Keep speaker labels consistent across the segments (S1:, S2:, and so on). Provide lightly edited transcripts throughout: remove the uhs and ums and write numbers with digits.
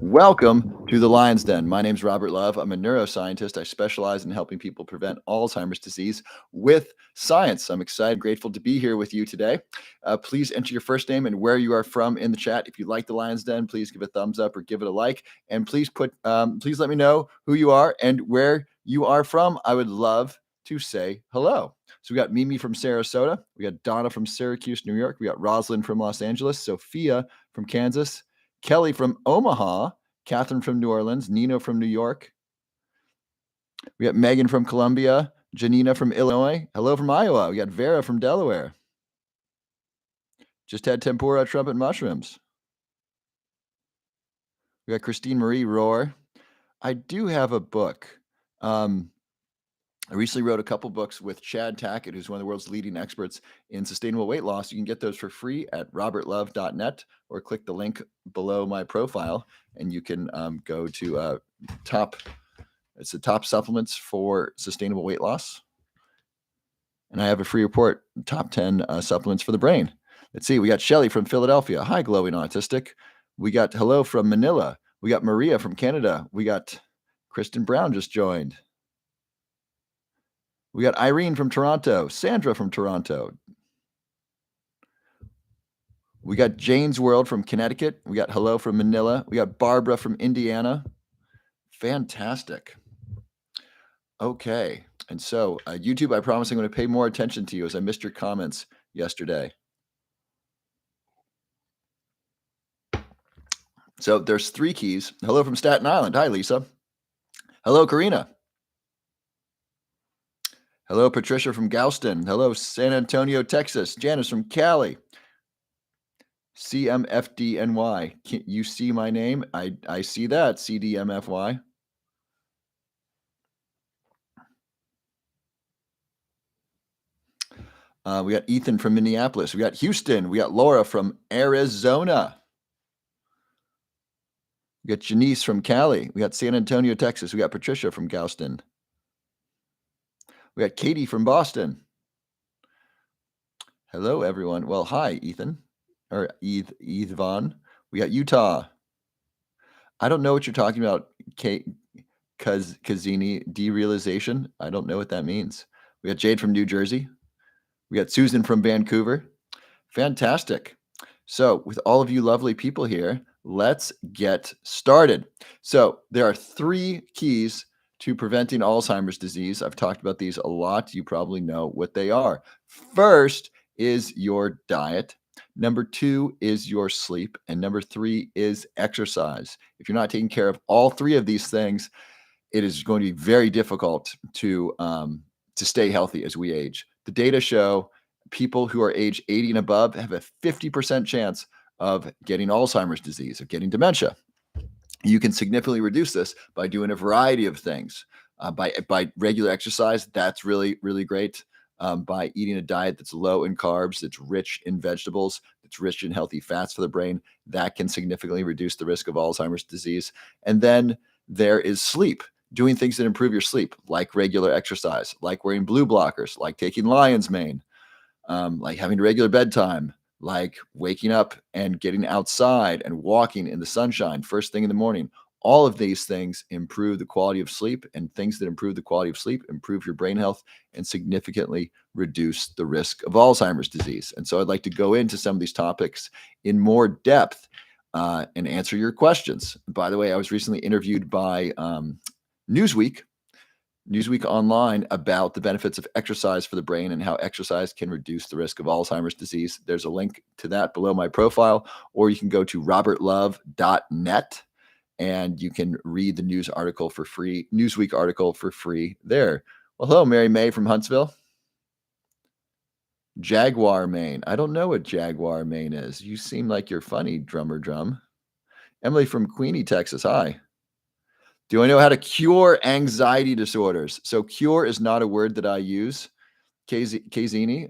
S1: Welcome to the Lion's Den. My name's Robert Love. I'm a neuroscientist. I specialize in helping people prevent Alzheimer's disease with science. I'm excited, grateful to be here with you today. Please enter your first name and where you are from in the chat. If you like the Lion's Den, please give a thumbs up or give it a like. And please let me know who you are and where you are from. I would love to say hello. So we got Mimi from Sarasota. We got Donna from Syracuse, New York. We got Rosalind from Los Angeles. Sophia from Kansas. Kelly from Omaha, Catherine from New Orleans, Nino from New York. We got Megan from Columbia, Janina from Illinois. Hello from Iowa. We got Vera from Delaware. Just had tempura, trumpet, mushrooms. We got Christine Marie Rohr. I do have a book. I recently wrote a couple books with Chad Tackett, who's one of the world's leading experts in sustainable weight loss. You can get those for free at robertlove.net or click the link below my profile, and you can go to it's the top supplements for sustainable weight loss. And I have a free report, top 10 supplements for the brain. Let's see. We got Shelly from Philadelphia. Hi, glowing autistic. We got hello from Manila. We got Maria from Canada. We got Kristen Brown just joined. We got Irene from Toronto, Sandra from Toronto. We got Jane's World from Connecticut. We got hello from Manila. We got Barbara from Indiana. Fantastic. Okay. And so YouTube, I promise I'm going to pay more attention to you as I missed your comments yesterday. So there's 3 keys. Hello from Staten Island. Hi, Lisa. Hello, Karina. Hello, Patricia from Galveston. Hello, San Antonio, Texas. Janice from Cali. CMFDNY. Can you see my name? I see that, CDMFY. We got Ethan from Minneapolis. We got Houston. We got Laura from Arizona. We got Janice from Cali. We got San Antonio, Texas. We got Patricia from Galveston. We got Katie from Boston. Hello, everyone. Well, hi, Ethan. Or Yvonne. We got Utah. I don't know what you're talking about, Kazini. Derealization. I don't know what that means. We got Jade from New Jersey. We got Susan from Vancouver. Fantastic. So with all of you lovely people here, let's get started. So there are 3 keys to preventing Alzheimer's disease. I've talked about these a lot. You probably know what they are. First is your diet. Number 2 is your sleep. And number 3 is exercise. If you're not taking care of all 3 of these things, it is going to be very difficult to stay healthy as we age. The data show people who are age 80 and above have a 50% chance of getting Alzheimer's disease, of getting dementia. You can significantly reduce this by doing a variety of things. By regular exercise, that's really, really great. By eating a diet that's low in carbs, that's rich in vegetables, that's rich in healthy fats for the brain, that can significantly reduce the risk of Alzheimer's disease. And then there is sleep. Doing things that improve your sleep, like regular exercise, like wearing blue blockers, like taking lion's mane, like having a regular bedtime, like waking up and getting outside and walking in the sunshine first thing in the morning. All of these things improve the quality of sleep, and things that improve the quality of sleep improve your brain health and significantly reduce the risk of Alzheimer's disease. And so I'd like to go into some of these topics in more depth and answer your questions. By the way, I was recently interviewed by Newsweek Online about the benefits of exercise for the brain and how exercise can reduce the risk of Alzheimer's disease. There's a link to that below my profile, or you can go to robertlove.net and you can read the Newsweek article for free there. Well, hello, Mary May from Huntsville. Jaguar Maine. I don't know what Jaguar Maine is. You seem like you're funny, drummer drum. Emily from Queenie, Texas. Hi. Do I know how to cure anxiety disorders? So cure is not a word that I use. Kazini,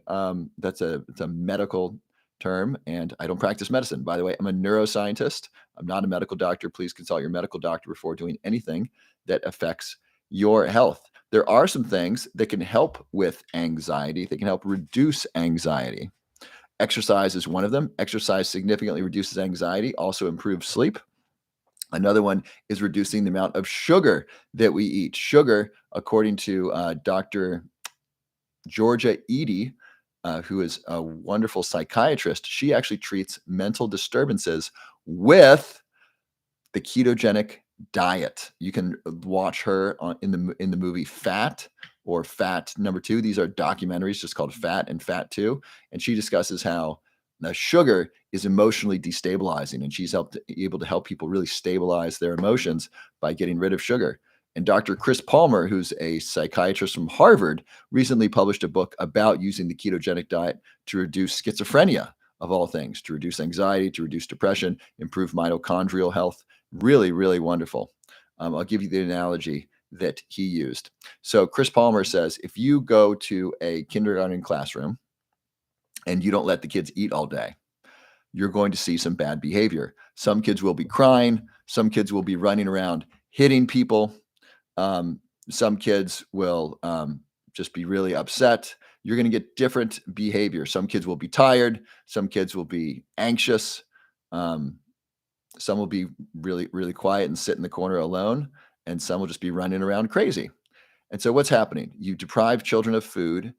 S1: that's a medical term, and I don't practice medicine. By the way, I'm a neuroscientist. I'm not a medical doctor. Please consult your medical doctor before doing anything that affects your health. There are some things that can help with anxiety. They can help reduce anxiety. Exercise is one of them. Exercise significantly reduces anxiety, also improves sleep. Another one is reducing the amount of sugar that we eat. Sugar, according to Dr. Georgia Eady, who is a wonderful psychiatrist, she actually treats mental disturbances with the ketogenic diet. You can watch her in the movie Fat or Fat Number Two. These are documentaries just called Fat and Fat Two, and she discusses how the sugar is emotionally destabilizing, and she's able to help people really stabilize their emotions by getting rid of sugar. And Dr. Chris Palmer, who's a psychiatrist from Harvard, recently published a book about using the ketogenic diet to reduce schizophrenia, of all things, to reduce anxiety, to reduce depression, improve mitochondrial health. Really, really wonderful. I'll give you the analogy that he used. So, Chris Palmer says if you go to a kindergarten classroom and you don't let the kids eat all day, you're going to see some bad behavior. Some kids will be crying, some kids will be running around hitting people, um, some kids will just be really upset. You're going to get different behavior. Some kids will be tired, some kids will be anxious. Um, some will be really, really quiet and sit in the corner alone, and some will just be running around crazy. And so, what's happening? You deprive children of food,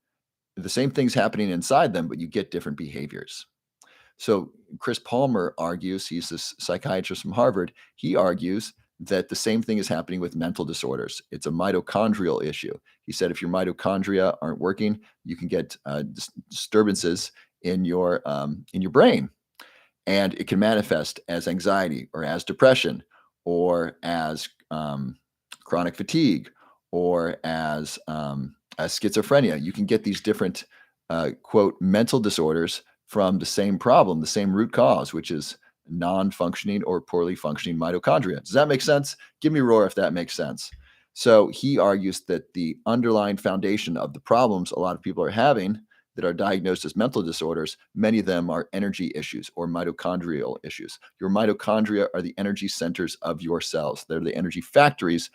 S1: the same thing's happening inside them, but you get different behaviors. So, Chris Palmer argues, he's this psychiatrist from Harvard, he argues that the same thing is happening with mental disorders. It's a mitochondrial issue. He said if your mitochondria aren't working, you can get disturbances in your brain, and it can manifest as anxiety or as depression or as chronic fatigue or as schizophrenia. You can get these different quote mental disorders from the same problem, the same root cause, which is non-functioning or poorly functioning mitochondria. Does that make sense? Give me a roar if that makes sense. So he argues that the underlying foundation of the problems a lot of people are having that are diagnosed as mental disorders, many of them are energy issues or mitochondrial issues. Your mitochondria are the energy centers of your cells. They're the energy factories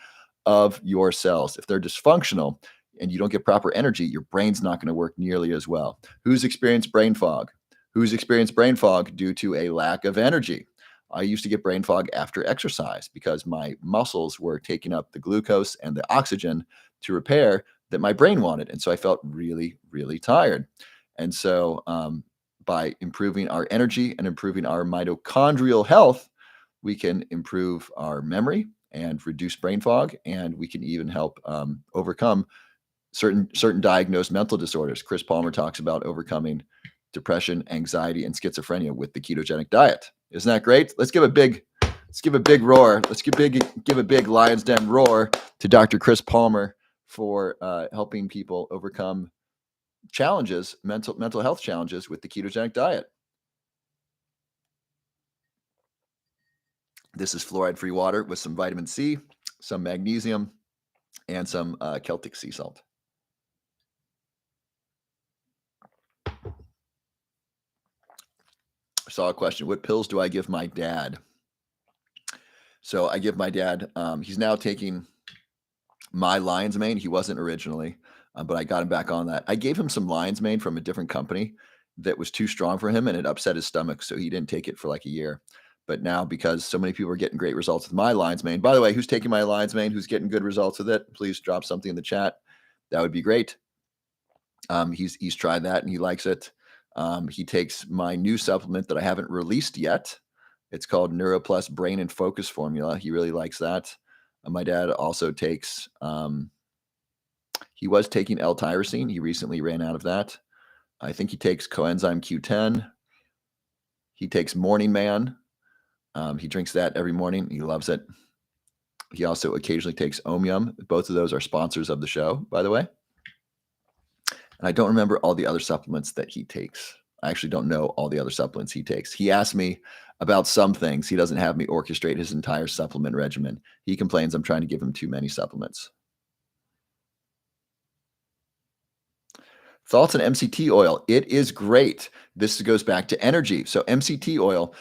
S1: of your cells. If they're dysfunctional and you don't get proper energy, your brain's not going to work nearly as well. Who's experienced brain fog? Who's experienced brain fog due to a lack of energy? I used to get brain fog after exercise because my muscles were taking up the glucose and the oxygen to repair that my brain wanted. And so I felt really, really tired. And so by improving our energy and improving our mitochondrial health, we can improve our memory and reduce brain fog, and we can even help overcome certain diagnosed mental disorders. Chris Palmer talks about overcoming depression, anxiety, and schizophrenia with the ketogenic diet. Isn't that great? Let's give a big roar. Let's give a big Lions Den roar to Dr. Chris Palmer for helping people overcome challenges, mental health challenges with the ketogenic diet. This is fluoride-free water with some vitamin C, some magnesium, and some Celtic sea salt. I saw a question. What pills do I give my dad? So I give my dad, he's now taking my lion's mane. He wasn't originally, but I got him back on that. I gave him some lion's mane from a different company that was too strong for him and it upset his stomach. So he didn't take it for like a year. But now, because so many people are getting great results with my lion's mane, by the way, who's taking my lion's mane, who's getting good results with it, please drop something in the chat. That would be great. He's tried that and he likes it. He takes my new supplement that I haven't released yet. It's called NeuroPlus Brain and Focus Formula. He really likes that. My dad also takes, he was taking L-tyrosine. He recently ran out of that. I think he takes coenzyme Q10. He takes Morning Man. He drinks that every morning. He loves it. He also occasionally takes Omium. Both of those are sponsors of the show, by the way. And I don't remember all the other supplements that he takes. I actually don't know all the other supplements he takes. He asked me about some things. He doesn't have me orchestrate his entire supplement regimen. He complains I'm trying to give him too many supplements. Thoughts on MCT oil? It is great. This goes back to energy. So MCT oil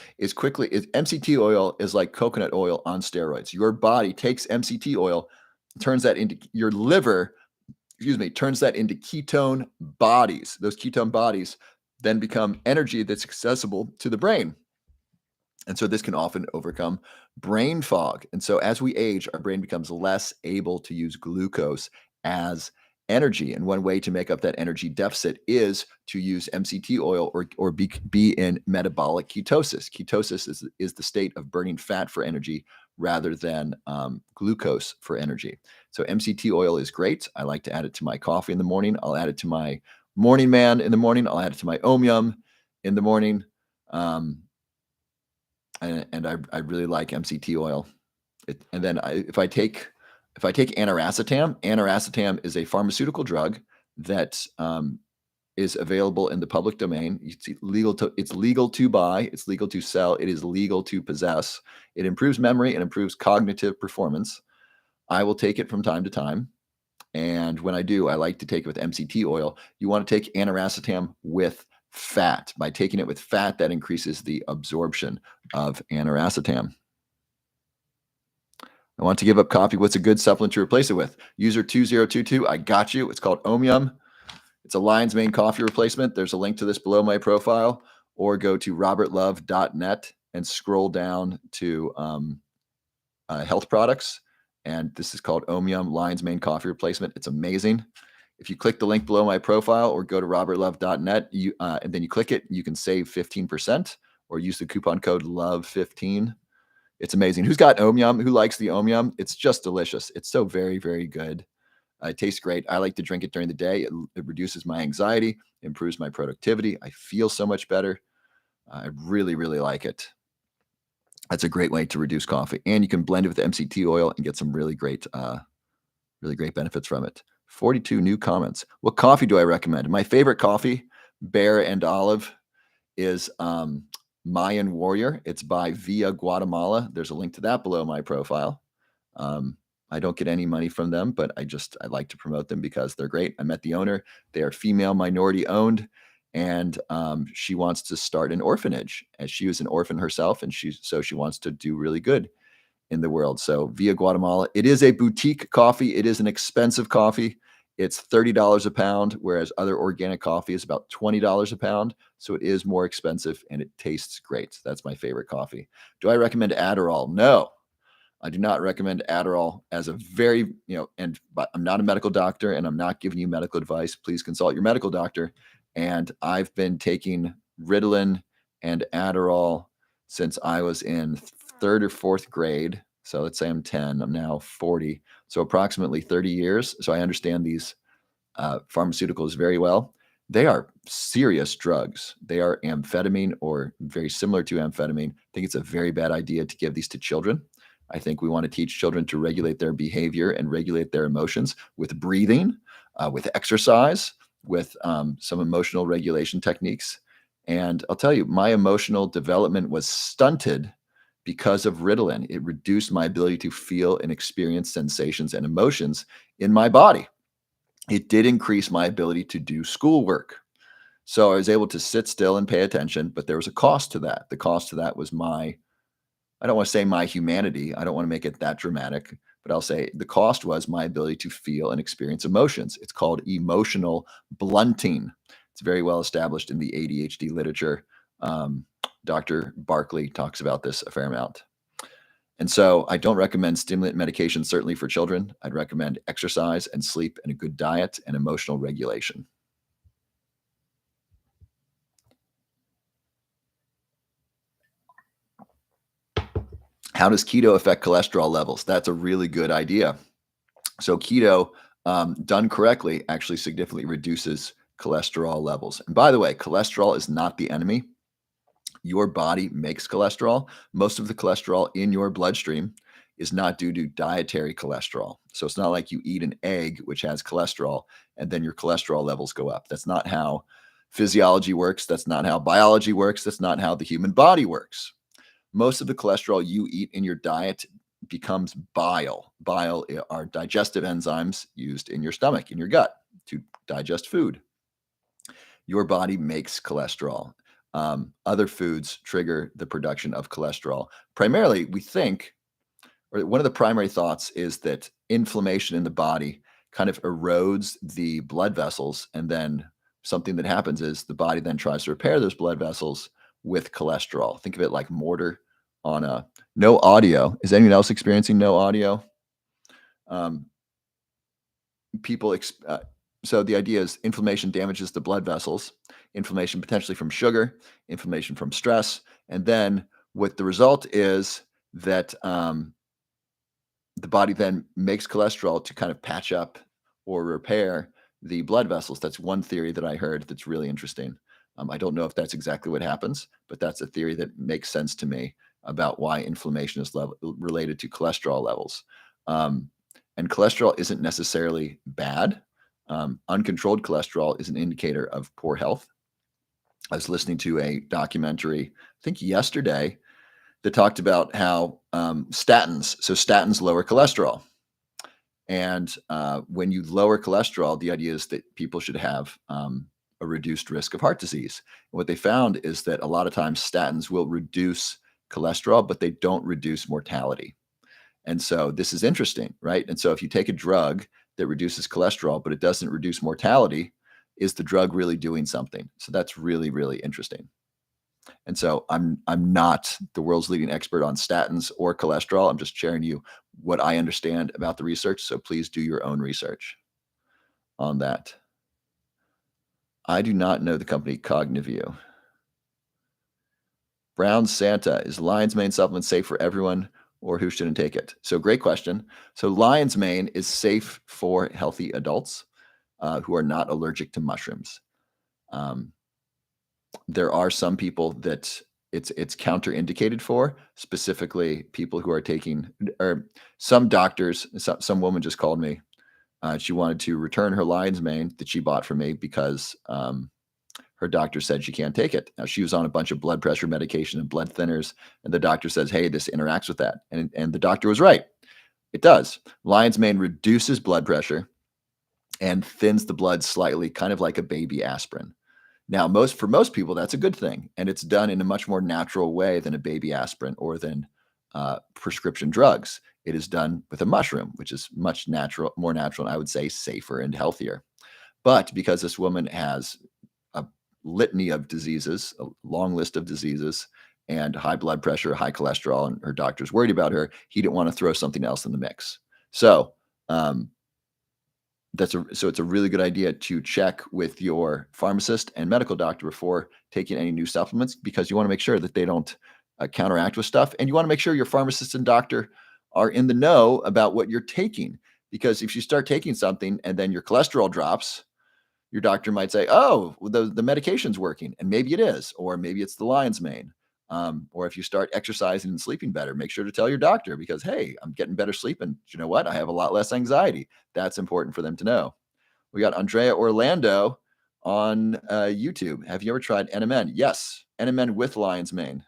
S1: is like coconut oil on steroids. Your body takes MCT oil, turns that into your liver, turns that into ketone bodies. Those ketone bodies then become energy that's accessible to the brain. And so this can often overcome brain fog. And so as we age, our brain becomes less able to use glucose as energy. And one way to make up that energy deficit is to use MCT oil or be in metabolic ketosis. Ketosis is the state of burning fat for energy rather than glucose for energy. So MCT oil is great. I like to add it to my coffee in the morning. I'll add it to my morning man in the morning. I'll add it to my Om in the morning. Um, and I really like MCT oil. And then if I take aniracetam, aniracetam is a pharmaceutical drug that is available in the public domain. It's legal to buy, it's legal to sell, it is legal to possess. It improves memory and improves cognitive performance. I will take it from time to time. And when I do, I like to take it with MCT oil. You want to take aniracetam with fat. By taking it with fat, that increases the absorption of aniracetam. I want to give up coffee. What's a good supplement to replace it with? User 2022, I got you. It's called Omium. It's a lion's mane coffee replacement. There's a link to this below my profile, or go to robertlove.net and scroll down to health products. And this is called Omium Lion's Mane Coffee Replacement. It's amazing. If you click the link below my profile or go to robertlove.net, and then you click it, you can save 15% or use the coupon code LOVE15. It's amazing. Who's got Omium? Who likes the Omium? It's just delicious. It's so very, very good. It tastes great. I like to drink it during the day. It reduces my anxiety, improves my productivity. I feel so much better. I really, really like it. That's a great way to reduce coffee, and you can blend it with MCT oil and get some really great benefits from it. 42 new comments. What coffee do I recommend? My favorite coffee, Bear and Olive, is Mayan Warrior. It's by Via Guatemala. There's a link to that below my profile. I don't get any money from them, but I like to promote them because they're great. I met the owner. They are female minority owned, and she wants to start an orphanage, as she was an orphan herself, and she wants to do really good in the world. So Via Guatemala, it is a boutique coffee. It is an expensive coffee. It's $30 a pound, whereas other organic coffee is about $20 a pound. So it is more expensive and it tastes great. That's my favorite coffee. Do I recommend Adderall? No. I do not recommend Adderall as a very, but I'm not a medical doctor and I'm not giving you medical advice. Please consult your medical doctor. And I've been taking Ritalin and Adderall since I was in third or fourth grade. So let's say I'm 10, I'm now 40. So approximately 30 years. So I understand these pharmaceuticals very well. They are serious drugs. They are amphetamine or very similar to amphetamine. I think it's a very bad idea to give these to children. I think we want to teach children to regulate their behavior and regulate their emotions with breathing, with exercise, with some emotional regulation techniques. And I'll tell you, my emotional development was stunted because of Ritalin. It reduced my ability to feel and experience sensations and emotions in my body. It did increase my ability to do schoolwork. So I was able to sit still and pay attention, but there was a cost to that. The cost to that was I don't want to say my humanity. I don't want to make it that dramatic, but I'll say the cost was my ability to feel and experience emotions. It's called emotional blunting. It's very well established in the ADHD literature. Dr. Barkley talks about this a fair amount. And so I don't recommend stimulant medication, certainly for children. I'd recommend exercise and sleep and a good diet and emotional regulation. How does keto affect cholesterol levels? That's a really good idea. So keto, done correctly, actually significantly reduces cholesterol levels. And by the way, cholesterol is not the enemy. Your body makes cholesterol. Most of the cholesterol in your bloodstream is not due to dietary cholesterol. So it's not like you eat an egg, which has cholesterol, and then your cholesterol levels go up. That's not how physiology works. That's not how biology works. That's not how the human body works. Most of the cholesterol you eat in your diet becomes bile. Bile are digestive enzymes used in your stomach, in your gut, to digest food. Your body makes cholesterol. Other foods trigger the production of cholesterol. Primarily, we think, or one of the primary thoughts is that inflammation in the body kind of erodes the blood vessels. And then something that happens is the body then tries to repair those blood vessels with cholesterol. Think of it like mortar. on no audio. Is anyone else experiencing no audio? Um, people ex- uh, so the idea is inflammation damages the blood vessels, inflammation potentially from sugar, inflammation from stress, and then what the result is that the body then makes cholesterol to kind of patch up or repair the blood vessels. That's one theory that I heard that's really interesting. I don't know if that's exactly what happens, but that's a theory that makes sense to me about why inflammation is related to cholesterol levels. Um, and cholesterol isn't necessarily bad. Uncontrolled cholesterol is an indicator of poor health. I was listening to a documentary, I think yesterday, that talked about how statins lower cholesterol. And when you lower cholesterol, the idea is that people should have a reduced risk of heart disease. And what they found is that a lot of times statins will reduce cholesterol, but they don't reduce mortality. And so this is interesting, right? And so if you take a drug that reduces cholesterol, but it doesn't reduce mortality, is the drug really doing something? So that's really, really interesting. And so I'm not the world's leading expert on statins or cholesterol. I'm just sharing you what I understand about the research. So please do your own research on that. I do not know the company Cognivue. Brown Santa, is lion's mane supplement safe for everyone or who shouldn't take it? So great question. So lion's mane is safe for healthy adults who are not allergic to mushrooms. Um, there are some people that it's counterindicated for, specifically people who are taking, or some doctors. Some woman just called me. She wanted to return her lion's mane that she bought from me because her doctor said she can't take it. Now she was on a bunch of blood pressure medication and blood thinners, and the doctor says, "Hey, this interacts with that," and the doctor was right. It does. Lion's mane reduces blood pressure and thins the blood slightly, kind of like a baby aspirin. Now, for most people, that's a good thing, and it's done in a much more natural way than a baby aspirin or than prescription drugs. It is done with a mushroom, which is more natural, and I would say safer and healthier. But because this woman has a litany of diseases, a long list of diseases, and high blood pressure, high cholesterol, and her doctor's worried about her, he didn't want to throw something else in the mix. So um, it's a really good idea to check with your pharmacist and medical doctor before taking any new supplements, because you want to make sure that they don't counteract with stuff, and you want to make sure your pharmacist and doctor are in the know about what you're taking, because if you start taking something and then your cholesterol drops, your doctor might say, "Oh, well, the medication's working," and maybe it is, or maybe it's the lion's mane. Or if you start exercising and sleeping better, make sure to tell your doctor, because hey, I'm getting better sleep, and you know what? I have a lot less anxiety. That's important for them to know. We got Andrea Orlando on YouTube. Have you ever tried NMN? Yes, NMN with lion's mane.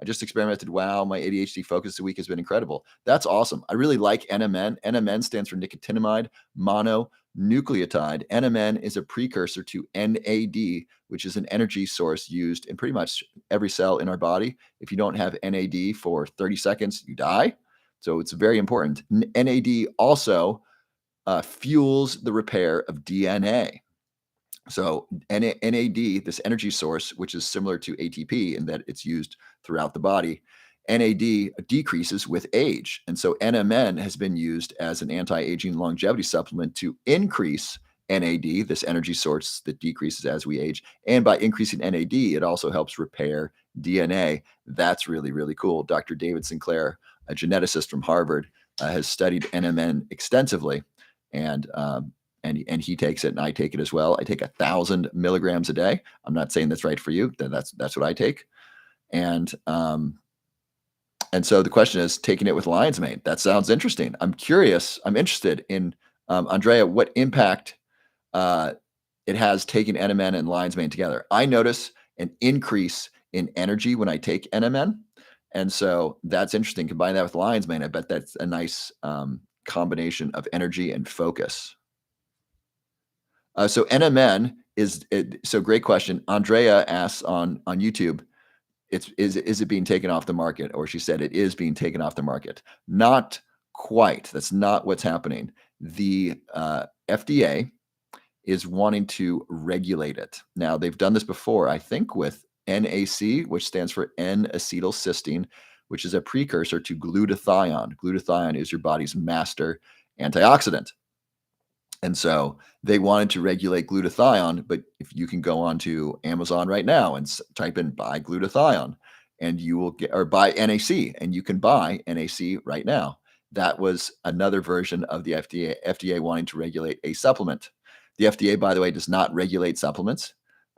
S1: I just experimented. Wow, my ADHD focus a week has been incredible. That's awesome. I really like NMN. NMN stands for nicotinamide mononucleotide. NMN is a precursor to NAD, which is an energy source used in pretty much every cell in our body. If you don't have NAD for 30 seconds, you die. So it's very important. NAD also fuels the repair of DNA. So NAD, this energy source, which is similar to ATP in that it's used throughout the body, NAD decreases with age. And so NMN has been used as an anti-aging longevity supplement to increase NAD, this energy source that decreases as we age. And by increasing NAD, it also helps repair DNA. That's really, really cool. Dr. David Sinclair, a geneticist from Harvard, has studied NMN extensively. And and he takes it, and I take it as well. I take 1,000 milligrams a day. I'm not saying that's right for you. That's what I take. And and so the question is, taking it with lion's mane. That sounds interesting. I'm curious. I'm interested in Andrea, what impact uh, it has taking NMN and lion's mane together. I notice an increase in energy when I take NMN, and so that's interesting. Combine that with lion's mane. I bet that's a nice combination of energy and focus. So NMN so great question. Andrea asks on YouTube, is it being taken off the market? Or she said it is being taken off the market. Not quite. That's not what's happening. The FDA is wanting to regulate it. Now they've done this before, I think, with NAC, which stands for N-acetylcysteine, which is a precursor to glutathione. Glutathione is your body's master antioxidant. And so they wanted to regulate glutathione, but if you can go onto Amazon right now and type in buy glutathione, and you will get, or buy NAC, and you can buy NAC right now. That was another version of the FDA wanting to regulate a supplement. The FDA, by the way, does not regulate supplements.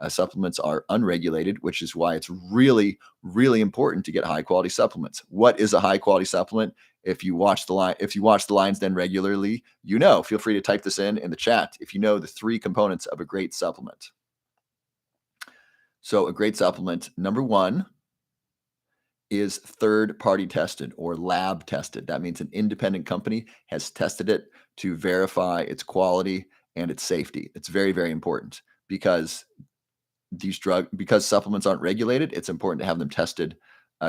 S1: Supplements are unregulated, which is why it's really, really important to get high quality supplements. What is a high quality supplement? If you watch the Lion's Den regularly, feel free to type this in the chat if you know the three components of a great supplement. So a great supplement, number one, is third party tested or lab tested. That means an independent company has tested it to verify its quality and its safety. It's very, very important because because supplements aren't regulated, it's important to have them tested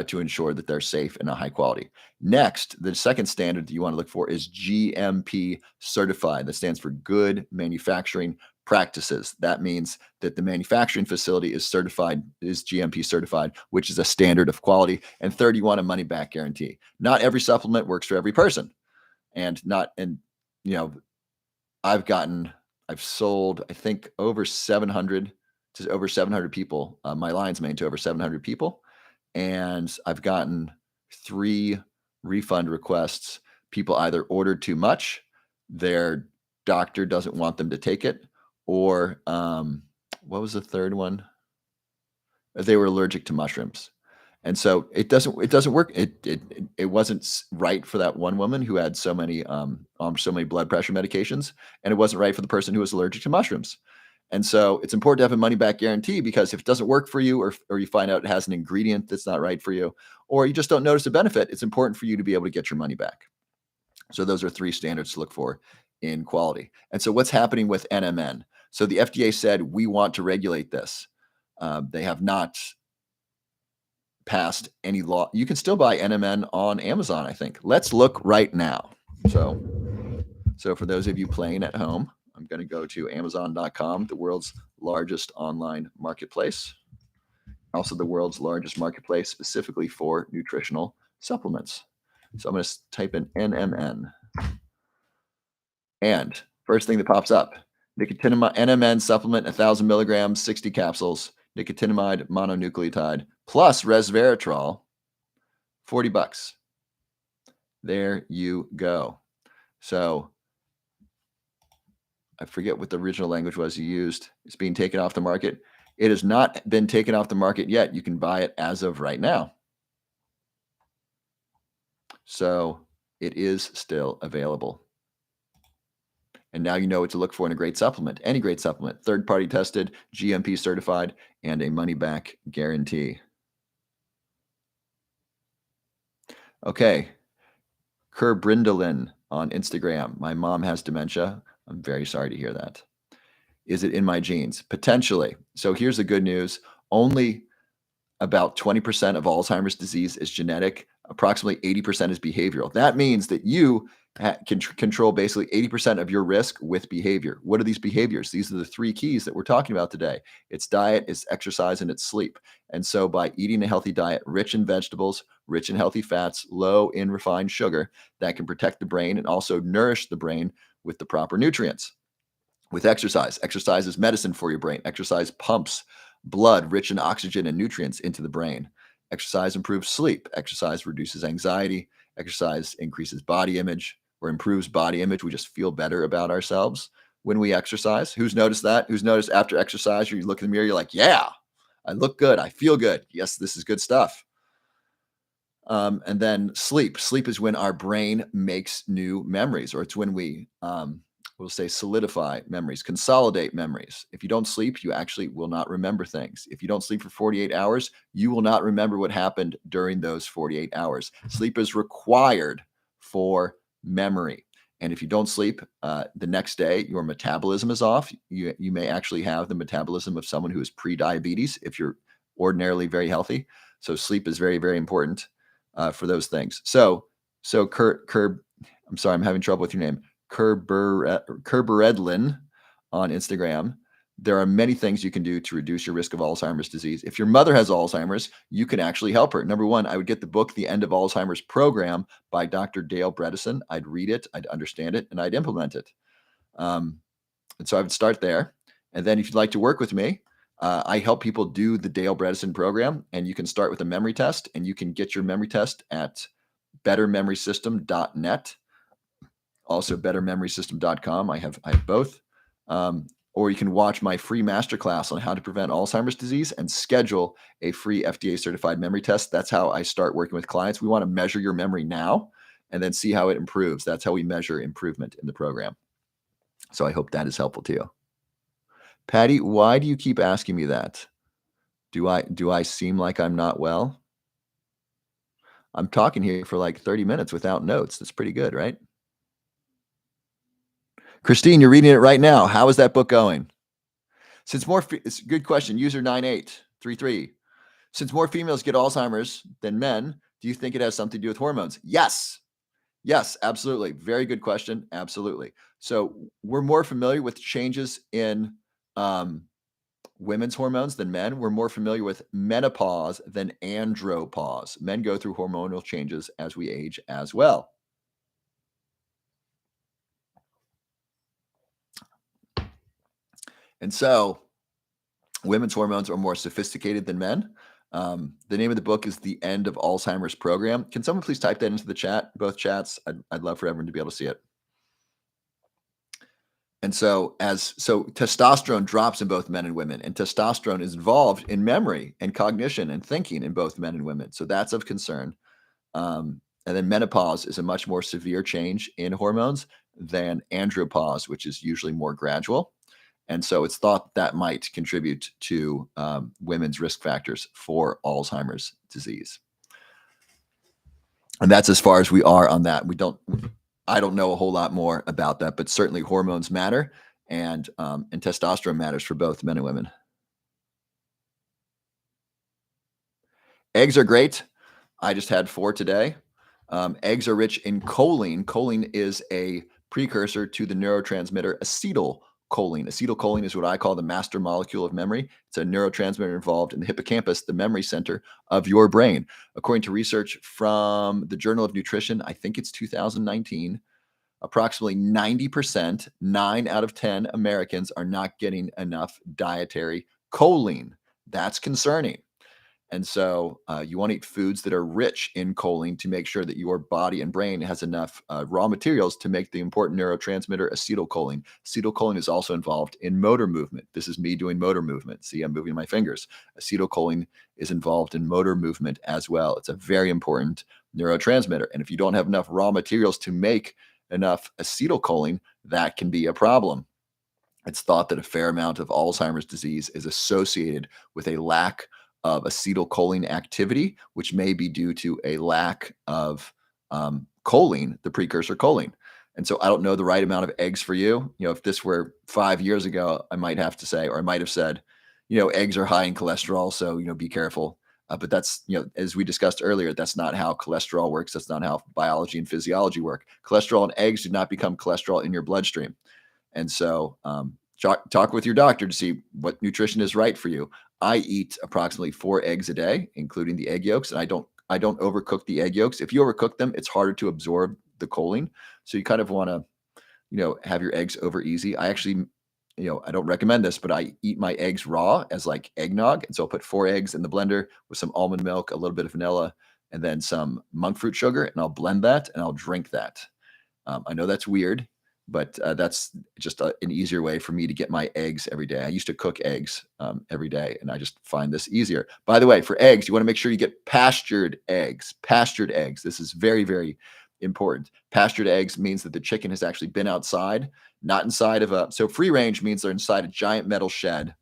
S1: to ensure that they're safe and high quality. Next, the second standard that you want to look for is GMP certified. That stands for good manufacturing practices. That means that the manufacturing facility is GMP certified, which is a standard of quality. And third, you want a money back guarantee. Not every supplement works for every person. You know, I've sold, I think, over 700 to over 700 people, my Lion's Mane to over 700 people. And I've gotten 3 refund requests. People either ordered too much, their doctor doesn't want them to take it, or what was the third one? They were allergic to mushrooms. And so it doesn't work. It wasn't right for that one woman who had so many blood pressure medications, and it wasn't right for the person who was allergic to mushrooms. And so it's important to have a money back guarantee, because if it doesn't work for you, or you find out it has an ingredient that's not right for you, or you just don't notice a benefit, it's important for you to be able to get your money back. So those are 3 standards to look for in quality. And so what's happening with NMN? So the FDA said, we want to regulate this. They have not passed any law. You can still buy NMN on Amazon, I think. Let's look right now. So for those of you playing at home, I'm going to go to Amazon.com, the world's largest online marketplace, also the world's largest marketplace specifically for nutritional supplements. So I'm going to type in NMN. And first thing that pops up, nicotinamide NMN supplement, 1,000 milligrams, 60 capsules, nicotinamide mononucleotide plus resveratrol, $40. There you go. So I forget what the original language was you used. It's being taken off the market. It has not been taken off the market yet. You can buy it as of right now. So it is still available. And now you know what to look for in a great supplement. Any great supplement, third-party tested, GMP certified, and a money-back guarantee. Okay. Kerbrindalin on Instagram. My mom has dementia. I'm very sorry to hear that. Is it in my genes? Potentially. So here's the good news. Only about 20% of Alzheimer's disease is genetic. Approximately 80% is behavioral. That means that you can control basically 80% of your risk with behavior. What are these behaviors? These are the 3 keys that we're talking about today. It's diet, it's exercise, and it's sleep. And so by eating a healthy diet, rich in vegetables, rich in healthy fats, low in refined sugar, that can protect the brain and also nourish the brain with the proper nutrients. With exercise is medicine for your brain. Exercise pumps blood rich in oxygen and nutrients into the brain. Exercise improves sleep. Exercise reduces anxiety. Exercise increases body image or improves body image. We just feel better about ourselves when we exercise. Who's noticed that? Who's noticed after exercise, you look in the mirror, you're like, yeah, I look good. I feel good. Yes, this is good stuff. And then sleep. Sleep is when our brain makes new memories, or it's when we we'll say solidify memories, consolidate memories. If you don't sleep, you actually will not remember things. If you don't sleep for 48 hours, you will not remember what happened during those 48 hours. Sleep is required for memory. And if you don't sleep, the next day, your metabolism is off. You may actually have the metabolism of someone who is pre-diabetes if you're ordinarily very healthy. So sleep is very, very important for those things. So I'm sorry, I'm having trouble with your name. Kerberedlin on Instagram. there are many things you can do to reduce your risk of Alzheimer's disease. If your mother has Alzheimer's, you can actually help her. Number one, I would get the book, The End of Alzheimer's Program by Dr. Dale Bredesen. I'd read it, I'd understand it, and I'd implement it. Um, and so I would start there. And then if you'd like to work with me, I help people do the Dale Bredesen program, and you can start with a memory test, and you can get your memory test at bettermemorysystem.net, also bettermemorysystem.com. I have both. Or you can watch my free masterclass on how to prevent Alzheimer's disease and schedule a free FDA certified memory test. That's how I start working with clients. We want to measure your memory now and then see how it improves. That's how we measure improvement in the program. So I hope that is helpful to you. Patty, why do you keep asking me that? Do I seem like I'm not well? I'm talking here for like 30 minutes without notes. That's pretty good, right? Christine, you're reading it right now. How is that book going? It's a good question. User 9833. Since more females get Alzheimer's than men, do you think it has something to do with hormones? Yes. Yes, absolutely. Very good question. Absolutely. So we're more familiar with changes in women's hormones than men. We're more familiar with menopause than andropause. Men go through hormonal changes as we age as well. And so women's hormones are more sophisticated than men. The name of the book is The End of Alzheimer's Program. Can someone please type that into the chat, both chats? I'd love for everyone to be able to see it. And so testosterone drops in both men and women, and testosterone is involved in memory and cognition and thinking in both men and women. So that's of concern. And then menopause is a much more severe change in hormones than andropause, which is usually more gradual. And so it's thought that might contribute to women's risk factors for Alzheimer's disease. And that's as far as we are on that. I don't know a whole lot more about that, but certainly hormones matter, and testosterone matters for both men and women. Eggs are great. I just had 4 today. Eggs are rich in choline. Choline is a precursor to the neurotransmitter acetylcholine. Acetylcholine is what I call the master molecule of memory. It's a neurotransmitter involved in the hippocampus, the memory center of your brain. According to research from the Journal of Nutrition, I think it's 2019, approximately 90%, 9 out of 10 Americans are not getting enough dietary choline. That's concerning. And so you want to eat foods that are rich in choline to make sure that your body and brain has enough raw materials to make the important neurotransmitter acetylcholine. Acetylcholine is also involved in motor movement. This is me doing motor movement. See, I'm moving my fingers. Acetylcholine is involved in motor movement as well. It's a very important neurotransmitter. And if you don't have enough raw materials to make enough acetylcholine, that can be a problem. It's thought that a fair amount of Alzheimer's disease is associated with a lack of acetylcholine activity, which may be due to a lack of choline, the precursor choline. And so I don't know the right amount of eggs for you. If this were 5 years ago, I might have to say, or I might have said, eggs are high in cholesterol, so be careful. But that's, as we discussed earlier, that's not how cholesterol works. That's not how biology and physiology work. Cholesterol and eggs do not become cholesterol in your bloodstream. And so talk with your doctor to see what nutrition is right for you. I eat approximately 4 eggs a day, including the egg yolks, and I don't overcook the egg yolks. If you overcook them, it's harder to absorb the choline. So you kind of want to, have your eggs over easy. I actually, I don't recommend this, but I eat my eggs raw as like eggnog. And so I'll put 4 eggs in the blender with some almond milk, a little bit of vanilla, and then some monk fruit sugar, and I'll blend that and I'll drink that. I know that's weird, but that's just an easier way for me to get my eggs every day. I used to cook eggs every day, and I just find this easier. By the way, for eggs, you want to make sure you get pastured eggs. Pastured eggs. This is very, very important. Pastured eggs means that the chicken has actually been outside, not inside of so free range means they're inside a giant metal shed,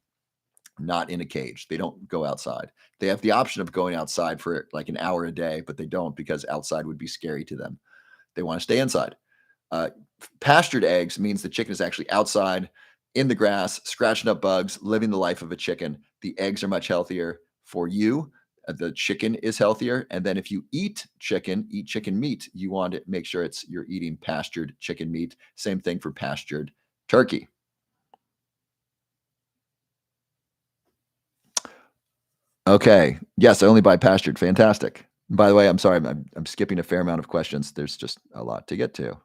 S1: not in a cage. They don't go outside. They have the option of going outside for like an hour a day, but they don't because outside would be scary to them. They want to stay inside. Pastured eggs means the chicken is actually outside in the grass, scratching up bugs, living the life of a chicken. The eggs are much healthier for you. The chicken is healthier. And then if you eat chicken meat, you want to make sure you're eating pastured chicken meat. Same thing for pastured turkey. Okay. Yes, I only buy pastured. Fantastic. By the way, I'm sorry, I'm skipping a fair amount of questions. There's just a lot to get to.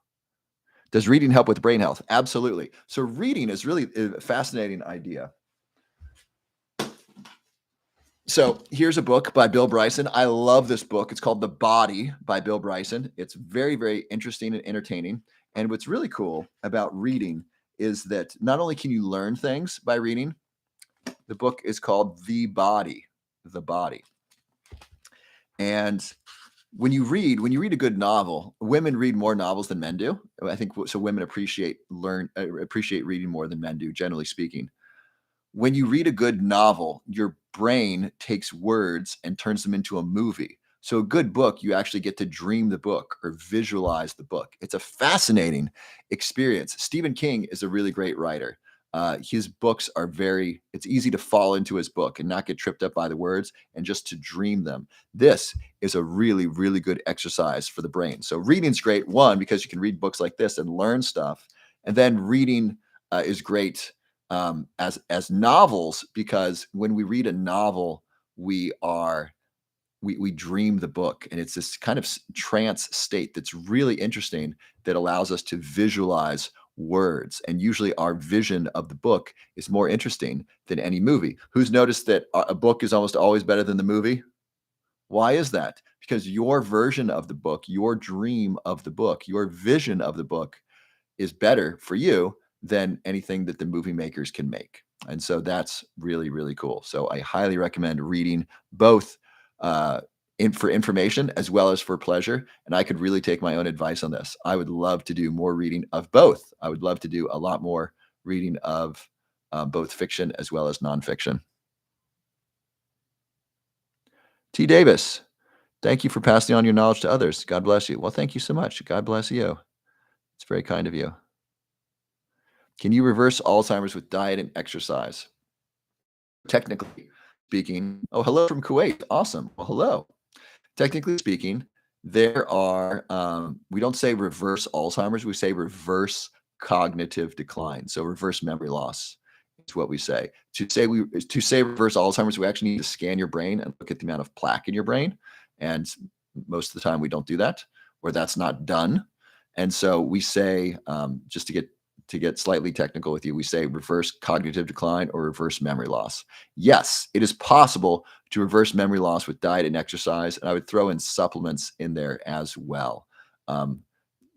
S1: Does reading help with brain health? Absolutely. So reading is really a fascinating idea. So here's a book by Bill Bryson. I love this book. It's called The Body by Bill Bryson. It's very, very interesting and entertaining. And what's really cool about reading is that not only can you learn things by reading, the book is called The Body. The Body. And when you read a good novel, women read more novels than men do. I think so. Women appreciate reading more than men do, generally speaking. When you read a good novel, your brain takes words and turns them into a movie. So a good book, you actually get to dream the book or visualize the book. It's a fascinating experience. Stephen King is a really great writer. His books are it's easy to fall into his book and not get tripped up by the words and just to dream them. This is a really, really good exercise for the brain. So reading's great, one, because you can read books like this and learn stuff. And then reading is great as novels, because when we read a novel, we are we dream the book, and it's this kind of trance state that's really interesting, that allows us to visualize words. And usually our vision of the book is more interesting than any movie. Who's noticed that a book is almost always better than the movie? Why is that? Because your version of the book, your dream of the book, your vision of the book is better for you than anything that the movie makers can make. And so that's really, really cool. So I highly recommend reading both for information as well as for pleasure. And I could really take my own advice on this. I would love to do more reading of both. I would love to do a lot more reading of both fiction as well as nonfiction. T. Davis, thank you for passing on your knowledge to others. God bless you. Well, thank you so much. God bless you. It's very kind of you. Can you reverse Alzheimer's with diet and exercise? Technically speaking, oh, hello from Kuwait. Awesome. Well, hello. Technically speaking, there are, we don't say reverse Alzheimer's, we say reverse cognitive decline. So reverse memory loss is what we say. To say reverse Alzheimer's, we actually need to scan your brain and look at the amount of plaque in your brain. And most of the time we don't do that, or that's not done. And so we say, just to get slightly technical with you, we say reverse cognitive decline or reverse memory loss. Yes, it is possible to reverse memory loss with diet and exercise, and I would throw in supplements in there as well. Um,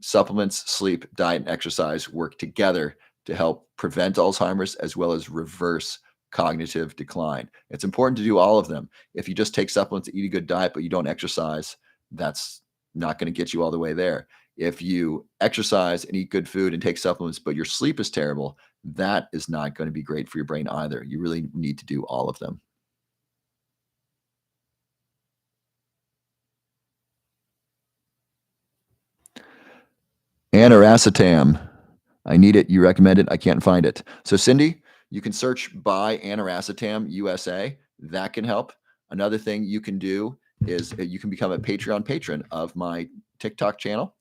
S1: Supplements, sleep, diet, and exercise work together to help prevent Alzheimer's as well as reverse cognitive decline. It's important to do all of them. If you just take supplements, eat a good diet, but you don't exercise, that's not going to get you all the way there. If you exercise and eat good food and take supplements, but your sleep is terrible, that is not going to be great for your brain either. You really need to do all of them. Aniracetam. I need it. You recommend it. I can't find it. So, Cindy, you can search by Aniracetam USA. That can help. Another thing you can do is you can become a Patreon patron of my TikTok channel.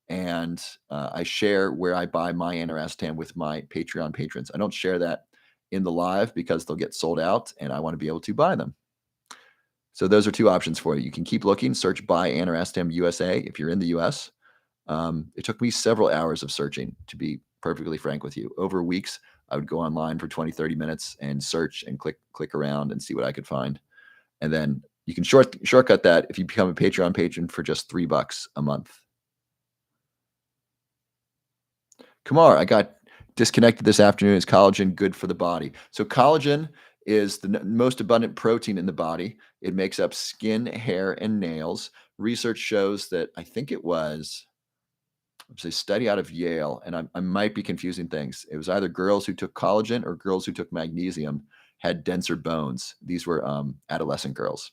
S1: And I share where I buy my Aniracetam with my Patreon patrons. I don't share that in the live because they'll get sold out and I want to be able to buy them. So, those are two options for you. You can keep looking, search by Aniracetam USA if you're in the US. It took me several hours of searching, to be perfectly frank with you. Over weeks, I would go online for 20, 30 minutes and search and click around and see what I could find. And then you can shortcut that if you become a Patreon patron for just $3 a month. Kumar, I got disconnected this afternoon. Is collagen good for the body? So collagen is the most abundant protein in the body. It makes up skin, hair, and nails. Research shows that I think it was a study out of Yale, and I might be confusing things. It was either girls who took collagen or girls who took magnesium had denser bones. These were adolescent girls.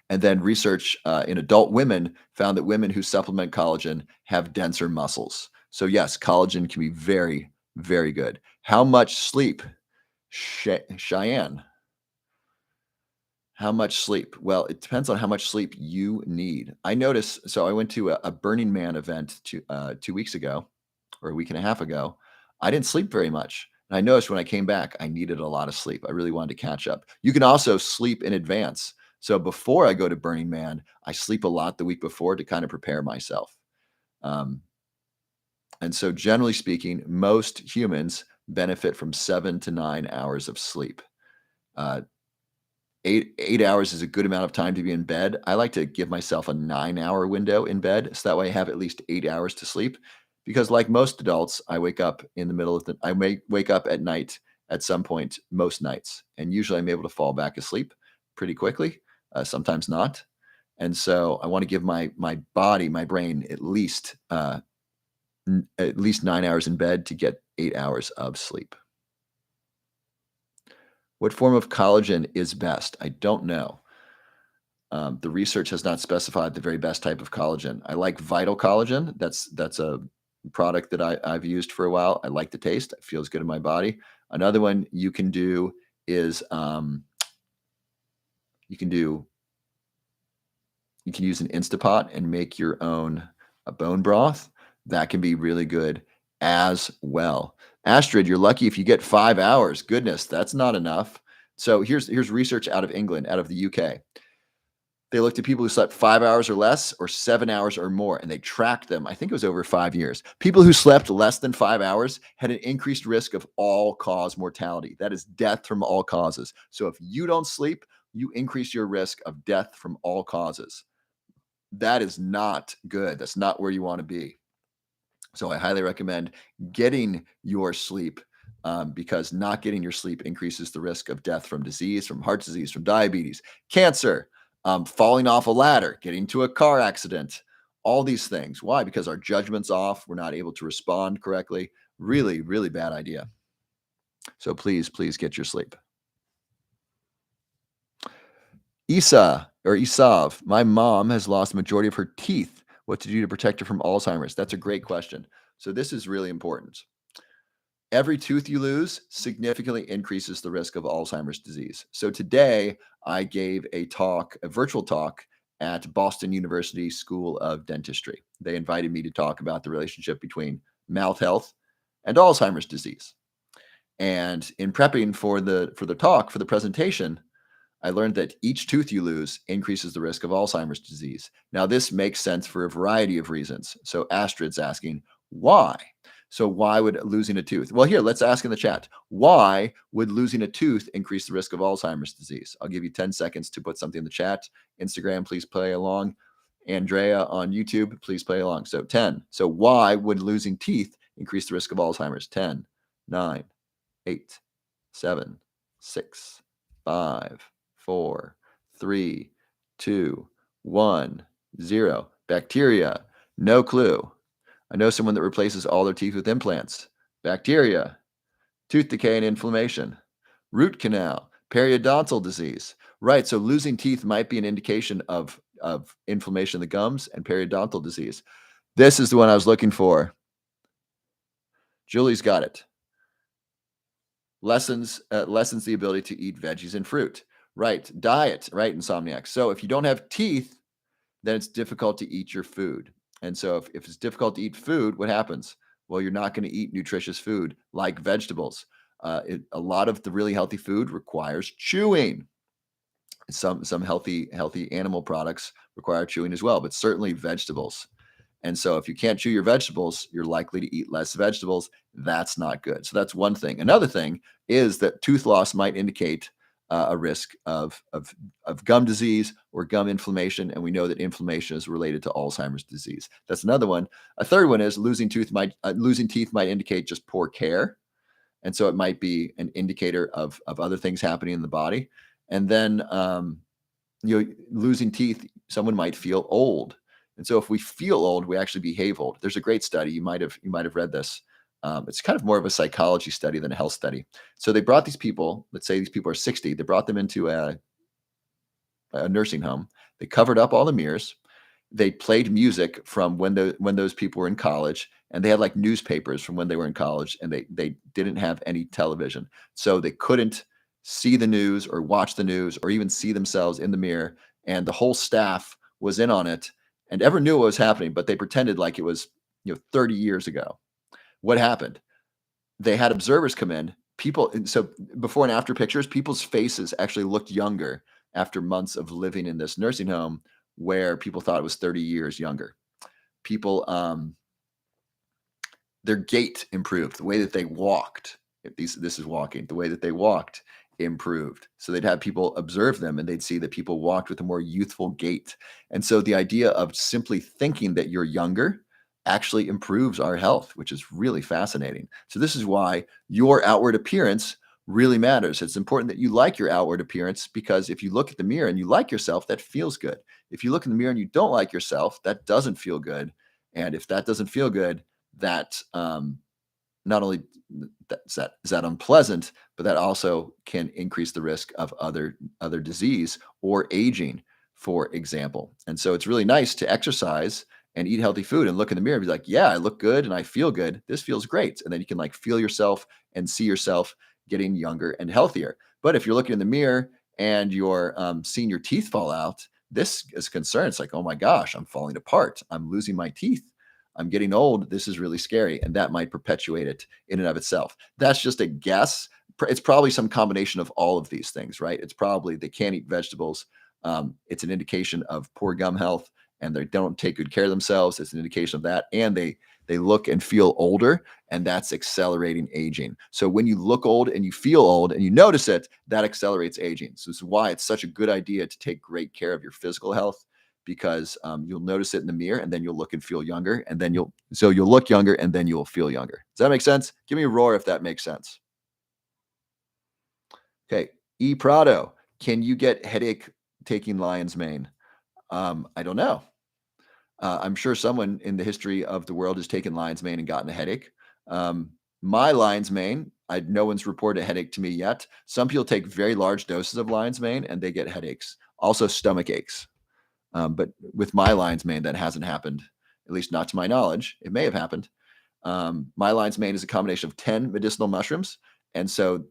S1: And then research in adult women found that women who supplement collagen have denser muscles. So yes, collagen can be very, very good. How much sleep? Cheyenne. How much sleep? Well, it depends on how much sleep you need. I noticed, so I went to a Burning Man event 2 weeks ago or a week and a half ago. I didn't sleep very much. And I noticed when I came back, I needed a lot of sleep. I really wanted to catch up. You can also sleep in advance. So before I go to Burning Man, I sleep a lot the week before to kind of prepare myself. Um, and so, generally speaking, most humans benefit from 7 to 9 hours of sleep. Uh, 8 hours is a good amount of time to be in bed. I like to give myself a 9 hour window in bed, so that way I have at least 8 hours to sleep. Because, like most adults, I wake up in the middle of the. I may wake up at night at some point most nights, and usually I'm able to fall back asleep pretty quickly. Sometimes not, and so I want to give my body, my brain, at least 9 hours in bed to get 8 hours of sleep. What form of collagen is best? I don't know. The research has not specified the very best type of collagen. I like Vital Collagen. That's a product that I've used for a while. I like the taste. It feels good in my body. Another one you can do is you can do you can use an Instapot and make your own bone broth. That can be really good as well. Astrid, you're lucky if you get 5 hours. Goodness, that's not enough. So here's research out of England, out of the UK. They looked at people who slept 5 hours or less or 7 hours or more, and they tracked them. I think it was over 5 years. People who slept less than 5 hours had an increased risk of all cause mortality. That is death from all causes. So if you don't sleep, you increase your risk of death from all causes. That is not good. That's not where you want to be. So I highly recommend getting your sleep because not getting your sleep increases the risk of death from disease, from heart disease, from diabetes, cancer, falling off a ladder, getting to a car accident, all these things. Why? Because our judgment's off. We're not able to respond correctly. Really, really bad idea. So please, please get your sleep. Isa or Isav, my mom has lost the majority of her teeth. What to do to protect her from Alzheimer's? That's a great question. So this is really important. Every tooth you lose significantly increases the risk of Alzheimer's disease. So today I gave a talk, a virtual talk at Boston University School of Dentistry. They invited me to talk about the relationship between mouth health and Alzheimer's disease. And in prepping for the talk, for the presentation, I learned that each tooth you lose increases the risk of Alzheimer's disease. Now, this makes sense for a variety of reasons. So, Astrid's asking, why? So, why would losing a tooth? Well, here, let's ask in the chat. Why would losing a tooth increase the risk of Alzheimer's disease? I'll give you 10 seconds to put something in the chat. Instagram, please play along. Andrea on YouTube, please play along. So, 10. So, why would losing teeth increase the risk of Alzheimer's? 10, 9, 8, 7, 6, 5, 4, 3, 2, 1, 0. Bacteria. No clue. I know someone that replaces all their teeth with implants. Bacteria. Tooth decay and inflammation. Root canal. Periodontal disease. Right. So losing teeth might be an indication of inflammation in the gums and periodontal disease. This is the one I was looking for. Julie's got it. Lessens the ability to eat veggies and fruit. Right. Diet, right, insomniac. So if you don't have teeth, then it's difficult to eat your food. And so if it's difficult to eat food, what happens? Well, you're not going to eat nutritious food like vegetables. A lot of the really healthy food requires chewing. Some healthy animal products require chewing as well, but certainly vegetables. And so if you can't chew your vegetables, you're likely to eat less vegetables. That's not good. So that's one thing. Another thing is that tooth loss might indicate a risk of gum disease or gum inflammation, and we know that inflammation is related to Alzheimer's disease. That's another one. A third one is losing teeth might indicate just poor care, and so it might be an indicator of other things happening in the body. And then losing teeth, someone might feel old. And so if we feel old, we actually behave old. There's a great study. You might have read this. It's kind of more of a psychology study than a health study. So they brought these people, let's say these people are 60, they brought them into a nursing home. They covered up all the mirrors. They played music from when those people were in college, and they had like newspapers from when they were in college, and they didn't have any television. So they couldn't see the news or watch the news or even see themselves in the mirror. And the whole staff was in on it and ever knew what was happening, but they pretended like it was 30 years ago. What happened? They had observers come in. People and so before and after pictures, people's faces actually looked younger after months of living in this nursing home where people thought it was 30 years younger. People, their gait improved, the way that they walked. If this is walking, the way that they walked improved. So they'd have people observe them and they'd see that people walked with a more youthful gait. And so the idea of simply thinking that you're younger actually improves our health, which is really fascinating. So this is why your outward appearance really matters. It's important that you like your outward appearance because if you look at the mirror and you like yourself, that feels good. If you look in the mirror and you don't like yourself, that doesn't feel good. And if that doesn't feel good, that not only is that unpleasant, but that also can increase the risk of other disease or aging, for example. And so it's really nice to exercise and eat healthy food and look in the mirror and be like, yeah, I look good and I feel good. This feels great. And then you can like feel yourself and see yourself getting younger and healthier. But if you're looking in the mirror and you're seeing your teeth fall out, this is a concern. It's like, oh my gosh, I'm falling apart. I'm losing my teeth. I'm getting old. This is really scary. And that might perpetuate it in and of itself. That's just a guess. It's probably some combination of all of these things, right? It's probably they can't eat vegetables. It's an indication of poor gum health and they don't take good care of themselves. It's an indication of that. And they look and feel older, and that's accelerating aging. So when you look old and you feel old and you notice it, that accelerates aging. So this is why it's such a good idea to take great care of your physical health because you'll notice it in the mirror and then you'll look and feel younger and then you'll look younger and then you'll feel younger. Does that make sense? Give me a roar if that makes sense. Okay. E Prado, can you get headache taking lion's mane? I don't know. I'm sure someone in the history of the world has taken lion's mane and gotten a headache. Um, my lion's mane, no one's reported a headache to me yet. Some people take very large doses of lion's mane and they get headaches, also stomach aches. But with my lion's mane, that hasn't happened, at least not to my knowledge. It may have happened. My lion's mane is a combination of 10 medicinal mushrooms. And so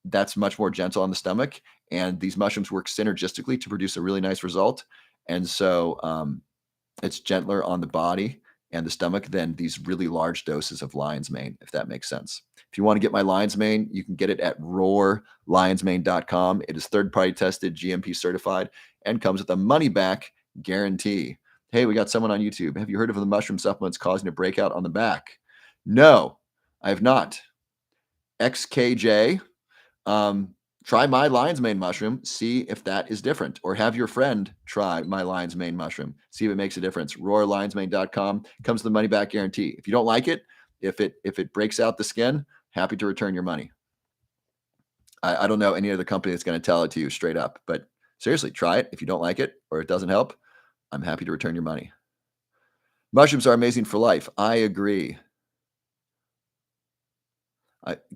S1: that's much more gentle on the stomach. And these mushrooms work synergistically to produce a really nice result. And so it's gentler on the body and the stomach than these really large doses of lion's mane, if that makes sense. If you want to get my lion's mane, you can get it at roarlionsmane.com. It is third party tested, GMP certified, and comes with a money back guarantee. Hey, we got someone on YouTube. Have you heard of the mushroom supplements causing a breakout on the back? No, I have not. XKJ, try my lion's mane mushroom, see if that is different, or have your friend try my lion's mane mushroom, see if it makes a difference. Roarlionsmane.com comes with the money back guarantee. If you don't like it, if it breaks out the skin, happy to return your money. I don't know any other company that's going to tell it to you straight up, but seriously, try it. If you don't like it or it doesn't help, I'm happy to return your money. Mushrooms are amazing for life. I agree.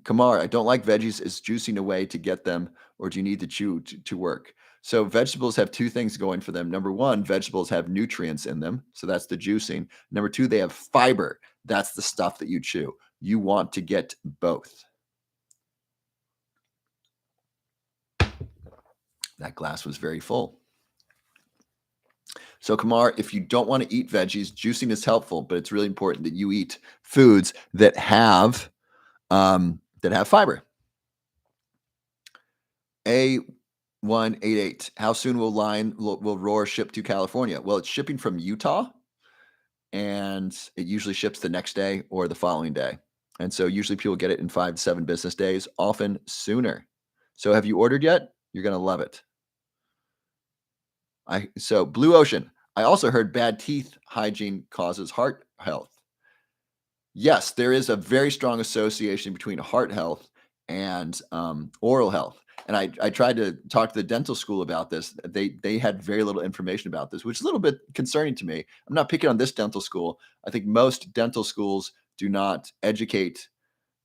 S1: Kamar, I don't like veggies. Is juicing a way to get them, or do you need to chew to work? So vegetables have two things going for them. Number one, vegetables have nutrients in them, so that's the juicing. Number two, they have fiber. That's the stuff that you chew. You want to get both. That glass was very full. So Kamar, if you don't want to eat veggies, juicing is helpful, but it's really important that you eat foods that have fiber. A188. How soon will Roar ship to California? Well, it's shipping from Utah, and it usually ships the next day or the following day. And so usually people get it in 5 to 7 business days, often sooner. So have you ordered yet? You're going to love it. So Blue Ocean. I also heard bad teeth hygiene causes heart health. Yes, there is a very strong association between heart health and oral health. And I tried to talk to the dental school about this. They had very little information about this, which is a little bit concerning to me. I'm not picking on this dental school. I think most dental schools do not educate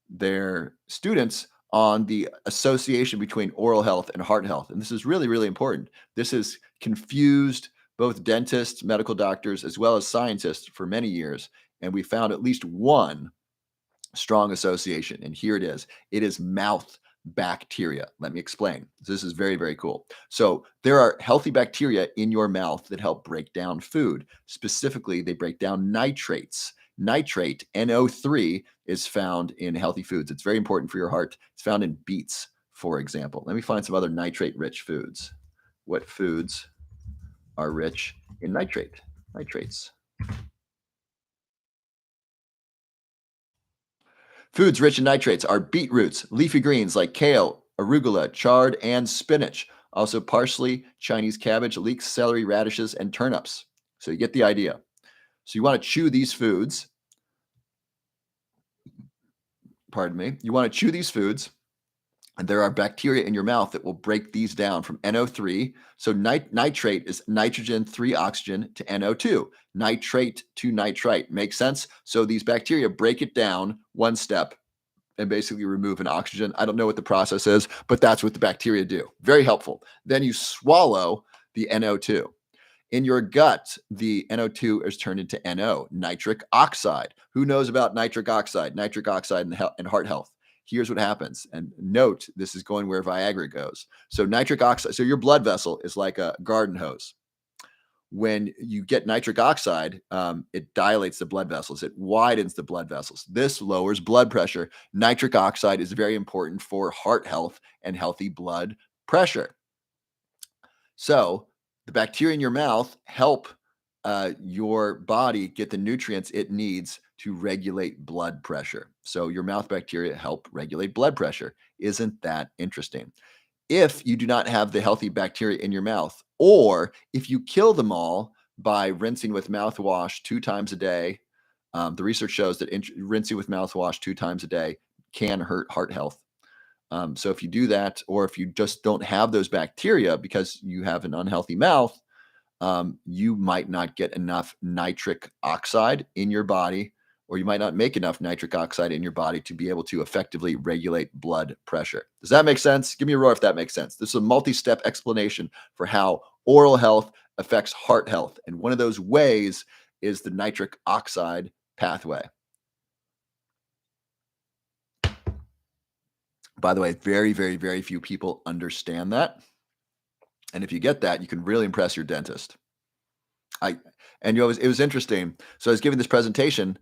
S1: their students on the association between oral health and heart health. And this is really, really important. This has confused both dentists, medical doctors, as well as scientists for many years. And we found at least one strong association. And here it is. It is mouth bacteria. Let me explain. This is very, very cool. So there are healthy bacteria in your mouth that help break down food. Specifically, they break down nitrates. Nitrate, NO3, is found in healthy foods. It's very important for your heart. It's found in beets, for example. Let me find some other nitrate rich foods. What foods are rich in nitrates? Foods rich in nitrates are beetroots, leafy greens like kale, arugula, chard, and spinach. Also, parsley, Chinese cabbage, leeks, celery, radishes, and turnips. So you get the idea. So you want to chew these foods. Pardon me. You want to chew these foods, and there are bacteria in your mouth that will break these down from NO3. So nitrate is nitrogen, 3 oxygen to NO2. Nitrate to nitrite. Makes sense? So these bacteria break it down one step and basically remove an oxygen. I don't know what the process is, but that's what the bacteria do. Very helpful. Then you swallow the NO2. In your gut, the NO2 is turned into NO, nitric oxide. Who knows about nitric oxide? Nitric oxide and heart health. Here's what happens. And note, this is going where Viagra goes. So nitric oxide, so your blood vessel is like a garden hose. When you get nitric oxide, it dilates the blood vessels. It widens the blood vessels. This lowers blood pressure. Nitric oxide is very important for heart health and healthy blood pressure. So the bacteria in your mouth help your body get the nutrients it needs to regulate blood pressure. So your mouth bacteria help regulate blood pressure. Isn't that interesting? If you do not have the healthy bacteria in your mouth, or if you kill them all by rinsing with mouthwash 2 times a day, the research shows that rinsing with mouthwash 2 times a day can hurt heart health. So if you do that, or if you just don't have those bacteria because you have an unhealthy mouth, you might not get enough nitric oxide in your body, or you might not make enough nitric oxide in your body to be able to effectively regulate blood pressure. Does that make sense? Give me a roar if that makes sense. This is a multi-step explanation for how oral health affects heart health. And one of those ways is the nitric oxide pathway. By the way, very, very, very few people understand that. And if you get that, you can really impress your dentist. I and it was interesting. So I was giving this presentation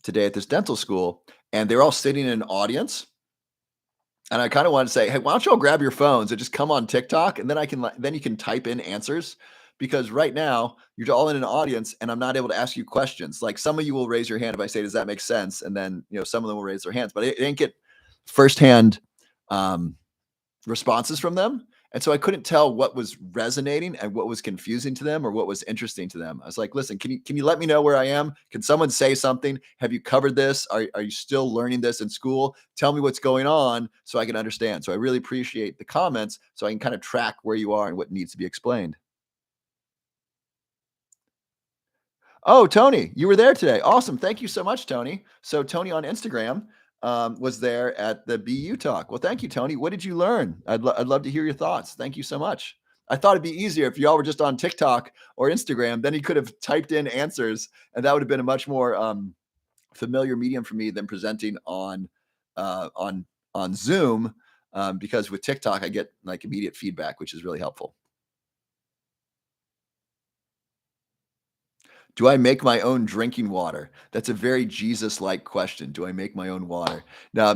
S1: today at this dental school, and they're all sitting in an audience. And I kind of wanted to say, hey, why don't you all grab your phones and just come on TikTok, and then then you can type in answers, because right now you're all in an audience, and I'm not able to ask you questions. Like, some of you will raise your hand if I say, "Does that make sense?" And then some of them will raise their hands, but it didn't get firsthand um, responses from them. And so I couldn't tell what was resonating and what was confusing to them or what was interesting to them. I was like, listen, can you let me know where I am? Can someone say something? Have you covered this? Are you still learning this in school? Tell me what's going on so I can understand. So I really appreciate the comments so I can kind of track where you are and what needs to be explained. Oh, Tony, you were there today. Awesome. Thank you so much, Tony. So Tony on Instagram was there at the BU talk. Well, thank you, Tony. What did you learn? I'd love to hear your thoughts. Thank you so much. I thought it'd be easier if y'all were just on TikTok or Instagram. Then he could have typed in answers, and that would have been a much more familiar medium for me than presenting on Zoom. Because with TikTok, I get like immediate feedback, which is really helpful. Do I make my own drinking water? That's a very Jesus-like question. Do I make my own water?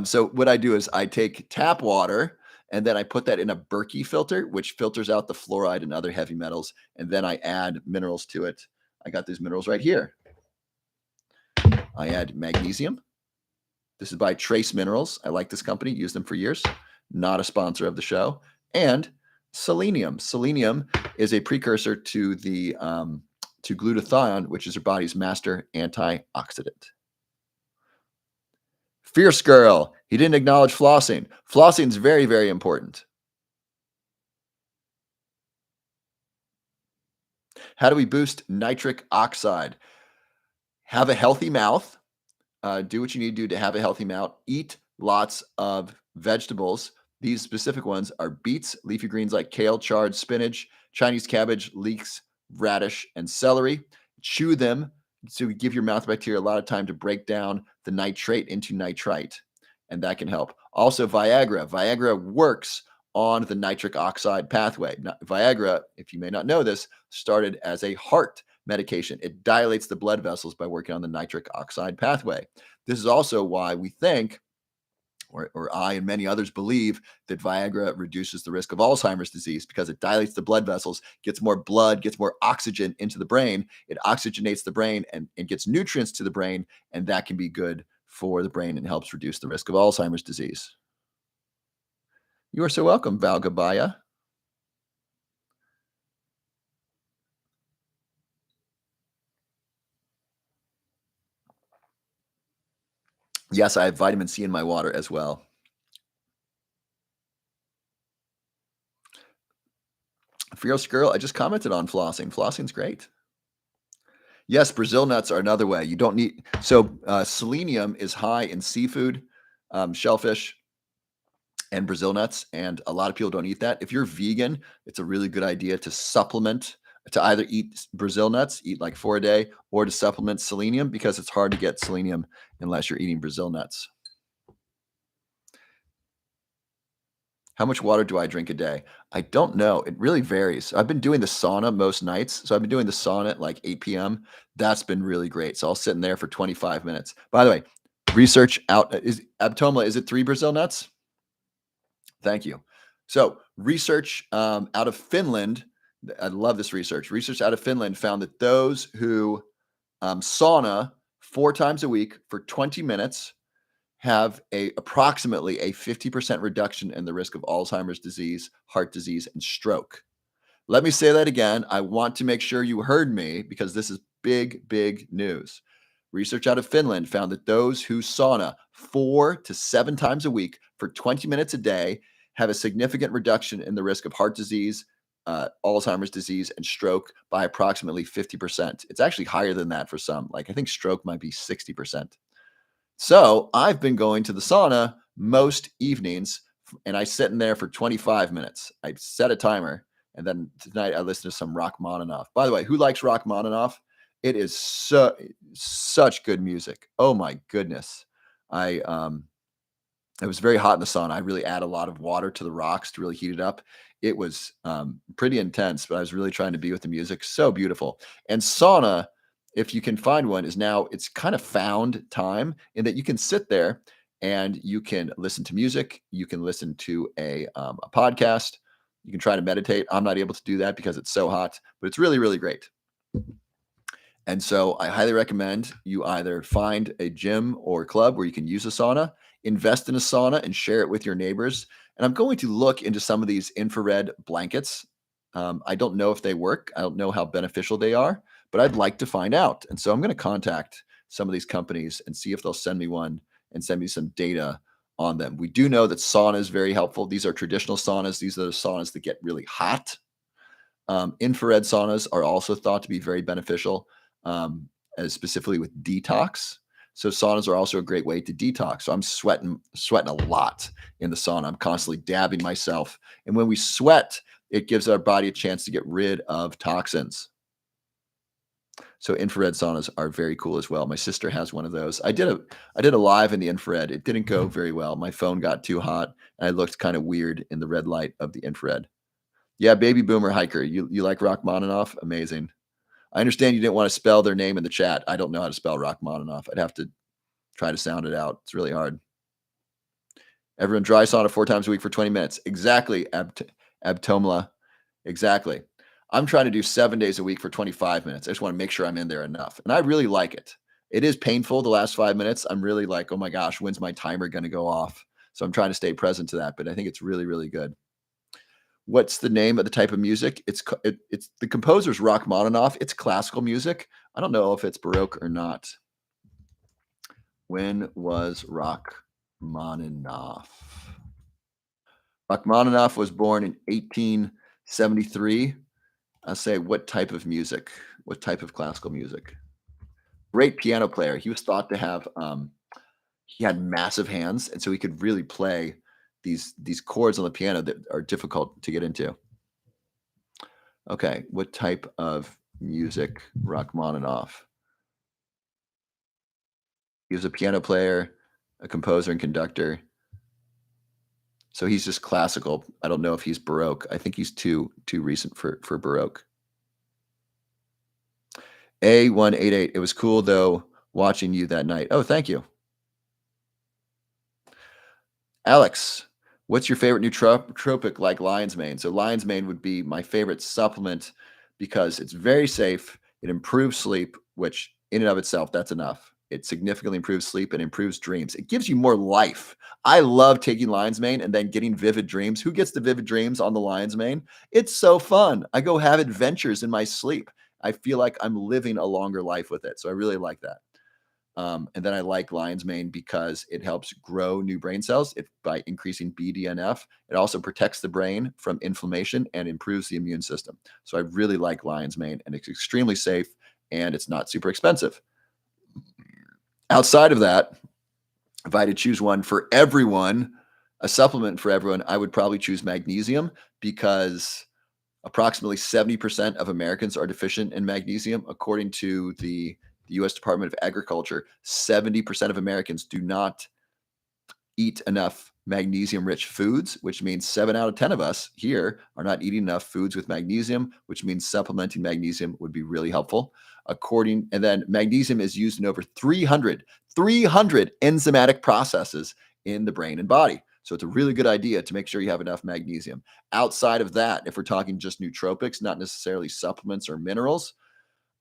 S1: So what I do is I take tap water and then I put that in a Berkey filter, which filters out the fluoride and other heavy metals, and then I add minerals to it. I got these minerals right here. I add magnesium. This is by Trace Minerals. I like this company, used them for years. Not a sponsor of the show. And selenium. Selenium is a precursor to the to glutathione, which is your body's master antioxidant. Fierce girl. He didn't acknowledge flossing. Flossing is very, very important. How do we boost nitric oxide? Have a healthy mouth. Do what you need to do to have a healthy mouth. Eat lots of vegetables. These specific ones are beets, leafy greens like kale, chard, spinach, Chinese cabbage, leeks, radish, and celery. Chew them to give your mouth bacteria a lot of time to break down the nitrate into nitrite, and that can help. Also, Viagra. Viagra works on the nitric oxide pathway. Now, Viagra, if you may not know this, started as a heart medication. It dilates the blood vessels by working on the nitric oxide pathway. This is also why we think, or I and many others believe, that Viagra reduces the risk of Alzheimer's disease because it dilates the blood vessels, gets more blood, gets more oxygen into the brain. It oxygenates the brain and gets nutrients to the brain, and that can be good for the brain and helps reduce the risk of Alzheimer's disease. You are so welcome, Valgabaya. Yes, I have vitamin C in my water as well. Fierce girl, I just commented on flossing. Flossing's great. Yes, Brazil nuts are another way. You don't need selenium is high in seafood, shellfish, and Brazil nuts, and a lot of people don't eat that. If you're vegan, it's a really good idea to supplement, to either eat Brazil nuts, eat like 4 a day, or to supplement selenium because it's hard to get selenium unless you're eating Brazil nuts. How much water do I drink a day? I don't know. It really varies. I've been doing the sauna most nights. So I've been doing the sauna at like 8 p.m. That's been really great. So I'll sit in there for 25 minutes. By the way, research out is Abtomla, is it 3 Brazil nuts? Thank you. So research out of Finland, I love this research. Research out of Finland found that those who sauna 4 times a week for 20 minutes have approximately a 50% reduction in the risk of Alzheimer's disease, heart disease, and stroke. Let me say that again. I want to make sure you heard me because this is big, big news. Research out of Finland found that those who sauna 4 to 7 times a week for 20 minutes a day have a significant reduction in the risk of heart disease, Alzheimer's disease, and stroke by approximately 50%. It's actually higher than that for some. Like I think stroke might be 60%. So I've been going to the sauna most evenings and I sit in there for 25 minutes. I set a timer and then tonight I listen to some Rachmaninoff. By the way, who likes Rachmaninoff? It is such good music. Oh my goodness. I it was very hot in the sauna. I really add a lot of water to the rocks to really heat it up. It was pretty intense, but I was really trying to be with the music. So beautiful. And sauna, if you can find one, is now it's kind of found time in that you can sit there and you can listen to music. You can listen to a podcast. You can try to meditate. I'm not able to do that because it's so hot, but it's really, really great. And so I highly recommend you either find a gym or club where you can use a sauna, invest in a sauna and share it with your neighbors. And I'm going to look into some of these infrared blankets. I don't know if they work. I don't know how beneficial they are, but I'd like to find out. And so I'm going to contact some of these companies and see if they'll send me one and send me some data on them. We do know that sauna is very helpful. These are traditional saunas. These are the saunas that get really hot. Infrared saunas are also thought to be very beneficial, as specifically with detox. So saunas are also a great way to detox. So I'm sweating a lot in the sauna. I'm constantly dabbing myself. And when we sweat, it gives our body a chance to get rid of toxins. So infrared saunas are very cool as well. My sister has one of those. I did a live in the infrared. It didn't go very well. My phone got too hot and I looked kind of weird in the red light of the infrared. Yeah, baby boomer hiker. You like Rachmaninoff? Amazing. I understand you didn't want to spell their name in the chat. I don't know how to spell Rachmaninoff. I'd have to try to sound it out. It's really hard. Everyone dry sauna 4 times a week for 20 minutes. Exactly, Abtomla. Exactly. I'm trying to do 7 days a week for 25 minutes. I just want to make sure I'm in there enough. And I really like it. It is painful the last 5 minutes. I'm really like, oh my gosh, when's my timer going to go off? So I'm trying to stay present to that, but I think it's really, really good. What's the name of the type of music? It's the composer's Rachmaninoff. It's classical music. I don't know if it's Baroque or not. When was Rachmaninoff? Rachmaninoff was born in 1873. I'll say what type of music? What type of classical music? Great piano player. He was thought to have he had massive hands, and so he could really play these chords on the piano that are difficult to get into. Okay, what type of music? Rachmaninoff. He was a piano player, a composer, and conductor. So he's just classical. I don't know if he's Baroque. I think he's too recent for Baroque. A188. It was cool though watching you that night. Oh, thank you. Alex, what's your favorite nootropic like lion's mane? So lion's mane would be my favorite supplement because it's very safe. It improves sleep, which in and of itself, that's enough. It significantly improves sleep and improves dreams. It gives you more life. I love taking lion's mane and then getting vivid dreams. Who gets the vivid dreams on the lion's mane? It's so fun. I go have adventures in my sleep. I feel like I'm living a longer life with it. So I really like that. And then I like lion's mane because it helps grow new brain cells by increasing BDNF. It also protects the brain from inflammation and improves the immune system. So I really like lion's mane, and it's extremely safe and it's not super expensive. Outside of that, if I had to choose one for everyone, a supplement for everyone, I would probably choose magnesium because approximately 70% of Americans are deficient in magnesium. According to the US Department of Agriculture, 70% of Americans do not eat enough magnesium rich foods, which means 7 out of 10 of us here are not eating enough foods with magnesium, which means supplementing magnesium would be really helpful. And then magnesium is used in over 300 enzymatic processes in the brain and body. So it's a really good idea to make sure you have enough magnesium. Outside of that, if we're talking just nootropics, not necessarily supplements or minerals,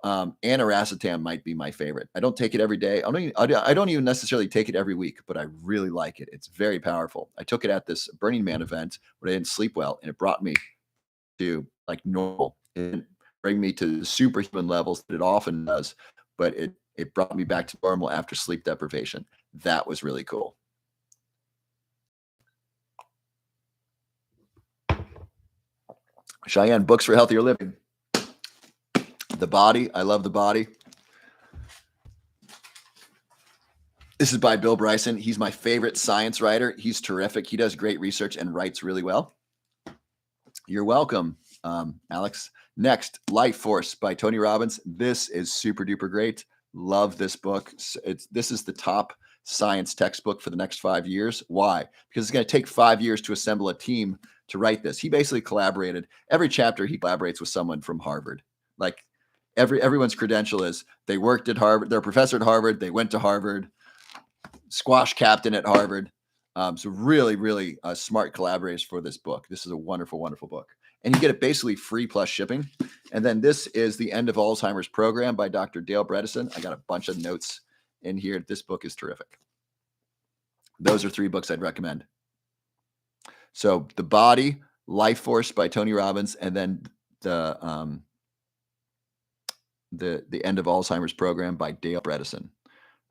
S1: aniracetam might be my favorite. I don't take it every day. I don't even necessarily take it every week, but I really like it. It's very powerful. I took it at this Burning Man event where I didn't sleep well, and it brought me to like normal. It didn't bring me to superhuman levels that it often does, but it brought me back to normal after sleep deprivation. That was really cool. Cheyenne, books for healthier living. The Body. I love The Body. This is by Bill Bryson. He's my favorite science writer. He's terrific. He does great research and writes really well. You're welcome, Alex. Next, Life Force by Tony Robbins. This is super duper great. Love this book. This is the top science textbook for the next 5 years. Why? Because it's going to take 5 years to assemble a team to write this. He basically collaborated. Every chapter he collaborates with someone from Harvard. Like everyone's credential is they worked at Harvard. They're a professor at Harvard. They went to Harvard. Squash captain at Harvard. So really, really smart collaborators for this book. This is a wonderful, wonderful book. And you get it basically free plus shipping. And then this is The End of Alzheimer's Program by Dr. Dale Bredesen. I got a bunch of notes in here. This book is terrific. Those are 3 books I'd recommend. So The Body, Life Force by Tony Robbins, and then the End of Alzheimer's Program by Dale Bredesen.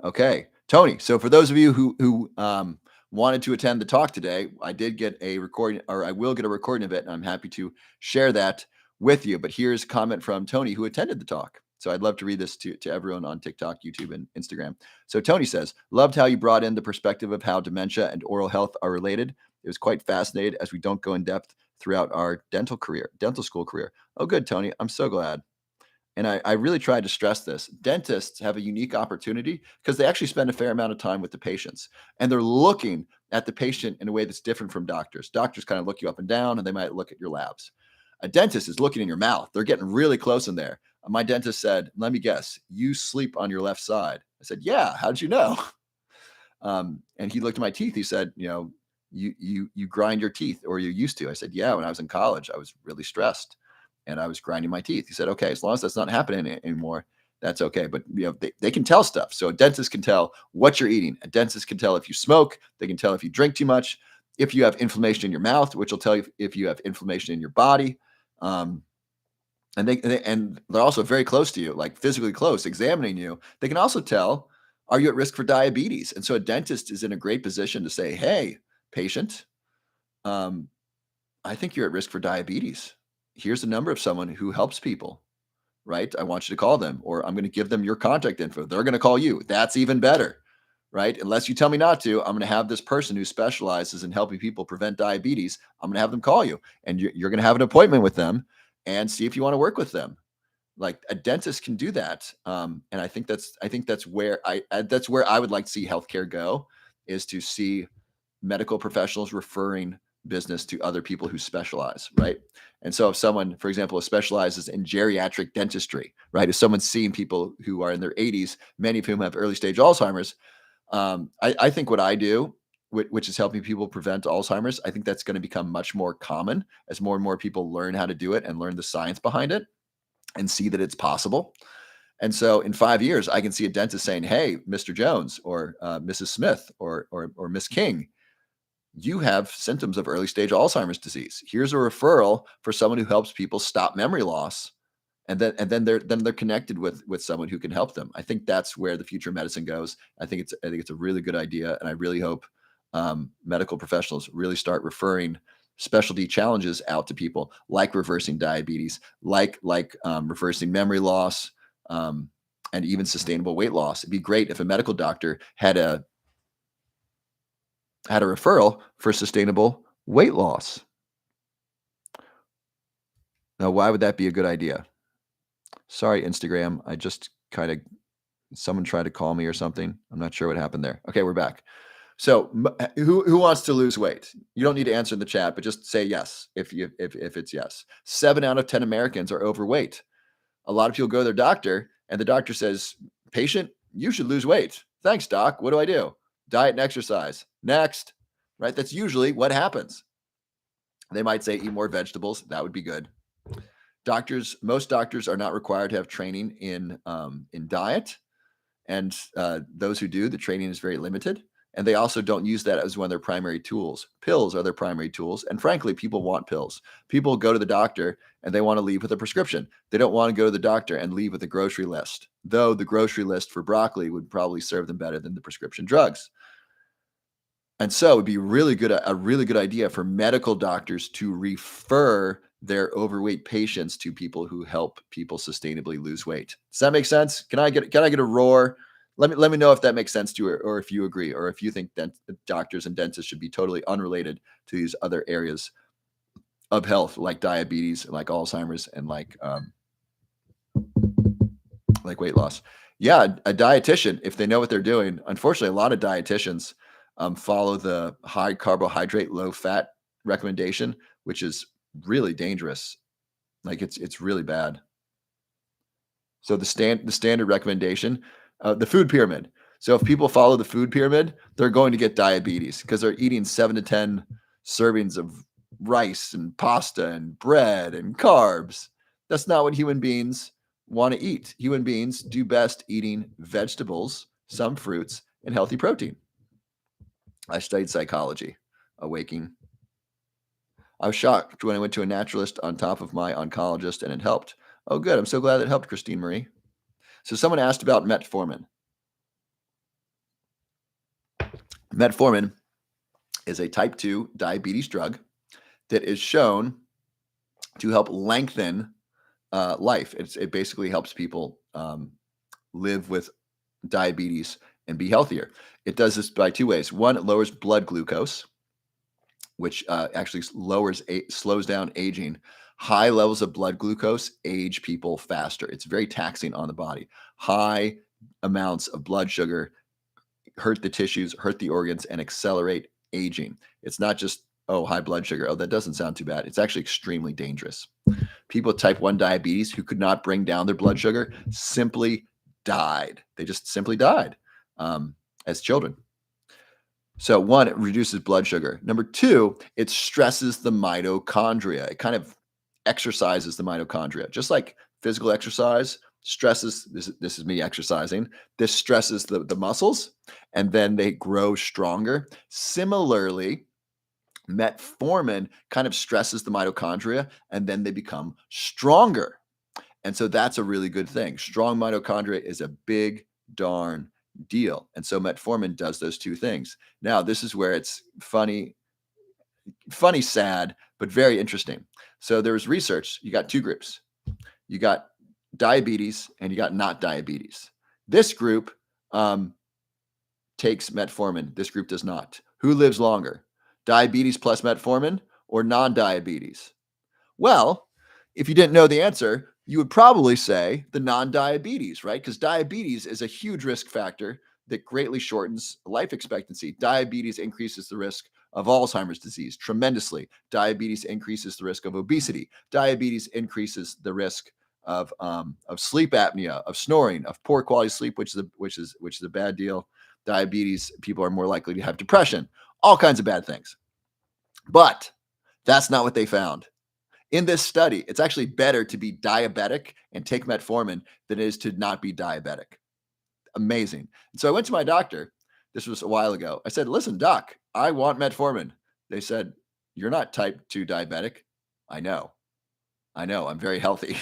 S1: Okay, Tony. So for those of you who wanted to attend the talk today, I did get a recording, or I will get a recording of it, and I'm happy to share that with you. But here's a comment from Tony who attended the talk. So I'd love to read this to everyone on TikTok, YouTube, and Instagram. So Tony says, loved how you brought in the perspective of how dementia and oral health are related. It was quite fascinating as we don't go in depth throughout our dental school career. Oh, good, Tony. I'm so glad. And I really tried to stress this. Dentists have a unique opportunity because they actually spend a fair amount of time with the patients, and they're looking at the patient in a way that's different from doctors. Doctors kind of look you up and down, and they might look at your labs. A dentist is looking in your mouth. They're getting really close in there. My dentist said, let me guess, you sleep on your left side. I said, yeah, how did you know? And he looked at my teeth. He said, you grind your teeth, or you used to. I said, yeah, when I was in college, I was really stressed and I was grinding my teeth. He said, okay, as long as that's not happening anymore, that's okay. But they can tell stuff. So a dentist can tell what you're eating. A dentist can tell if you smoke. They can tell if you drink too much, if you have inflammation in your mouth, which will tell you if you have inflammation in your body. And they're also very close to you, like physically close, examining you. They can also tell, are you at risk for diabetes? And so a dentist is in a great position to say, hey, patient, I think you're at risk for diabetes. Here's the number of someone who helps people, right? I want you to call them, or I'm going to give them your contact info. They're going to call you. That's even better, right? Unless you tell me not to, I'm going to have this person who specializes in helping people prevent diabetes. I'm going to have them call you, and you're going to have an appointment with them and see if you want to work with them. Like a dentist can do that. And I think that's where I would like to see healthcare go, is to see medical professionals referring business to other people who specialize, right? And so if someone, for example, specializes in geriatric dentistry, right? If someone's seeing people who are in their 80s, many of whom have early stage Alzheimer's, I think what I do, which is helping people prevent Alzheimer's, I think that's going to become much more common as more and more people learn how to do it and learn the science behind it and see that it's possible. And so in 5 years, I can see a dentist saying, "Hey, Mr. Jones or Mrs. Smith or Miss King, you have symptoms of early stage Alzheimer's disease. Here's a referral for someone who helps people stop memory loss." And then they're connected with someone who can help them. I think that's where the future of medicine goes. I think it's a really good idea, and I really hope medical professionals really start referring specialty challenges out to people, like reversing diabetes, like reversing memory loss, um, and even sustainable weight loss. It'd be great if a medical doctor had a referral for sustainable weight loss. Now, why would that be a good idea? Sorry, Instagram. I just kind of someone tried to call me or something. I'm not sure what happened there. Okay, we're back. So, who wants to lose weight? You don't need to answer in the chat, but just say yes if it's yes. 7 out of 10 Americans are overweight. A lot of people go to their doctor, and the doctor says, "Patient, you should lose weight." "Thanks, doc. What do I do?" "Diet and exercise." Next, right? That's usually what happens. They might say, "Eat more vegetables." That would be good. Most doctors are not required to have training in diet, and those who do, the training is very limited. And they also don't use that as one of their primary tools. Pills are their primary tools, and frankly, people want pills. People go to the doctor and they want to leave with a prescription. They don't want to go to the doctor and leave with a grocery list, though the grocery list for broccoli would probably serve them better than the prescription drugs. And so it'd be a really good idea for medical doctors to refer their overweight patients to people who help people sustainably lose weight. Does that make sense? Can I get a roar? Let me know if that makes sense to you, or if you agree, or if you think that doctors and dentists should be totally unrelated to these other areas of health, like diabetes, like Alzheimer's, and like weight loss. Yeah, a dietitian, if they know what they're doing. Unfortunately, a lot of dietitians follow the high carbohydrate, low fat recommendation, which is really dangerous. Like it's really bad. So the standard recommendation, the food pyramid. So if people follow the food pyramid, they're going to get diabetes because they're eating 7 to 10 servings of rice and pasta and bread and carbs. That's not what human beings want to eat. Human beings do best eating vegetables, some fruits, and healthy protein. I studied psychology. Awaking. I was shocked when I went to a naturalist on top of my oncologist, and it helped. Oh, good. I'm so glad it helped, Christine Marie. So someone asked about metformin. Metformin is a type 2 diabetes drug that is shown to help lengthen life. It basically helps people live with diabetes and be healthier. It does this by two ways. One, it lowers blood glucose, which actually slows down aging. High levels of blood glucose age people faster. It's very taxing on the body. High amounts of blood sugar hurt the tissues, hurt the organs, and accelerate aging. It's not just, oh, high blood sugar. Oh, that doesn't sound too bad. It's actually extremely dangerous. People with type 1 diabetes who could not bring down their blood sugar simply died. They just simply died as children. So one, it reduces blood sugar. Number two, it stresses the mitochondria. It kind of exercises the mitochondria, just like physical exercise stresses. This is me exercising. This stresses the muscles, and then they grow stronger. Similarly, metformin kind of stresses the mitochondria, and then they become stronger. And so that's a really good thing. Strong mitochondria is a big darn deal. And so metformin does those two things. Now, this is where it's funny, sad, but very interesting. So there was research. You got two groups. You got diabetes and you got not diabetes. This group takes metformin. This group does not. Who lives longer? Diabetes plus metformin or non-diabetes? Well, if you didn't know the answer, you would probably say the non-diabetes, right? Because diabetes is a huge risk factor that greatly shortens life expectancy. Diabetes increases the risk of Alzheimer's disease tremendously. Diabetes increases the risk of obesity. Diabetes increases the risk of sleep apnea, of snoring, of poor quality sleep, which is a bad deal. Diabetes, people are more likely to have depression, all kinds of bad things. But that's not what they found. In this study, it's actually better to be diabetic and take metformin than it is to not be diabetic. Amazing. And so I went to my doctor. This was a while ago. I said, "Listen, doc, I want metformin." They said, "You're not type 2 diabetic." I know. I know. I'm very healthy.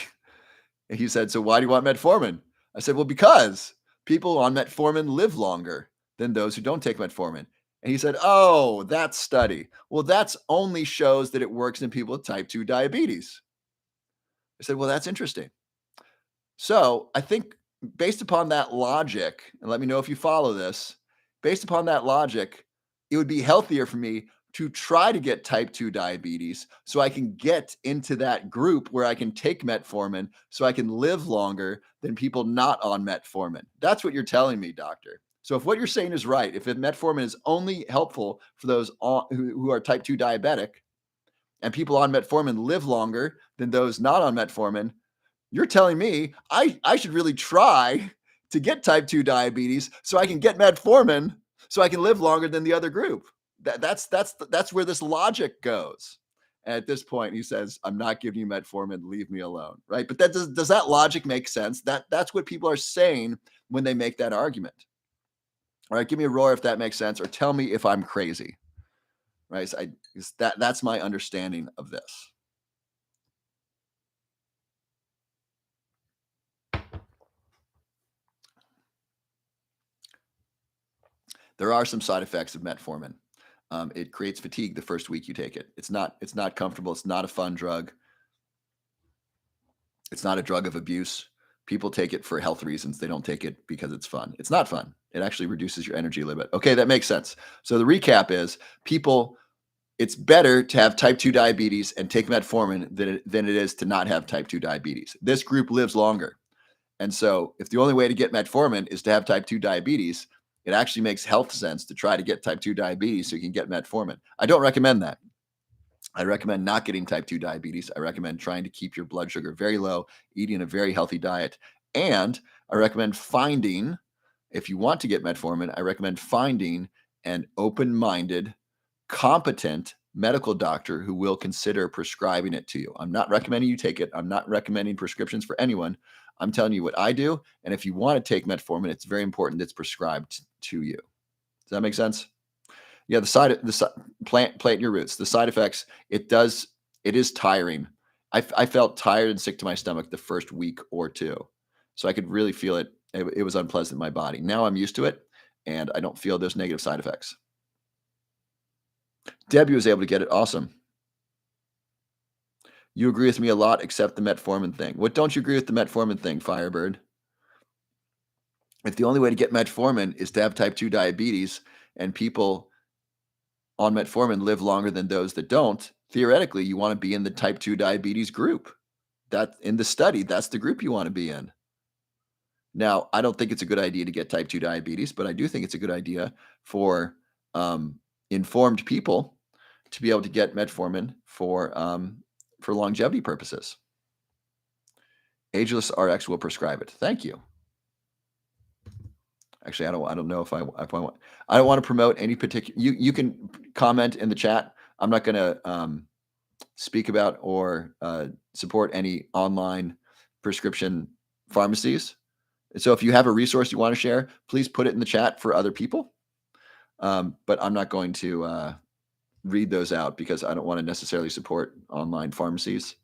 S1: And he said, "So why do you want metformin?" I said, "Well, because people on metformin live longer than those who don't take metformin." And he said, "Oh, that study. Well, that's only shows that it works in people with type 2 diabetes." I said, "Well, that's interesting." So I think based upon that logic, and let me know if you follow this, based upon that logic, it would be healthier for me to try to get type 2 diabetes so I can get into that group where I can take metformin so I can live longer than people not on metformin. That's what you're telling me, doctor. So if what you're saying is right, if metformin is only helpful for those who are type 2 diabetic and people on metformin live longer than those not on metformin, you're telling me I should really try to get type 2 diabetes so I can get metformin so I can live longer than the other group. That's where this logic goes. And at this point, he says, "I'm not giving you metformin. Leave me alone." Right? But does that logic make sense? That's what people are saying when they make that argument. All right, give me a roar if that makes sense, or tell me if I'm crazy. Right? So that's my understanding of this. There are some side effects of metformin. It creates fatigue the first week you take it. It's not comfortable. It's not a fun drug. It's not a drug of abuse. People take it for health reasons. They don't take it because it's fun. It's not fun. It actually reduces your energy a little bit. Okay, that makes sense. So the recap is people, it's better to have type 2 diabetes and take metformin than it is to not have type 2 diabetes. This group lives longer. And so, if the only way to get metformin is to have type 2 diabetes, it actually makes health sense to try to get type 2 diabetes so you can get metformin. I don't recommend that. I recommend not getting type 2 diabetes. I recommend trying to keep your blood sugar very low, eating a very healthy diet. And I recommend finding, if you want to get metformin, I recommend finding an open minded, competent medical doctor who will consider prescribing it to you. I'm not recommending you take it. I'm not recommending prescriptions for anyone. I'm telling you what I do. And if you want to take metformin, it's very important that it's prescribed to you. Does that make sense? Yeah, plant your roots. The side effects, it is tiring. I felt tired and sick to my stomach the first week or two. So I could really feel it. It was unpleasant in my body. Now I'm used to it and I don't feel those negative side effects. Debbie was able to get it. Awesome. You agree with me a lot, except the metformin thing. What don't you agree with the metformin thing, Firebird? If the only way to get metformin is to have type 2 diabetes and people on metformin live longer than those that don't, theoretically, you want to be in the type 2 diabetes group. That in the study, that's the group you want to be in. Now, I don't think it's a good idea to get type 2 diabetes, but I do think it's a good idea for informed people to be able to get metformin for longevity purposes. Ageless RX will prescribe it. Thank you. Actually, I don't know if I want. I don't want to promote any particular. You can comment in the chat. I'm not going to speak about or support any online prescription pharmacies. So if you have a resource you want to share, please put it in the chat for other people. But I'm not going to read those out because I don't want to necessarily support online pharmacies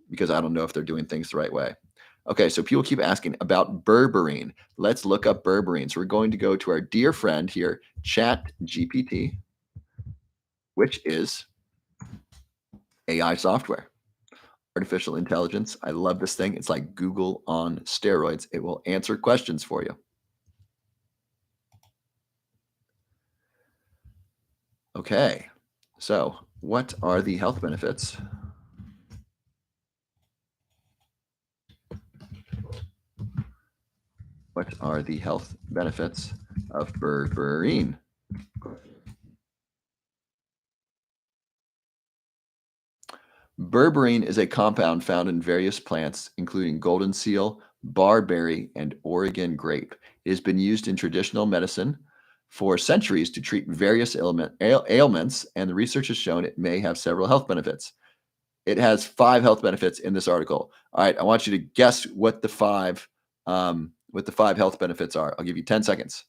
S1: because I don't know if they're doing things the right way. Okay, so people keep asking about berberine. Let's look up berberine. So we're going to go to our dear friend here, Chat GPT, which is AI software, artificial intelligence. I love this thing. It's like Google on steroids. It will answer questions for you. Okay, so what are the health benefits? What are the health benefits of berberine? Berberine is a compound found in various plants, including golden seal, barberry, and Oregon grape. It has been used in traditional medicine for centuries to treat various ailments, and the research has shown it may have several health benefits. It has 5 health benefits in this article. All right, I want you to guess what the 5 health benefits are. I'll give you 10 seconds.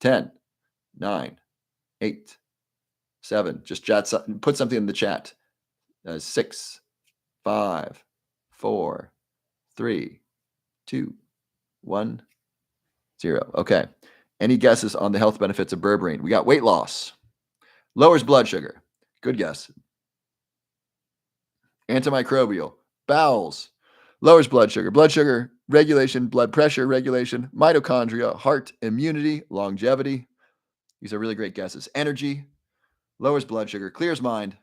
S1: 10, 9, 8, 7. Just put something in the chat. 6, 5, 4, 3, 2, 1, 0. Okay. Any guesses on the health benefits of berberine? We got weight loss, lowers blood sugar. Good guess. Antimicrobial, bowels, lowers blood sugar regulation, blood pressure regulation, mitochondria, heart, immunity, longevity. These are really great guesses. Energy, lowers blood sugar, clears mind.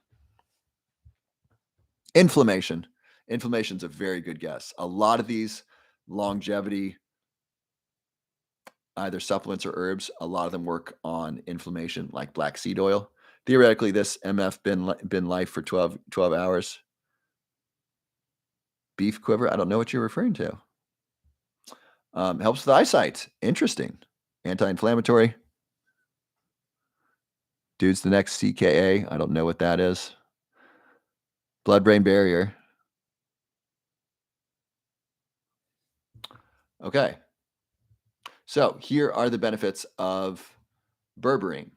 S1: Inflammation. Inflammation's a very good guess. A lot of these longevity, either supplements or herbs, a lot of them work on inflammation, like black seed oil. Theoretically, this MF been life for 12 hours. Beef quiver, I don't know what you're referring to. Helps with eyesight. Interesting. Anti-inflammatory. Dude's the next CKA. I don't know what that is. Blood-brain barrier. Okay. So here are the benefits of berberine.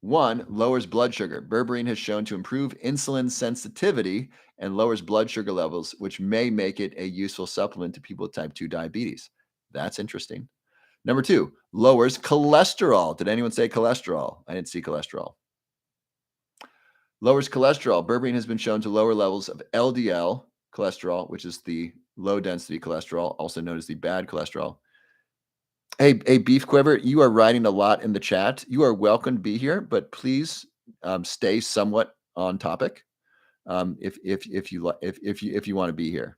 S1: 1, lowers blood sugar. Berberine has shown to improve insulin sensitivity and lowers blood sugar levels, which may make it a useful supplement to people with type 2 diabetes. That's interesting. Number 2, lowers cholesterol. Did anyone say cholesterol? I didn't see cholesterol. Lowers cholesterol. Berberine has been shown to lower levels of LDL cholesterol, which is the low density cholesterol, also known as the bad cholesterol. Hey, Beef Quiver, you are writing a lot in the chat. You are welcome to be here, but please stay somewhat on topic if you want to be here.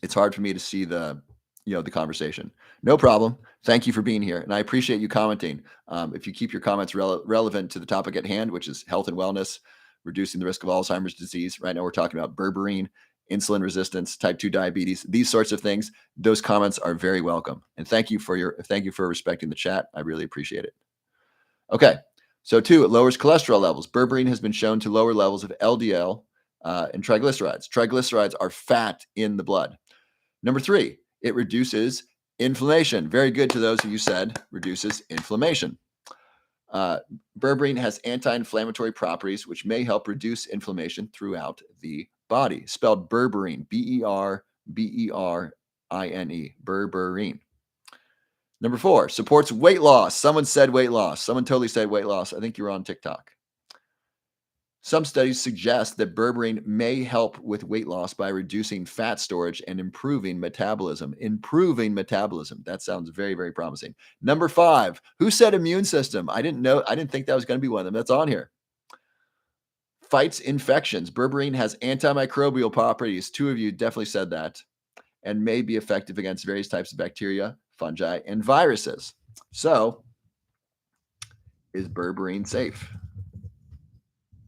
S1: It's hard for me to see the conversation. No problem. Thank you for being here, and I appreciate you commenting. If you keep your comments relevant to the topic at hand, which is health and wellness, reducing the risk of Alzheimer's disease. Right now, we're talking about berberine, insulin resistance, type 2 diabetes, these sorts of things. Those comments are very welcome, and thank you for respecting the chat. I really appreciate it. Okay, so 2, it lowers cholesterol levels. Berberine has been shown to lower levels of LDL and triglycerides. Triglycerides are fat in the blood. Number 3, it reduces inflammation. Very good to those of you said reduces inflammation. Berberine has anti-inflammatory properties, which may help reduce inflammation throughout the body. Spelled berberine, B-E-R-B-E-R-I-N-E, berberine. Number 4, supports weight loss. Someone said weight loss. Someone totally said weight loss. I think you were on TikTok. Some studies suggest that berberine may help with weight loss by reducing fat storage and improving metabolism. Improving metabolism. That sounds very, very promising. Number 5, who said immune system? I didn't think that was going to be one of them. That's on here. Fights infections. Berberine has antimicrobial properties. 2 of you definitely said that. And may be effective against various types of bacteria, fungi, and viruses. So, is berberine safe?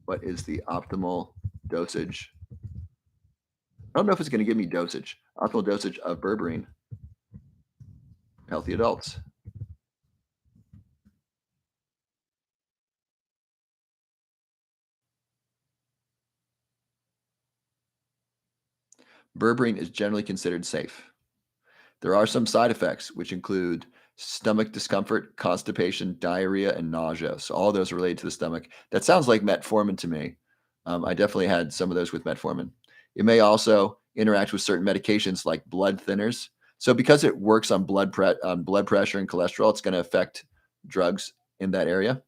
S1: What is the optimal dosage? I don't know if it's going to give me dosage. Optimal dosage of berberine. Healthy adults. Berberine is generally considered safe. There are some side effects, which include stomach discomfort, constipation, diarrhea, and nausea. So all those are related to the stomach. That sounds like metformin to me. I definitely had some of those with metformin. It may also interact with certain medications like blood thinners. So because it works on blood pressure and cholesterol, it's going to affect drugs in that area.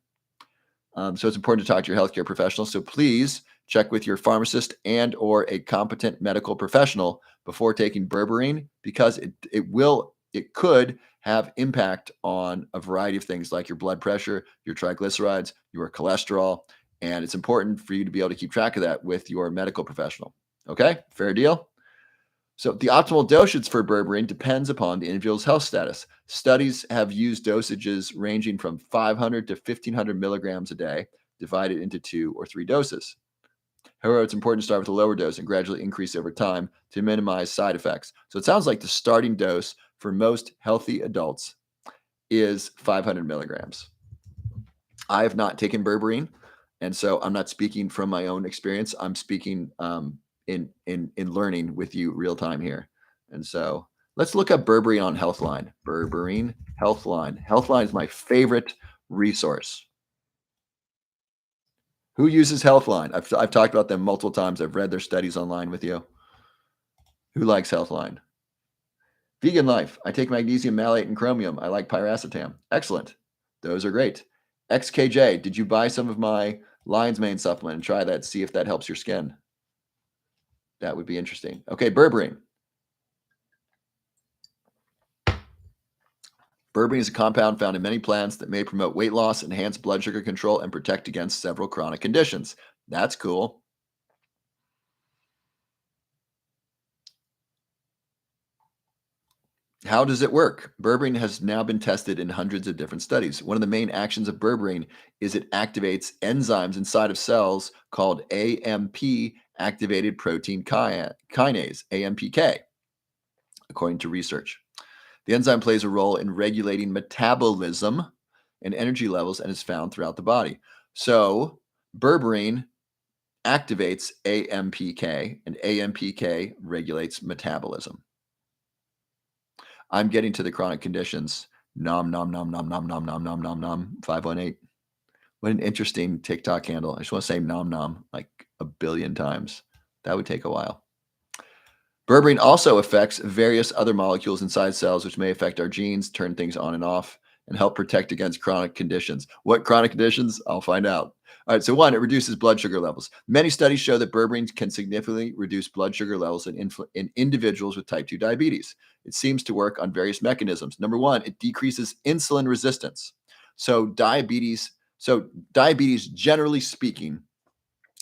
S1: So it's important to talk to your healthcare professional. So please check with your pharmacist and or a competent medical professional before taking berberine, because it could have impact on a variety of things like your blood pressure, your triglycerides, your cholesterol, and it's important for you to be able to keep track of that with your medical professional. Okay, fair deal. So the optimal dosage for berberine depends upon the individual's health status. Studies have used dosages ranging from 500 to 1,500 milligrams a day, divided into 2 or 3 doses. However, it's important to start with a lower dose and gradually increase over time to minimize side effects. So it sounds like the starting dose for most healthy adults is 500 milligrams. I have not taken berberine, and so I'm not speaking from my own experience. I'm speaking in learning with you real time here. And so let's look up berberine on Healthline. Berberine Healthline. Healthline is my favorite resource. Who uses Healthline? I've talked about them multiple times. I've read their studies online with you. Who likes Healthline? Vegan Life. I take magnesium malate and chromium. I like piracetam. Excellent. Those are great. XKJ. Did you buy some of my lion's mane supplement and try that? See if that helps your skin. That would be interesting. Okay, berberine. Berberine is a compound found in many plants that may promote weight loss, enhance blood sugar control, and protect against several chronic conditions. That's cool. How does it work? Berberine has now been tested in hundreds of different studies. One of the main actions of berberine is it activates enzymes inside of cells called AMP activated protein kinase, AMPK, according to research. The enzyme plays a role in regulating metabolism and energy levels and is found throughout the body. So, berberine activates AMPK, and AMPK regulates metabolism. I'm getting to the chronic conditions. Nom nom nom nom nom nom nom nom nom nom 518. What an interesting TikTok handle. I just want to say nom nom like a billion times. That would take a while. Berberine also affects various other molecules inside cells, which may affect our genes, turn things on and off, and help protect against chronic conditions. What chronic conditions? I'll find out. All right, so one, it reduces blood sugar levels. Many studies show that berberine can significantly reduce blood sugar levels in individuals with type 2 diabetes. It seems to work on various mechanisms. Number one, it decreases insulin resistance. So diabetes, generally speaking,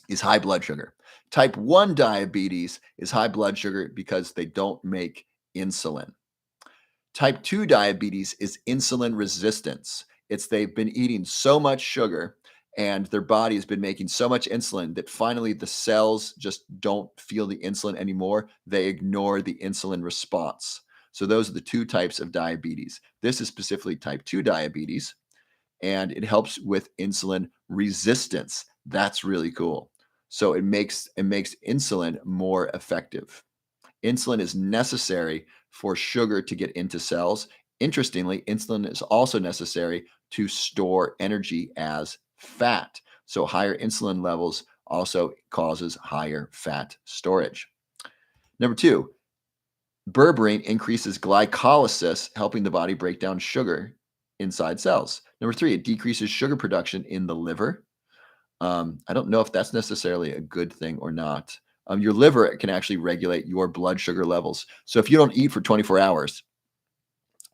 S1: is high blood sugar. Type 1 diabetes is high blood sugar because they don't make insulin. Type 2 diabetes is insulin resistance. It's they've been eating so much sugar and their body has been making so much insulin that finally the cells just don't feel the insulin anymore. They ignore the insulin response. So those are the two types of diabetes. This is specifically type 2 diabetes, and it helps with insulin resistance. That's really cool. So it makes insulin more effective. Insulin is necessary for sugar to get into cells. Interestingly, insulin is also necessary to store energy as fat. So higher insulin levels also causes higher fat storage. Number two, berberine increases glycolysis, helping the body break down sugar inside cells. Number three, it decreases sugar production in the liver. I don't know if that's necessarily a good thing or not. Your liver can actually regulate your blood sugar levels. So if you don't eat for 24 hours,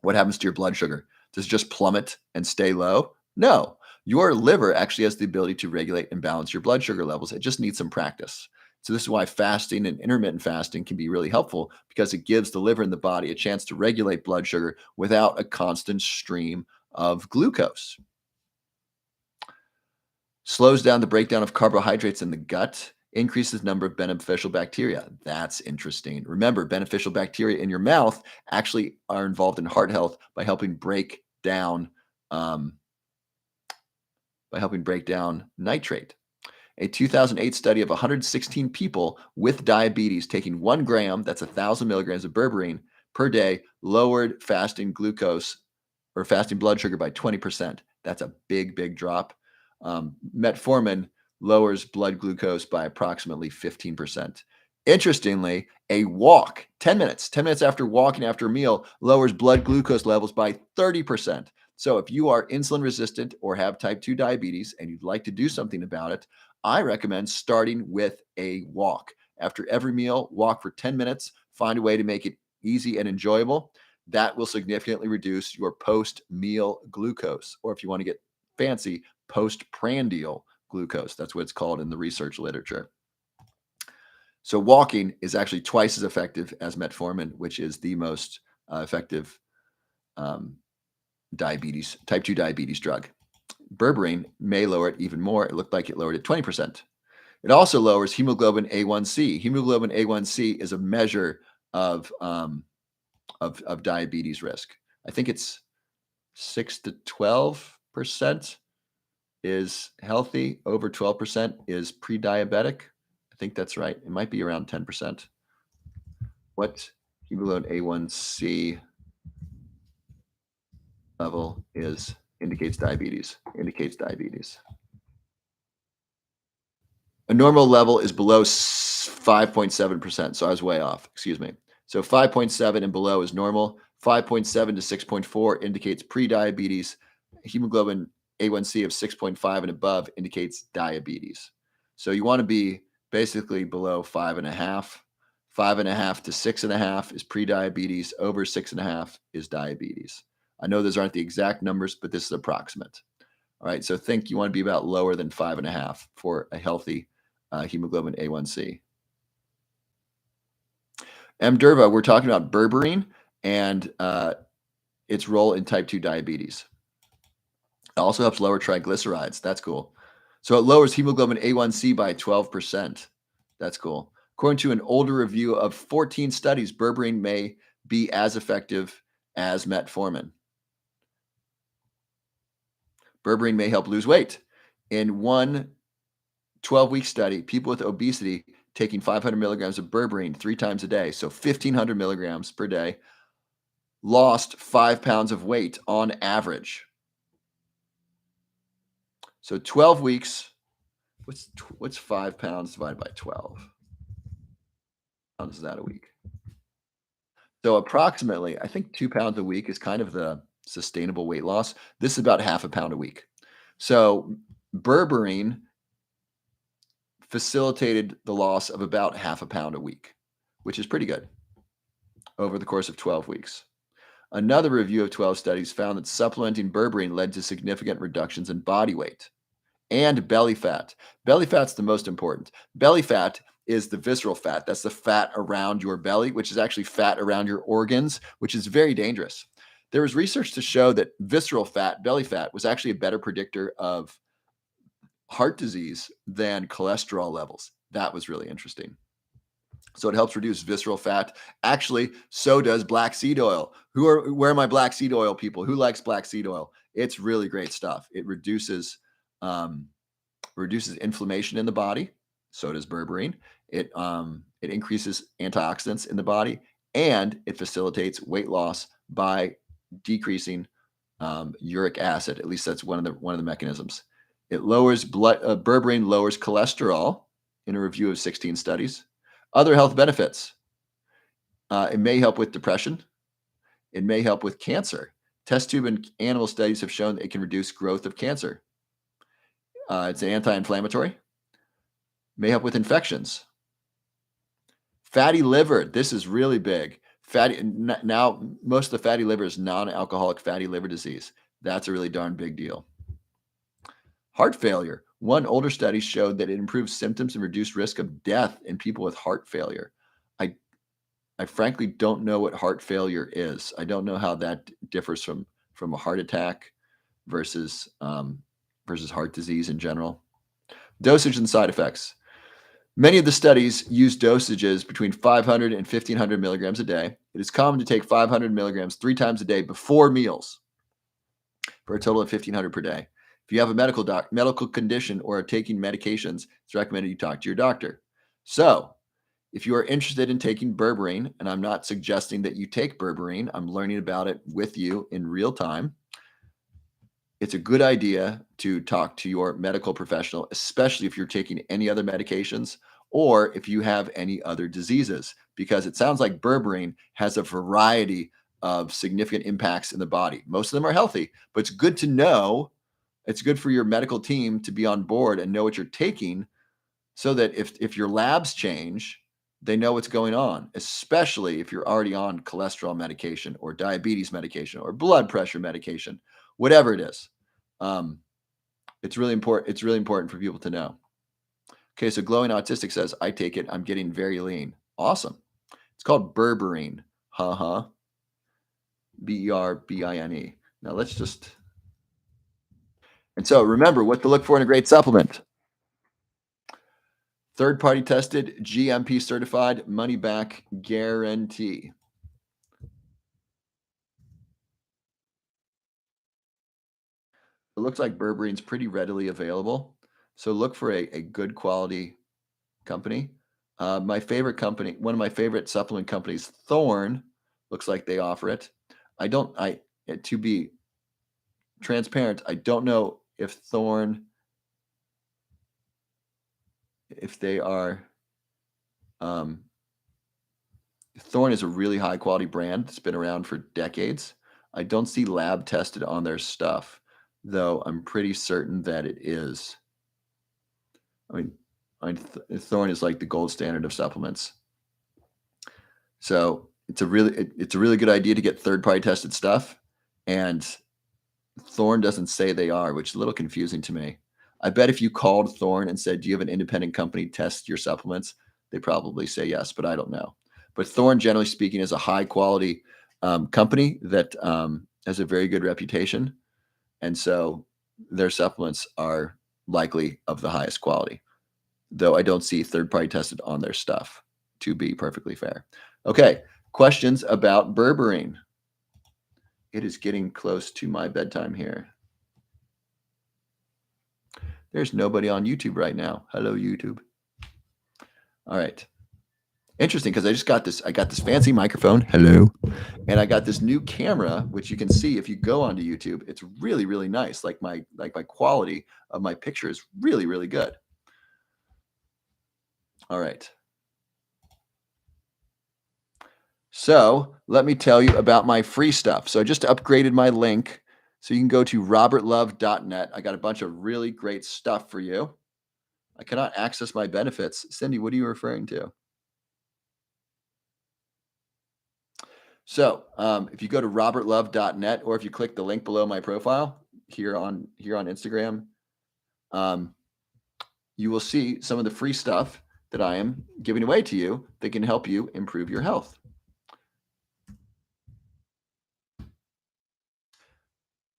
S1: what happens to your blood sugar? Does it just plummet and stay low? No. Your liver actually has the ability to regulate and balance your blood sugar levels. It just needs some practice. So this is why fasting and intermittent fasting can be really helpful because it gives the liver and the body a chance to regulate blood sugar without a constant stream of glucose. Slows down the breakdown of carbohydrates in the gut, increases the number of beneficial bacteria. That's interesting. Remember, beneficial bacteria in your mouth actually are involved in heart health um, by helping break down nitrate. A 2008 study of 116 people with diabetes taking 1 gram, that's 1,000 milligrams of berberine per day, lowered fasting glucose or fasting blood sugar by 20%. That's a big, big drop. Metformin lowers blood glucose by approximately 15%. Interestingly, a walk, 10 minutes after walking after a meal, lowers blood glucose levels by 30%. So if you are insulin resistant or have type 2 diabetes and you'd like to do something about it, I recommend starting with a walk. After every meal, walk for 10 minutes, find a way to make it easy and enjoyable. That will significantly reduce your post meal glucose, or if you want to get fancy, postprandial glucose. That's what it's called in the research literature. So walking is actually twice as effective as metformin, which is the most effective um, type 2 diabetes drug. Berberine may lower it even more. It looked like it lowered it 20%. It also lowers hemoglobin A1C. Hemoglobin A1C is a measure of of diabetes risk. I think it's 6 to 12% is healthy. Over 12% is pre-diabetic. I think that's right. It might be around 10%. What hemoglobin A1C level is indicates diabetes. Indicates diabetes. A normal level is below 5.7%. So I was way off. Excuse me. So 5.7 and below is normal. 5.7 to 6.4 indicates pre-diabetes. Hemoglobin A1C of 6.5 and above indicates diabetes. So you want to be basically below 5.5. 5.5 to 6.5 is pre-diabetes. Over 6.5 is diabetes. I know those aren't the exact numbers, but this is approximate. All right. So think you want to be about lower than 5.5 for a healthy hemoglobin A1C. Durva, we're talking about berberine and its role in type 2 diabetes. It also helps lower triglycerides. That's cool. So it lowers hemoglobin A1C by 12%. That's cool. According to an older review of 14 studies, berberine may be as effective as metformin. Berberine may help lose weight. In one 12-week study, people with obesity taking 500 milligrams of berberine 3 times a day, so 1,500 milligrams per day, lost 5 pounds of weight on average. So 12 weeks, what's 5 pounds divided by 12? How does that a week? So approximately, I think 2 pounds a week is kind of the sustainable weight loss. This is about half a pound a week. So berberine facilitated the loss of about half a pound a week, which is pretty good over the course of 12 weeks. Another review of 12 studies found that supplementing berberine led to significant reductions in body weight and belly fat. Belly fat's the most important. Belly fat is the visceral fat. That's the fat around your belly, which is actually fat around your organs, which is very dangerous. There was research to show that visceral fat, belly fat, was actually a better predictor of heart disease than cholesterol levels. That was really interesting. So it helps reduce visceral fat. Actually, so does black seed oil. Where are my black seed oil people? Who likes black seed oil? It's really great stuff. It reduces inflammation in the body. So does berberine. It increases antioxidants in the body, and it facilitates weight loss by decreasing uric acid. At least that's one of the mechanisms. It lowers berberine lowers cholesterol in a review of 16 studies. Other health benefits. It may help with depression. It may help with cancer. Test tube and animal studies have shown that it can reduce growth of cancer. It's an anti-inflammatory. May help with infections. Fatty liver. This is really big. Now, most of the fatty liver is non-alcoholic fatty liver disease. That's a really darn big deal. Heart failure. One older study showed that it improves symptoms and reduced risk of death in people with heart failure. I frankly don't know what heart failure is. I don't know how that differs from a heart attack versus heart disease in general. Dosage and side effects. Many of the studies use dosages between 500 and 1,500 milligrams a day. It is common to take 500 milligrams 3 times a day before meals for a total of 1,500 per day. If you have a medical condition or are taking medications, it's recommended you talk to your doctor. So, if you are interested in taking berberine, and I'm not suggesting that you take berberine, I'm learning about it with you in real time. It's a good idea to talk to your medical professional, especially if you're taking any other medications or if you have any other diseases, because it sounds like berberine has a variety of significant impacts in the body. Most of them are healthy, but it's good to know. It's good for your medical team to be on board and know what you're taking so that if your labs change, they know what's going on, especially if you're already on cholesterol medication or diabetes medication or blood pressure medication, whatever it is. It's really important. It's really important for people to know. Okay, so Glowing Autistic says, I take it. I'm getting very lean. Awesome. It's called berberine. Berbine. Now let's just. And so remember what to look for in a great supplement. Third party tested, GMP certified, money back guarantee. It looks like berberine's pretty readily available. So look for a good quality company. My favorite company, one of my favorite supplement companies, Thorn, looks like they offer it. I don't, I, to be transparent, I don't know if Thorn, if they are, um, Thorn is a really high quality brand. It's been around for decades. I don't see lab tested on their stuff, though I'm pretty certain that it is. I mean, Thorn is like the gold standard of supplements. So it's a really good idea to get third party tested stuff. And Thorn doesn't say they are, which is a little confusing to me. I bet if you called Thorn and said, "Do you have an independent company test your supplements?" They probably say yes, but I don't know. But Thorn, generally speaking, is a high quality company that has a very good reputation, and so their supplements are likely of the highest quality. Though I don't see third party tested on their stuff. To be perfectly fair. Okay, questions about berberine. It is getting close to my bedtime here. There's nobody on YouTube right now. Hello, YouTube. All right. Interesting because I got this fancy microphone. Hello. And I got this new camera, which you can see if you go onto YouTube. It's really, really nice. Like my quality of my picture is really, really good. All right. So let me tell you about my free stuff. So I just upgraded my link. So you can go to robertlove.net. I got a bunch of really great stuff for you. I cannot access my benefits. Cindy, what are you referring to? So if you go to robertlove.net or if you click the link below my profile here on Instagram, um, you will see some of the free stuff that I am giving away to you that can help you improve your health.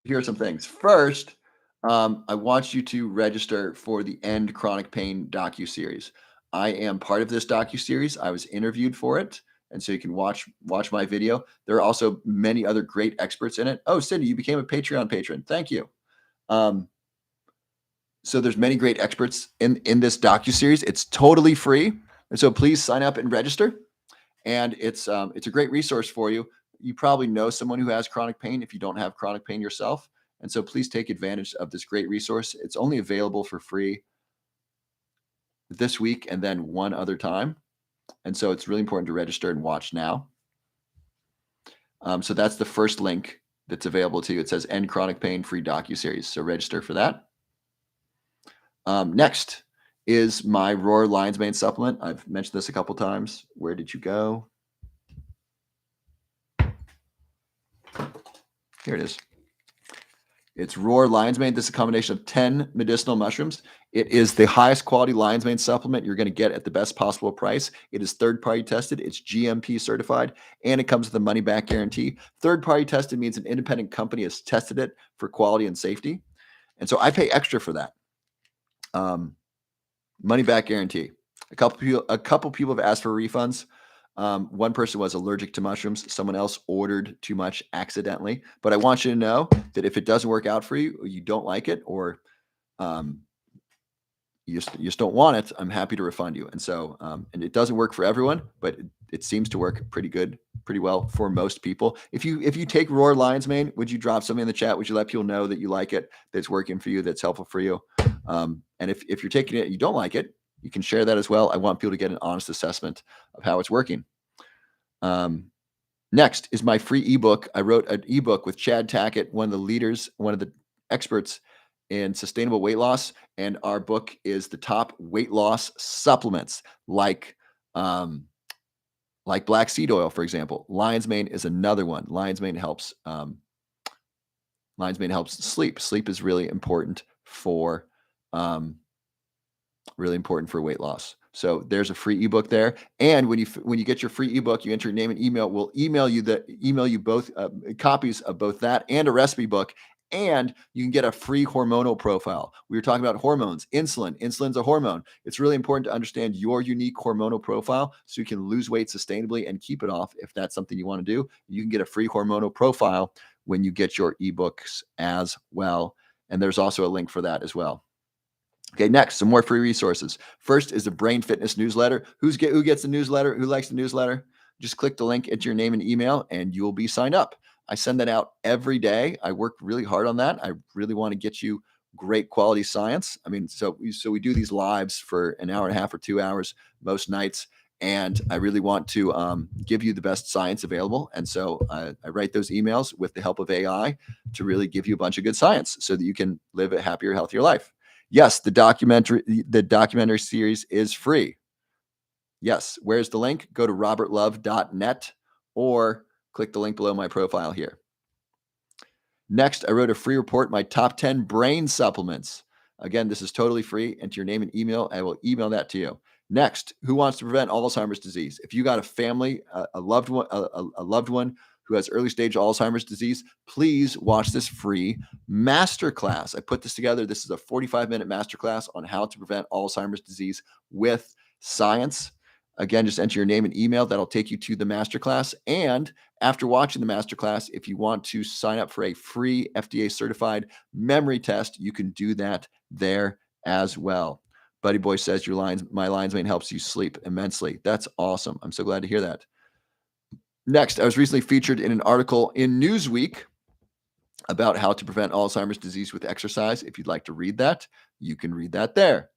S1: Here are some things. First, I want you to register for the End Chronic Pain docu-series. I am part of this docu-series. I was interviewed for it, and so you can watch my video. There are also many other great experts in it. Oh, Cindy, you became a Patreon patron. Thank you. Um, so there's many great experts in this docu-series. It's totally free, and so please sign up and register. And it's a great resource for you. You probably know someone who has chronic pain if you don't have chronic pain yourself. And so please take advantage of this great resource. It's only available for free this week and then one other time. And so it's really important to register and watch now. So that's the first link that's available to you. It says End Chronic Pain Free Docu-Series. So register for that. Next is my Roar Lion's Mane supplement. I've mentioned this a couple times. Where did you go? Here it is. It's Roar Lion's Mane. This is a combination of 10 medicinal mushrooms. It is the highest quality lion's mane supplement you're going to get at the best possible price. It is third party tested, it's GMP certified, and it comes with a money back guarantee. Third party tested means an independent company has tested it for quality and safety. And so I pay extra for that. Money back guarantee. A couple people have asked for refunds. One person was allergic to mushrooms. Someone else ordered too much accidentally. But I want you to know that if it doesn't work out for you, or you don't like it, or um, you just don't want it, I'm happy to refund you. And so, and it doesn't work for everyone, but it seems to work pretty well for most people. If you take Roar Lion's Mane, would you drop something in the chat? Would you let people know that you like it, that's working for you, that's helpful for you? And if you're taking it and you don't like it, you can share that as well. I want people to get an honest assessment of how it's working. Next is my free ebook. I wrote an ebook with Chad Tackett, one of the leaders, one of the experts in sustainable weight loss. And our book is the top weight loss supplements, like black seed oil, for example. Lion's Mane is another one. Lion's Mane helps sleep. Sleep is really important for weight loss. So there's a free ebook there. And when you get your free ebook, you enter your name and email. We'll email you both copies of both that and a recipe book And you can get a free hormonal profile. We were talking about hormones, insulin. Insulin's a hormone. It's really important to understand your unique hormonal profile so you can lose weight sustainably and keep it off if that's something you want to do. You can get a free hormonal profile when you get your ebooks as well. And there's also a link for that as well. Okay, next, some more free resources. First is the Brain Fitness newsletter. Who gets the newsletter? Who likes the newsletter? Just click the link, enter your name and email, and you will be signed up. I send that out every day. I work really hard on that. I really want to get you great quality science. I mean, so we do these lives for an hour and a half or 2 hours most nights, and I really want to give you the best science available. And so I write those emails with the help of AI to really give you a bunch of good science so that you can live a happier, healthier life. Yes, the documentary series is free. Yes, where's the link? Go to robertlove.net or click the link below my profile here. Next, I wrote a free report, my top 10 brain supplements. Again, this is totally free. Enter your name and email. I will email that to you. Next, who wants to prevent Alzheimer's disease? If you got a family, a loved one who has early stage Alzheimer's disease, please watch this free masterclass. I put this together. This is a 45-minute masterclass on how to prevent Alzheimer's disease with science. Again, just enter your name and email. That'll take you to the masterclass. And after watching the masterclass, if you want to sign up for a free FDA certified memory test, you can do that there as well. Buddy Boy says my lion's mane helps you sleep immensely. That's awesome. I'm so glad to hear that. Next, I was recently featured in an article in Newsweek about how to prevent Alzheimer's disease with exercise. If you'd like to read that, you can read that there.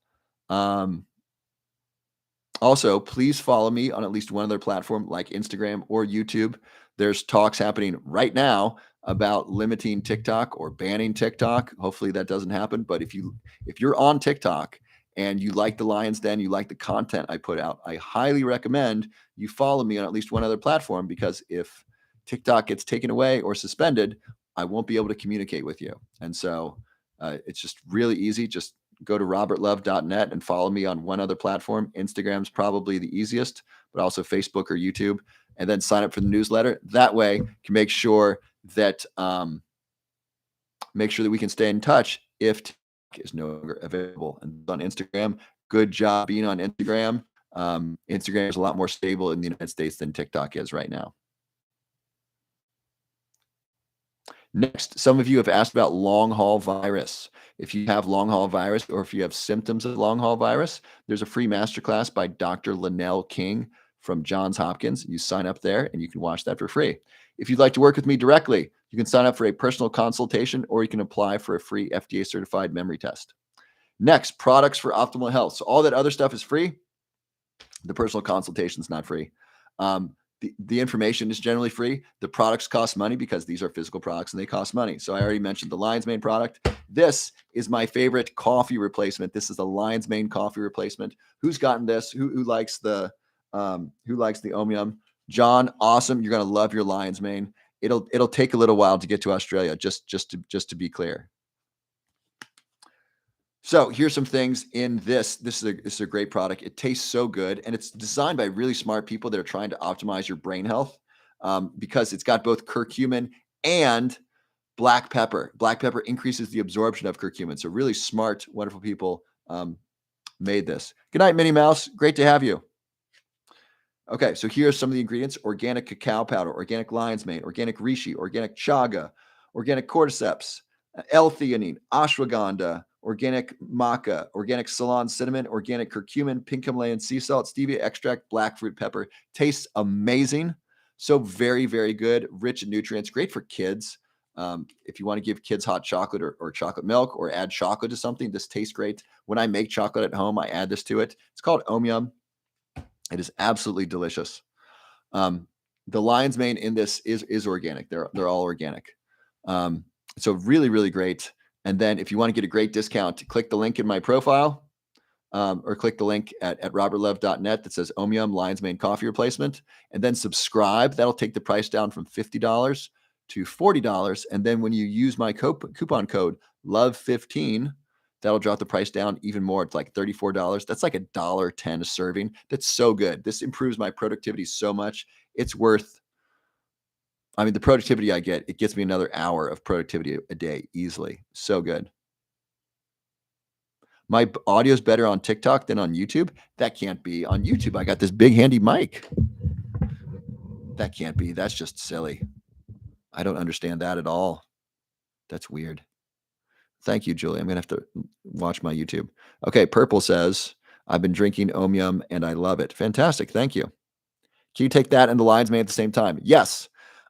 S1: Also, please follow me on at least one other platform like Instagram or YouTube. There's talks happening right now about limiting TikTok or banning TikTok. Hopefully that doesn't happen. But if you're on TikTok and you like the Lion's Den, you like the content I put out, I highly recommend you follow me on at least one other platform, because if TikTok gets taken away or suspended, I won't be able to communicate with you. And so it's just really easy. Just go to robertlove.net and follow me on one other platform. Instagram's probably the easiest, but also Facebook or YouTube, and then sign up for the newsletter. That way you can make sure that we can stay in touch if TikTok is no longer available. And on Instagram, good job being on Instagram. Instagram is a lot more stable in the United States than TikTok is right now. Next, some of you have asked about long haul virus. If you have long haul virus or if you have symptoms of long haul virus, there's a free masterclass by Dr. Linnell King from Johns Hopkins. You sign up there and you can watch that for free. If you'd like to work with me directly, you can sign up for a personal consultation or you can apply for a free FDA certified memory test. Next, products for optimal health. So all that other stuff is free. The personal consultation is not free. The information is generally free. The products cost money because these are physical products and they cost money. So I already mentioned the Lion's Mane product. This is my favorite coffee replacement. This is the Lion's Mane coffee replacement. Who's gotten this? Who likes the Om Yum? John, awesome. You're gonna love your Lion's Mane. It'll take a little while to get to Australia, just to be clear. So here's some things in this. This is a great product. It tastes so good, and it's designed by really smart people that are trying to optimize your brain health, because it's got both curcumin and black pepper. Black pepper increases the absorption of curcumin. So really smart, wonderful people made this. Good night, Minnie Mouse. Great to have you. Okay, so here are some of the ingredients: organic cacao powder, organic lion's mane, organic reishi, organic chaga, organic cordyceps, L-theanine, ashwagandha, organic maca, organic Ceylon cinnamon, organic curcumin, pink Himalayan sea salt, stevia extract, black fruit pepper. Tastes amazing. So very, very good, rich in nutrients, great for kids. If you want to give kids hot chocolate or chocolate milk or add chocolate to something, this tastes great. When I make chocolate at home, I add this to it. It's called Om Yum. It is absolutely delicious. The lion's mane in this is organic. They're all organic. So really, really great. And then if you want to get a great discount, click the link in my profile, or click the link at robertlove.net that says Om Yum Lion's Mane Coffee Replacement, and then subscribe. That'll take the price down from $50 to $40. And then when you use my coupon code LOVE15, that'll drop the price down even more. It's like $34. That's like $1.10 a serving. That's so good. This improves my productivity so much. It's worth I mean, the productivity I get, it gets me another hour of productivity a day easily. So good. My audio's better on TikTok than on YouTube? That can't be. On YouTube, I got this big handy mic. That can't be. That's just silly. I don't understand that at all. That's weird. Thank you, Julie. I'm gonna have to watch my YouTube. Okay, Purple says, I've been drinking Omium and I love it. Fantastic. Thank you. Can you take that and the lion's mane at the same time? Yes.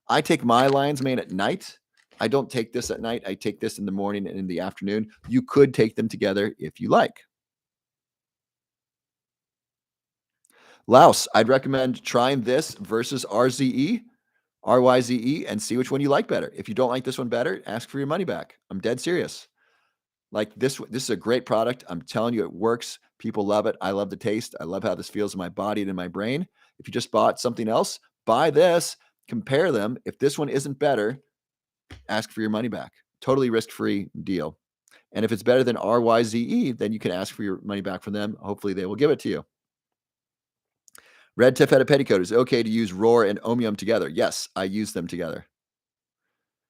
S1: I take my lion's mane at night. I don't take this at night. I take this in the morning and in the afternoon. You could take them together if you like. Louse, I'd recommend trying this versus RYZE, and see which one you like better. If you don't like this one better, ask for your money back. I'm dead serious. Like this is a great product. I'm telling you, it works. People love it. I love the taste. I love how this feels in my body and in my brain. If you just bought something else, buy this, compare them. If this one isn't better, ask for your money back. Totally risk-free deal. And if it's better than RYZE, then you can ask for your money back from them. Hopefully they will give it to you. Red Taffeta Petticoat, is it okay to use Roar and Omium together? Yes, I use them together.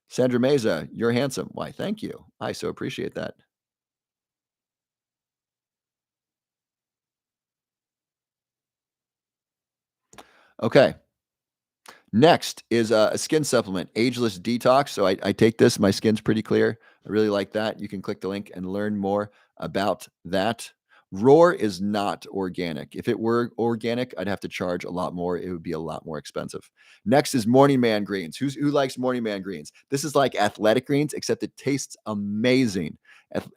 S1: Sandra Meza, you're handsome. Why, thank you. I so appreciate that. Okay. Next is a skin supplement, Ageless Detox. So I take this. My skin's pretty clear. I really like that. You can click the link and learn more about that. Roar is not organic. If it were organic, I'd have to charge a lot more. It would be a lot more expensive. Next is Morning Man Greens. Who likes Morning Man Greens? This is like athletic greens, except it tastes amazing.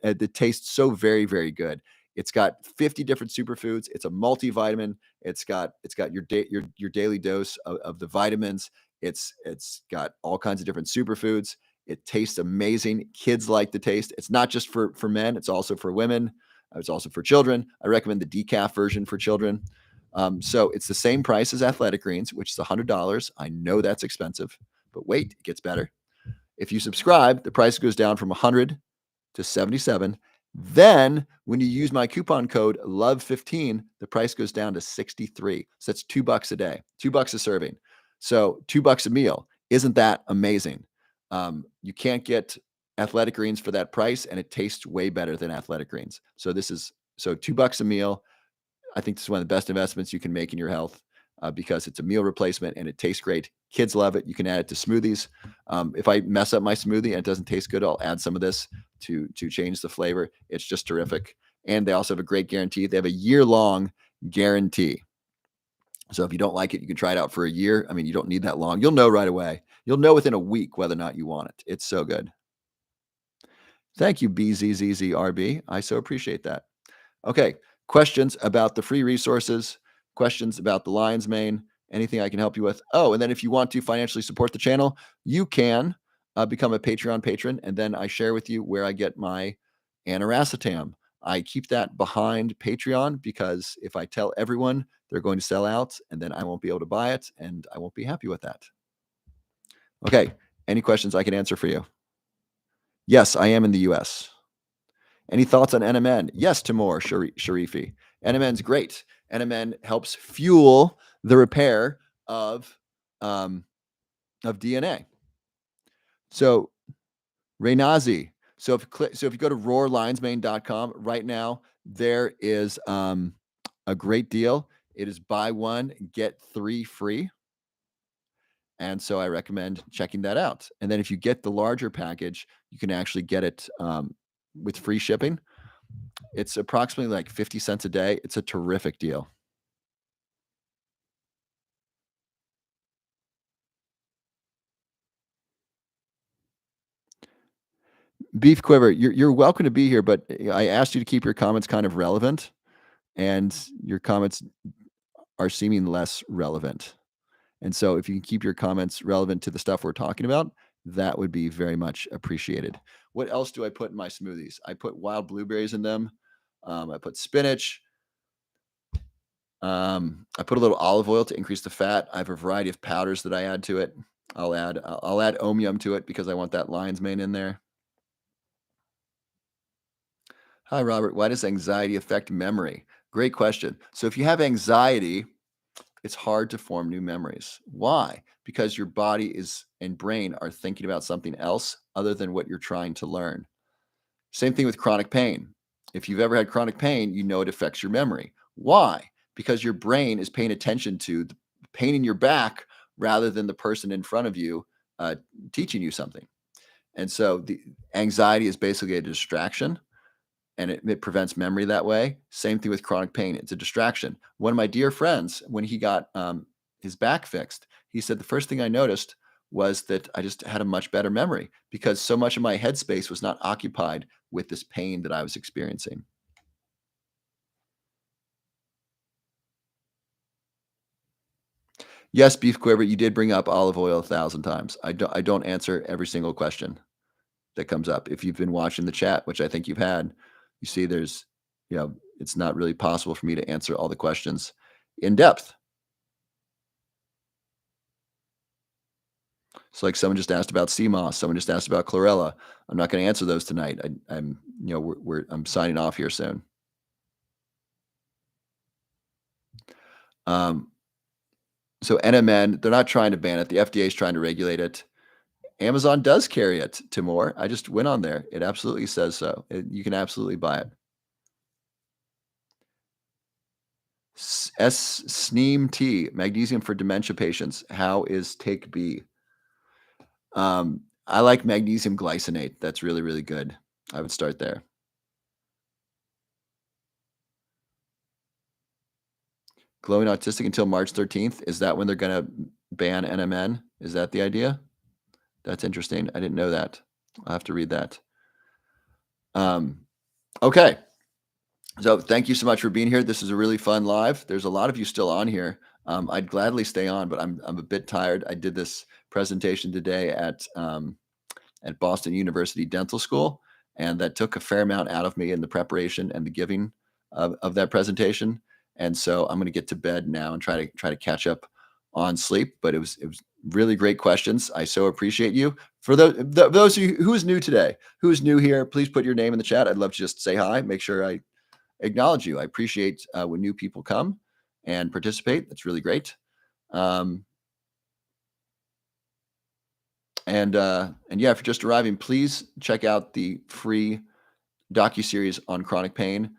S1: It tastes so very, very good. It's got 50 different superfoods. It's a multivitamin. It's got your daily dose of the vitamins. It's got all kinds of different superfoods. It tastes amazing. Kids like the taste. It's not just for men. It's also for women. It's also for children. I recommend the decaf version for children. So it's the same price as Athletic Greens, which is $100. I know that's expensive, but wait, it gets better. If you subscribe, the price goes down from 100 to 77. Then when you use my coupon code LOVE15, the price goes down to 63. So that's $2 a day, $2 a serving. So $2 a meal. Isn't that amazing? You can't get Athletic Greens for that price, and it tastes way better than Athletic Greens. So $2 a meal. I think this is one of the best investments you can make in your health, because it's a meal replacement and it tastes great. Kids love it. You can add it to smoothies. If I mess up my smoothie and it doesn't taste good, I'll add some of this to change the flavor. It's just terrific. And they also have a great guarantee. They have a year-long guarantee. So if you don't like it, you can try it out for a year. I mean, you don't need that long. You'll know right away. You'll know within a week whether or not you want it. It's so good. Thank you, BZZZRB. I so appreciate that. Okay, questions about the free resources, questions about the lion's mane, anything I can help you with. Oh, and then if you want to financially support the channel, you can become a Patreon patron, and then I share with you where I get my aniracetam. I keep that behind Patreon because if I tell everyone, they're going to sell out, and then I won't be able to buy it, and I won't be happy with that. Okay, any questions I can answer for you? Yes, I am in the US. Any thoughts on NMN? Yes, Timur Sharifi. NMN's great. NMN helps fuel the repair of um, DNA. So Renazi. So if you go to roarlionsmane.com right now, there is a great deal. It is buy one, get three free. And so I recommend checking that out. And then if you get the larger package, you can actually get it with free shipping. It's approximately like 50 cents a day. It's a terrific deal. Beef Quiver, you're welcome to be here, but I asked you to keep your comments kind of relevant, and your comments are seeming less relevant. And so if you can keep your comments relevant to the stuff we're talking about, that would be very much appreciated. What else do I put in my smoothies? I put wild blueberries in them. I put spinach. I put a little olive oil to increase the fat. I have a variety of powders that I add to it. I'll add omium to it because I want that lion's mane in there. Hi, Robert. Why does anxiety affect memory? Great question. So if you have anxiety, it's hard to form new memories. Why? because your body is and brain are thinking about something else other than what you're trying to learn. Same thing with chronic pain. If you've ever had chronic pain, you know it affects your memory. Why? Because your brain is paying attention to the pain in your back rather than the person in front of you uh, teaching you something. And so the anxiety is basically a distraction, and it prevents memory that way. Same thing with chronic pain. It's a distraction. One of my dear friends, when he got his back fixed, he said the first thing I noticed was that I just had a much better memory because so much of my headspace was not occupied with this pain that I was experiencing. Yes, beef quiver, you did bring up olive oil 1,000 times. I don't answer every single question that comes up. If you've been watching the chat, which I think you've had, you see there's, it's not really possible for me to answer all the questions in depth. So, like someone just asked about CMOS, someone just asked about chlorella. I'm not going to answer those tonight. I'm signing off here soon. Um, so NMN, they're not trying to ban it. The FDA is trying to regulate it. Amazon does carry it to more. I just went on there. It absolutely says so. You can absolutely buy it. SNEAM T, magnesium for dementia patients. How is Take B? I like magnesium glycinate. That's really, really good. I would start there. Glowing autistic until March 13th. Is that when they're going to ban NMN? Is that the idea? That's interesting. I didn't know that. I'll have to read that. Um, okay. So thank you so much for being here. This is a really fun live. There's a lot of you still on here. I'd gladly stay on, but I'm a bit tired. I did this presentation today at Boston University Dental School, and that took a fair amount out of me in the preparation and the giving of that presentation. And so I'm going to get to bed now and try to catch up on sleep. But it was really great questions. I so appreciate you. For those of you who's new today, who's new here, please put your name in the chat. I'd love to just say hi. Make sure I acknowledge you. I appreciate when new people come and participate. That's really great. Um, and yeah, if you're just arriving, please check out the free docuseries on chronic pain.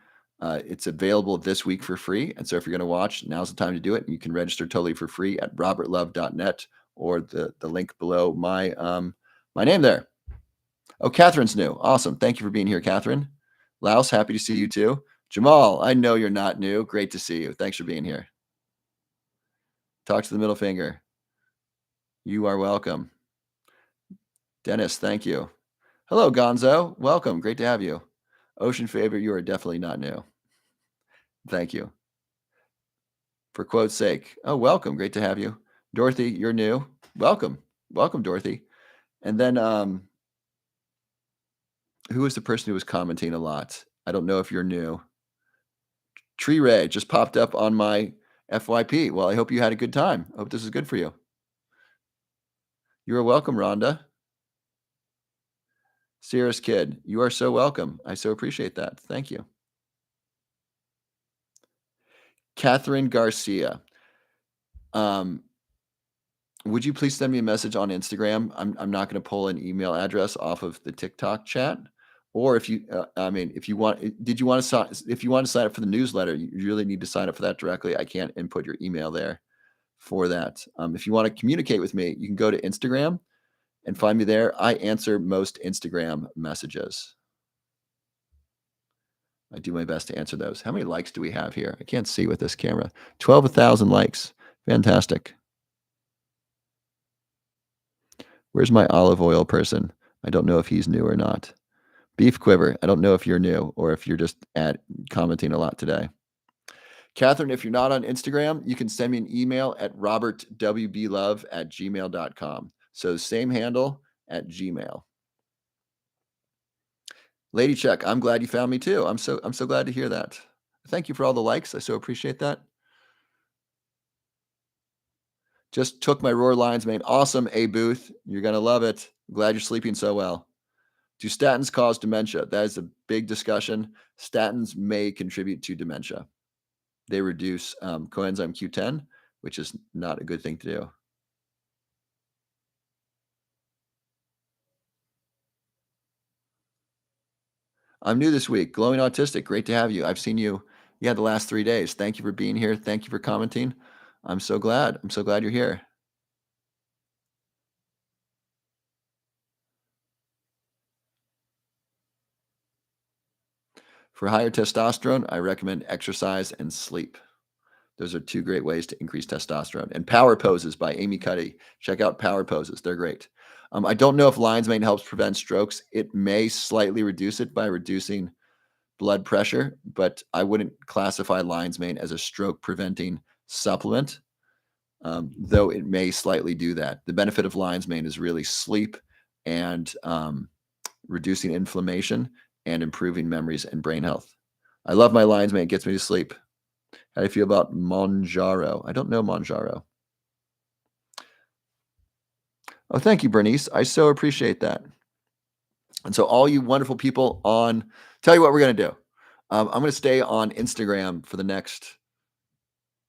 S1: It's available this week for free. And so if you're going to watch, now's the time to do it. You can register totally for free at robertlove.net or the link below my name there. Oh, Catherine's new. Awesome. Thank you for being here, Catherine. Laos, happy to see you too. Jamal, I know you're not new. Great to see you. Thanks for being here. Talk to the middle finger. You are welcome. Dennis, thank you. Hello, Gonzo. Welcome. Great to have you. Ocean Favor, you are definitely not new. Thank you. For quote's sake. Oh, welcome. Great to have you. Dorothy, you're new. Welcome. Welcome, Dorothy. And then who was the person who was commenting a lot? I don't know if you're new. Tree Ray just popped up on my FYP. Well, I hope you had a good time. I hope this is good for you. You are welcome, Rhonda. Sierra's kid, you are so welcome. I so appreciate that. Thank you. Catherine Garcia. Would you please send me a message on Instagram? I'm not going to pull an email address off of the TikTok chat. Or if you, if you want, did you want to sign? If you want to sign up for the newsletter, you really need to sign up for that directly. I can't input your email there for that. If you want to communicate with me, you can go to Instagram and find me there. I answer most Instagram messages. I do my best to answer those. How many likes do we have here? I can't see with this camera. 12,000 likes. Fantastic. Where's my olive oil person? I don't know if he's new or not. Beef quiver. I don't know if you're new or if you're just commenting a lot today. Catherine, if you're not on Instagram, you can send me an email at robertwblove@gmail.com. So same handle at Gmail. Lady Check, I'm glad you found me too. I'm so glad to hear that. Thank you for all the likes. I so appreciate that. Just took my Roar Lions mane. Awesome, A Booth. You're gonna love it. Glad you're sleeping so well. Do statins cause dementia? That is a big discussion. Statins may contribute to dementia. They reduce coenzyme Q10, which is not a good thing to do. I'm new this week. Glowing Autistic, great to have you. I've seen you, yeah, the last 3 days. Thank you for being here. Thank you for commenting. I'm so glad. I'm so glad you're here. For higher testosterone, I recommend exercise and sleep. Those are 2 great ways to increase testosterone. And power poses by Amy Cuddy. Check out power poses. They're great. I don't know if lion's mane helps prevent strokes. It may slightly reduce it by reducing blood pressure, but I wouldn't classify lion's mane as a stroke preventing supplement, though it may slightly do that. The benefit of lion's mane is really sleep and reducing inflammation and improving memories and brain health. I love my lion's mane. It gets me to sleep. How do you feel about Monjaro? I don't know Monjaro. Oh, thank you, Bernice. I so appreciate that. And so, all you wonderful people tell you what we're going to do. I'm going to stay on Instagram for the next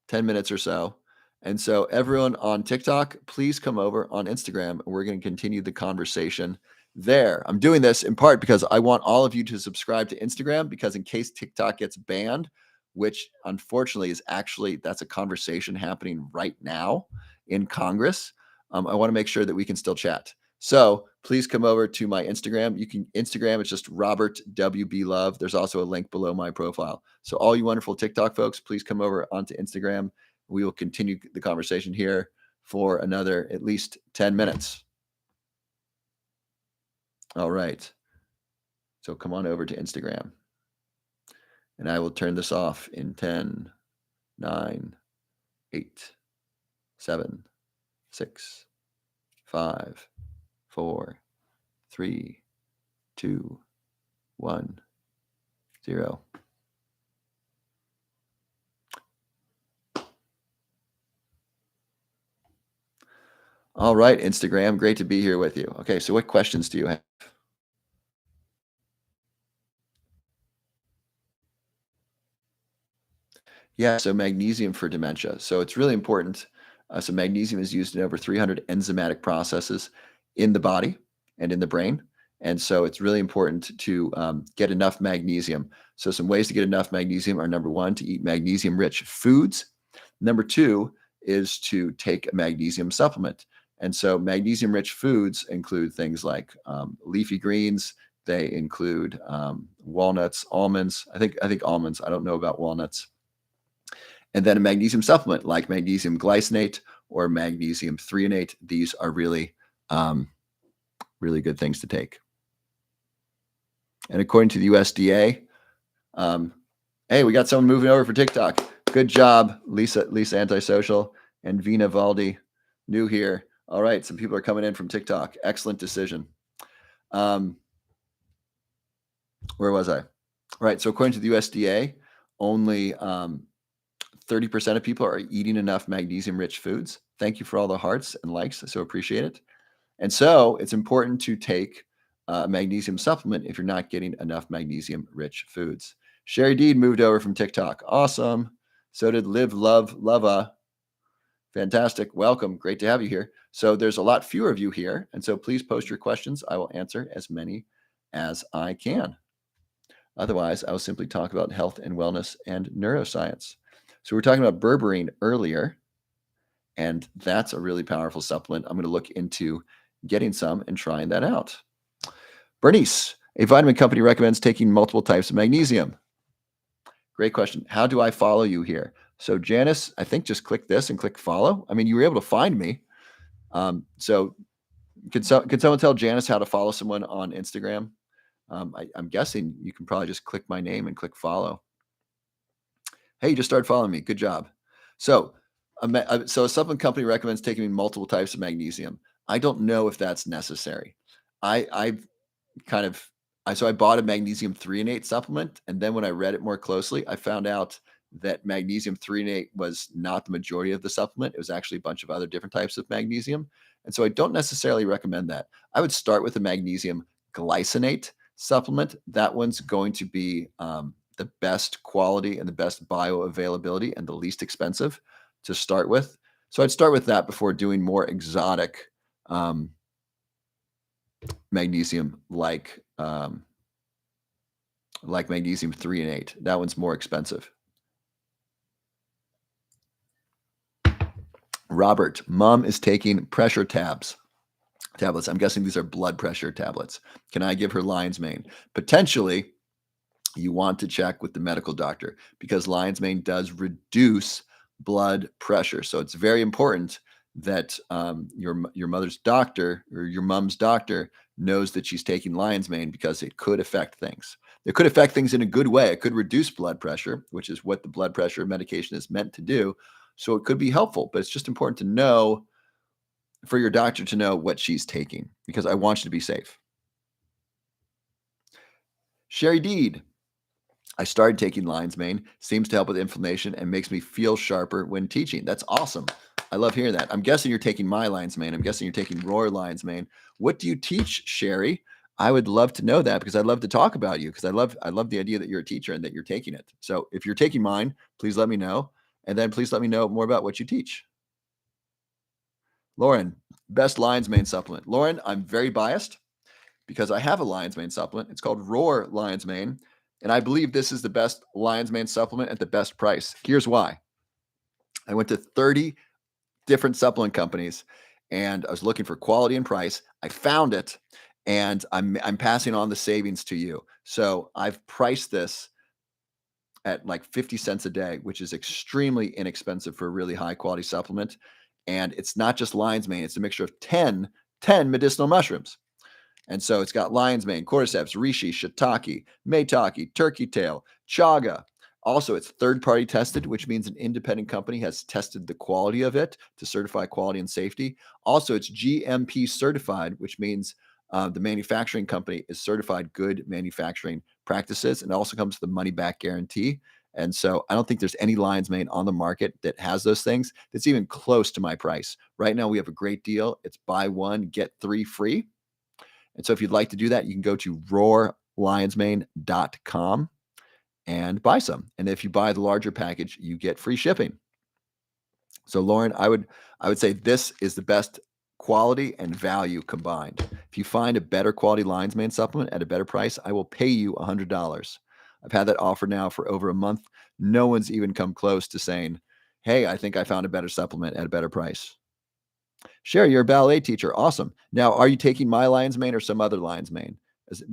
S1: 10 minutes or so. And so, everyone on TikTok, please come over on Instagram and we're going to continue the conversation there. I'm doing this in part because I want all of you to subscribe to Instagram because, in case TikTok gets banned, which unfortunately is actually that's a conversation happening right now in Congress, I want to make sure that we can still chat. So please come over to my Instagram. You can Instagram, it's just Robert WB Love. There's also a link below my profile. So all you wonderful TikTok folks, please come over onto Instagram. We will continue the conversation here for another at least 10 minutes. All right. So come on over to Instagram. And I will turn this off in 10, 9, 8, 7, 6, 5, 4, 3, 2, 1, 0. All right, Instagram, great to be here with you. Okay, so what questions do you have? Yeah, so magnesium for dementia. So it's really important. So magnesium is used in over 300 enzymatic processes in the body and in the brain. And so it's really important to get enough magnesium. So some ways to get enough magnesium are number one, to eat magnesium rich foods. Number two is to take a magnesium supplement. And so magnesium rich foods include things like leafy greens. They include walnuts, almonds. I think almonds. I don't know about walnuts, and then a magnesium supplement like magnesium glycinate or magnesium threonate. These are um, really good things to take. And according to the USDA, um, hey, we got someone moving over for TikTok. Good job, Lisa Antisocial and Vina Valdi, new here. All right, some people are coming in from TikTok. Excellent decision. Where was I? All right, so according to the USDA, only 30% of people are eating enough magnesium rich foods. Thank you for all the hearts and likes. I so appreciate it. And so it's important to take a magnesium supplement if you're not getting enough magnesium rich foods. Sherry Deed moved over from TikTok. Awesome. So did Live Love Lova. Fantastic. Welcome. Great to have you here. So there's a lot fewer of you here. And so please post your questions. I will answer as many as I can. Otherwise, I will simply talk about health and wellness and neuroscience. So we're talking about berberine earlier, and that's a really powerful supplement. I'm going to look into getting some and trying that out. Bernice, a vitamin company recommends taking multiple types of magnesium. Great question. How do I follow you here? So Janice, I think just click this and click follow. I mean, you were able to find me. So could someone tell Janice how to follow someone on Instagram? I'm guessing you can probably just click my name and click follow. Hey, you just started following me. Good job. So, so a supplement company recommends taking multiple types of magnesium. I don't know if that's necessary. I've kind of so I bought a magnesium threonate supplement, and then when I read it more closely, I found out that magnesium threonate was not the majority of the supplement. It was actually a bunch of other different types of magnesium, and so I don't necessarily recommend that. I would start with a magnesium glycinate supplement. That one's going to be the best quality and the best bioavailability and the least expensive to start with. So I'd start with that before doing more exotic magnesium like like magnesium 3 and 8. That one's more expensive. Robert, mom is taking pressure tablets. I'm guessing these are blood pressure tablets. Can I give her lion's mane? Potentially, you want to check with the medical doctor because lion's mane does reduce blood pressure. So it's very important that your mother's doctor or your mom's doctor knows that she's taking lion's mane because it could affect things. It could affect things in a good way. It could reduce blood pressure, which is what the blood pressure medication is meant to do. So it could be helpful, but it's just important to know for your doctor to know what she's taking because I want you to be safe. Sherry Deed, I started taking lion's mane, seems to help with inflammation and makes me feel sharper when teaching. That's awesome. I love hearing that. I'm guessing you're taking my lion's mane. I'm guessing you're taking Roar lion's mane. What do you teach, Sherry? I would love to know that because I'd love to talk about you because I love the idea that you're a teacher and that you're taking it. So if you're taking mine, please let me know. And then please let me know more about what you teach. Lauren, best lion's mane supplement. Lauren, I'm very biased because I have a lion's mane supplement. It's called Roar Lion's Mane. And I believe this is the best lion's mane supplement at the best price. Here's why. I went to 30 different supplement companies and I was looking for quality and price. I found it and I'm passing on the savings to you. So I've priced this at like 50 cents a day, which is extremely inexpensive for a really high quality supplement. And it's not just lion's mane, it's a mixture of 10 medicinal mushrooms. And so it's got lion's mane, cordyceps, reishi, shiitake, maitake, turkey tail, chaga. Also, it's third-party tested, which means an independent company has tested the quality of it to certify quality and safety. Also, it's GMP certified, which means the manufacturing company is certified good manufacturing practices, and it also comes with a money-back guarantee. And so I don't think there's any lion's mane on the market that has those things that's even close to my price. Right now, we have a great deal. It's buy one, get three free. And so if you'd like to do that, you can go to roarlionsmane.com and buy some. And if you buy the larger package, you get free shipping. So Lauren, I would say this is the best quality and value combined. If you find a better quality lion's mane supplement at a better price, I will pay you $100. I've had that offer now for over a month. No one's even come close to saying, "Hey, I think I found a better supplement at a better price." Sherry, you're a ballet teacher. Awesome. Now, are you taking my lion's mane or some other lion's mane?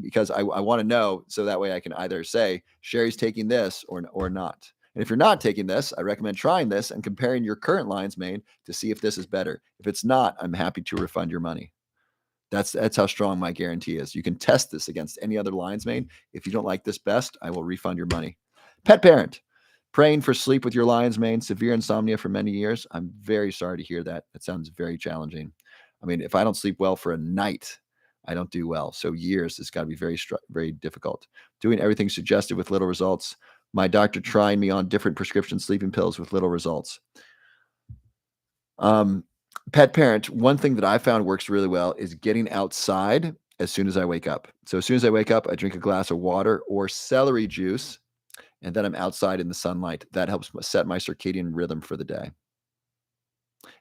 S1: Because I want to know so that way I can either say Sherry's taking this or not. And if you're not taking this, I recommend trying this and comparing your current lion's mane to see if this is better. If it's not, I'm happy to refund your money. That's how strong my guarantee is. You can test this against any other lion's mane. If you don't like this best, I will refund your money. Pet parent, praying for sleep with your lion's mane, severe insomnia for many years. I'm very sorry to hear that. That sounds very challenging. I mean, if I don't sleep well for a night, I don't do well. So years, it's got to be very difficult. Doing everything suggested with little results. My doctor trying me on different prescription sleeping pills with little results. Um, Pet parent, one thing that I found works really well is getting outside as soon as I wake up. So as soon as I wake up, I drink a glass of water or celery juice, and then I'm outside in the sunlight. That helps set my circadian rhythm for the day.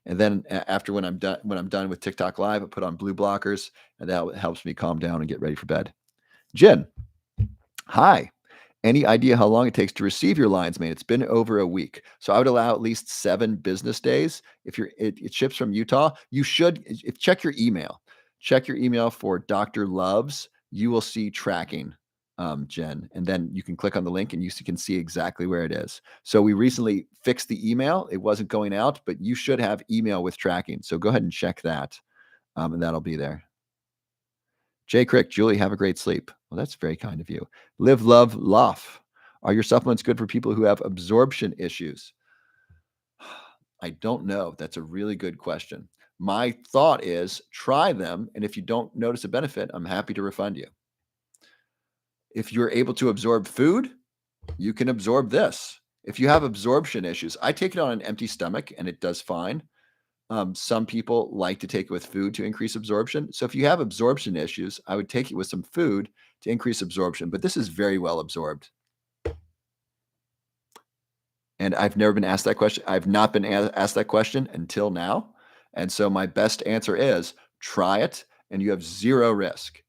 S1: And then after when I'm done with TikTok Live, I put on blue blockers, and that helps me calm down and get ready for bed. Jen, hi. Any idea how long it takes to receive your lion's mane? It's been over a week. So I would allow at least 7 business days. If it ships from Utah, you should check your email. Check your email for Dr. Loves. You will see tracking, Jen, and then you can click on the link and you can see exactly where it is. So we recently fixed the email. It wasn't going out, but you should have email with tracking. So go ahead and check that, and that'll be there. Jay Crick, Julie, have a great sleep. Well, that's very kind of you. Live, love, laugh. Are your supplements good for people who have absorption issues? I don't know. That's a really good question. My thought is try them. And if you don't notice a benefit, I'm happy to refund you. If you're able to absorb food, you can absorb this. If you have absorption issues, I take it on an empty stomach and it does fine. Some people like to take it with food to increase absorption. So if you have absorption issues, I would take it with some food to increase absorption. But this is very well absorbed. And I've never been asked that question. I've not been asked that question until now. And so my best answer is try it and you have zero risk.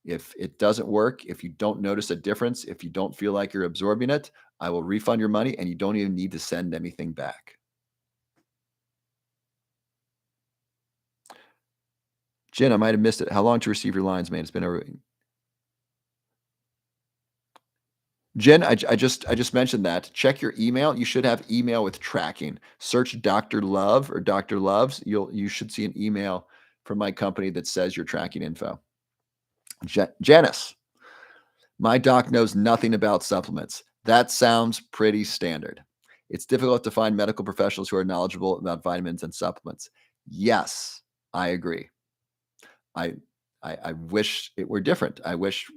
S1: If it doesn't work, if you don't notice a difference, if you don't feel like you're absorbing it, I will refund your money and you don't even need to send anything back. Jen, I might have missed it. How long to receive your lines, man? It's been over. Jen, I just mentioned that. Check your email. You should have email with tracking. Search Dr. Love or Dr. Loves. You should see an email from my company that says your tracking info. Janice, my doc knows nothing about supplements. That sounds pretty standard. It's difficult to find medical professionals who are knowledgeable about vitamins and supplements. Yes, I agree. I I wish it were different. I wish,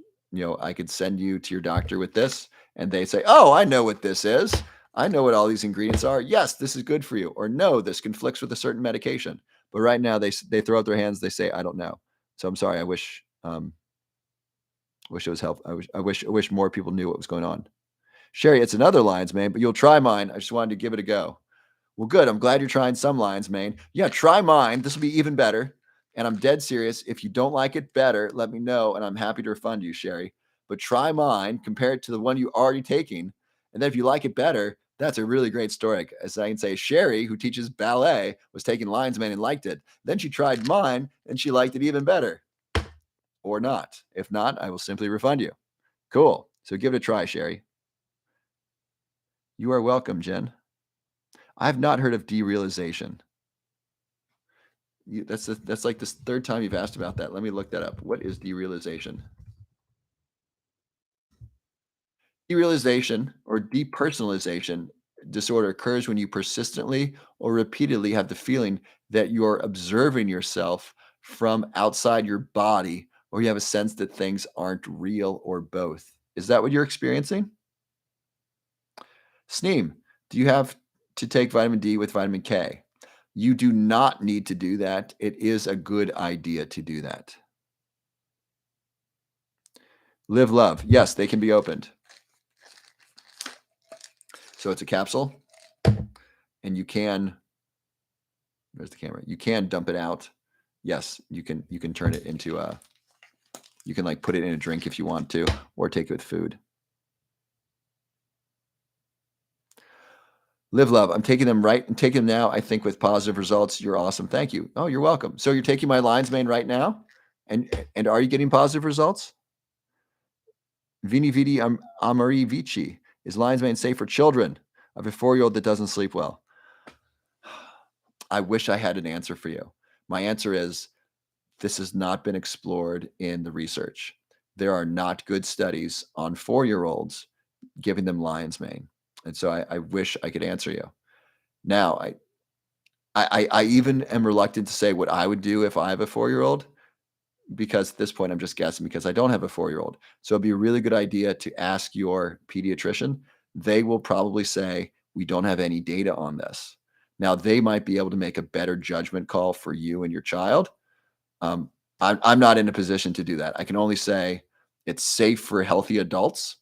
S1: I could send you to your doctor with this and they say, "Oh, I know what this is. I know what all these ingredients are. Yes, this is good for you." Or no, this conflicts with a certain medication. But right now they throw out their hands, they say, "I don't know." So I'm sorry. I wish it was help. I wish more people knew what was going on. Sherry, it's another lion's mane, but you'll try mine. I just wanted to give it a go. Well, good. I'm glad you're trying some lion's mane. Yeah, try mine. This will be even better. And I'm dead serious. If you don't like it better, let me know, and I'm happy to refund you, Sherry. But try mine, compare it to the one you already taking, and then if you like it better, that's a really great story. As I can say, Sherry, who teaches ballet, was taking lion's mane and liked it. Then she tried mine, and she liked it even better, or not. If not, I will simply refund you. Cool. So give it a try, Sherry. You are welcome, Jen. I've not heard of derealization. That's like the third time you've asked about that. Let me look that up. What is derealization? Derealization or depersonalization disorder occurs when you persistently or repeatedly have the feeling that you're observing yourself from outside your body, or you have a sense that things aren't real, or both. Is that what you're experiencing? Sneem, do you have to take vitamin D with vitamin K? You do not need to do that. It is a good idea to do that. Live Love. Yes, they can be opened. So it's a capsule, and you can, where's the camera? You can dump it out. Yes, you can turn it into a, you can like put it in a drink if you want to, or take it with food. Live Love. I'm taking them right and taking them now. I think with positive results. You're awesome. Thank you. Oh, you're welcome. So you're taking my lion's mane right now, and are you getting positive results? Vini Vidi Amari Vici. Is lion's mane safe for children? I have a 4-year-old that doesn't sleep well. I wish I had an answer for you. My answer is this has not been explored in the research. There are not good studies on 4-year-olds giving them lion's mane. And so I wish I could answer you. Now, I even am reluctant to say what I would do if I have a 4-year-old, because at this point I'm just guessing because I don't have a 4-year-old. So it'd be a really good idea to ask your pediatrician. They will probably say, we don't have any data on this. Now, they might be able to make a better judgment call for you and your child. Um, I'm not in a position to do that. I can only say it's safe for healthy adults,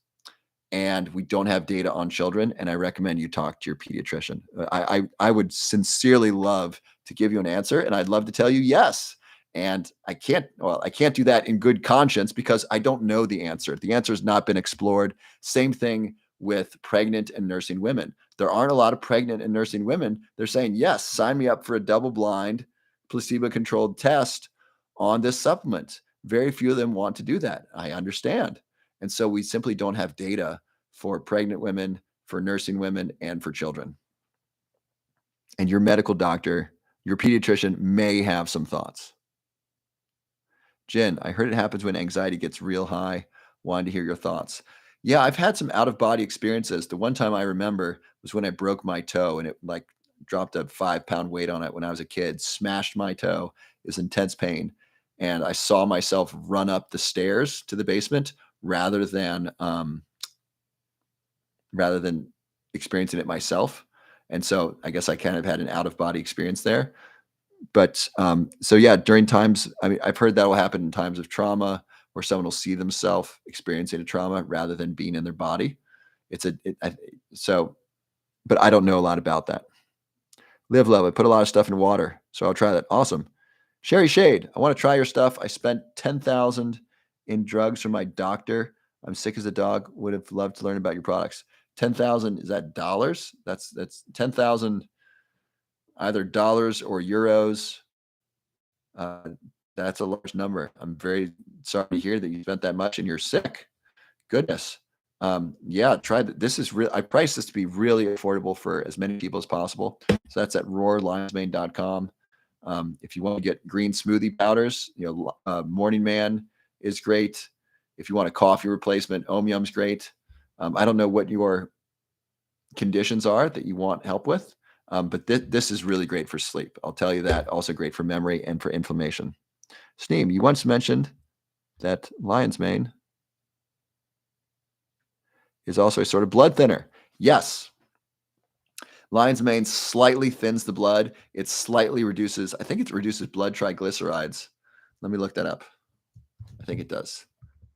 S1: and we don't have data on children, and I recommend you talk to your pediatrician. I would sincerely love to give you an answer, and I'd love to tell you yes. And I can't do that in good conscience because I don't know the answer. The answer has not been explored. Same thing with pregnant and nursing women. There aren't a lot of pregnant and nursing women. They're saying, yes, sign me up for a double-blind, placebo-controlled test on this supplement. Very few of them want to do that. I understand. And so we simply don't have data for pregnant women, for nursing women, and for children. And your medical doctor, your pediatrician may have some thoughts. Jen, I heard it happens when anxiety gets real high. Wanted to hear your thoughts. Yeah, I've had some out of body experiences. The one time I remember was when I broke my toe, and it like dropped a 5-pound weight on it when I was a kid, smashed my toe. It was intense pain. And I saw myself run up the stairs to the basement rather than rather than experiencing it myself. And so I guess I kind of had an out of body experience there. But so yeah, during times, I mean, I've heard that will happen in times of trauma where someone will see themselves experiencing a trauma rather than being in their body. It's a it, I, so, but I don't know a lot about that. Live Love. I put a lot of stuff in water, so I'll try that. Awesome. Sherry Shade. I want to try your stuff. I spent 10,000 in drugs from my doctor. I'm sick as a dog. Would have loved to learn about your products. 10,000, is that dollars? That's 10,000 either dollars or euros. Uh, that's a large number. I'm very sorry to hear that you spent that much and you're sick. Goodness. Yeah, try that. This is real. I priced this to be really affordable for as many people as possible. So that's at roarlionsmane.com. If you want to get green smoothie powders, Morning Man is great. If you want a coffee replacement, Om Yum's great. I don't know what your conditions are that you want help with, but this is really great for sleep. I'll tell you that. Also great for memory and for inflammation. Sneem, you once mentioned that lion's mane is also a sort of blood thinner. Yes, lion's mane slightly thins the blood. It slightly reduces, I think it reduces blood triglycerides. Let me look that up. I think it does.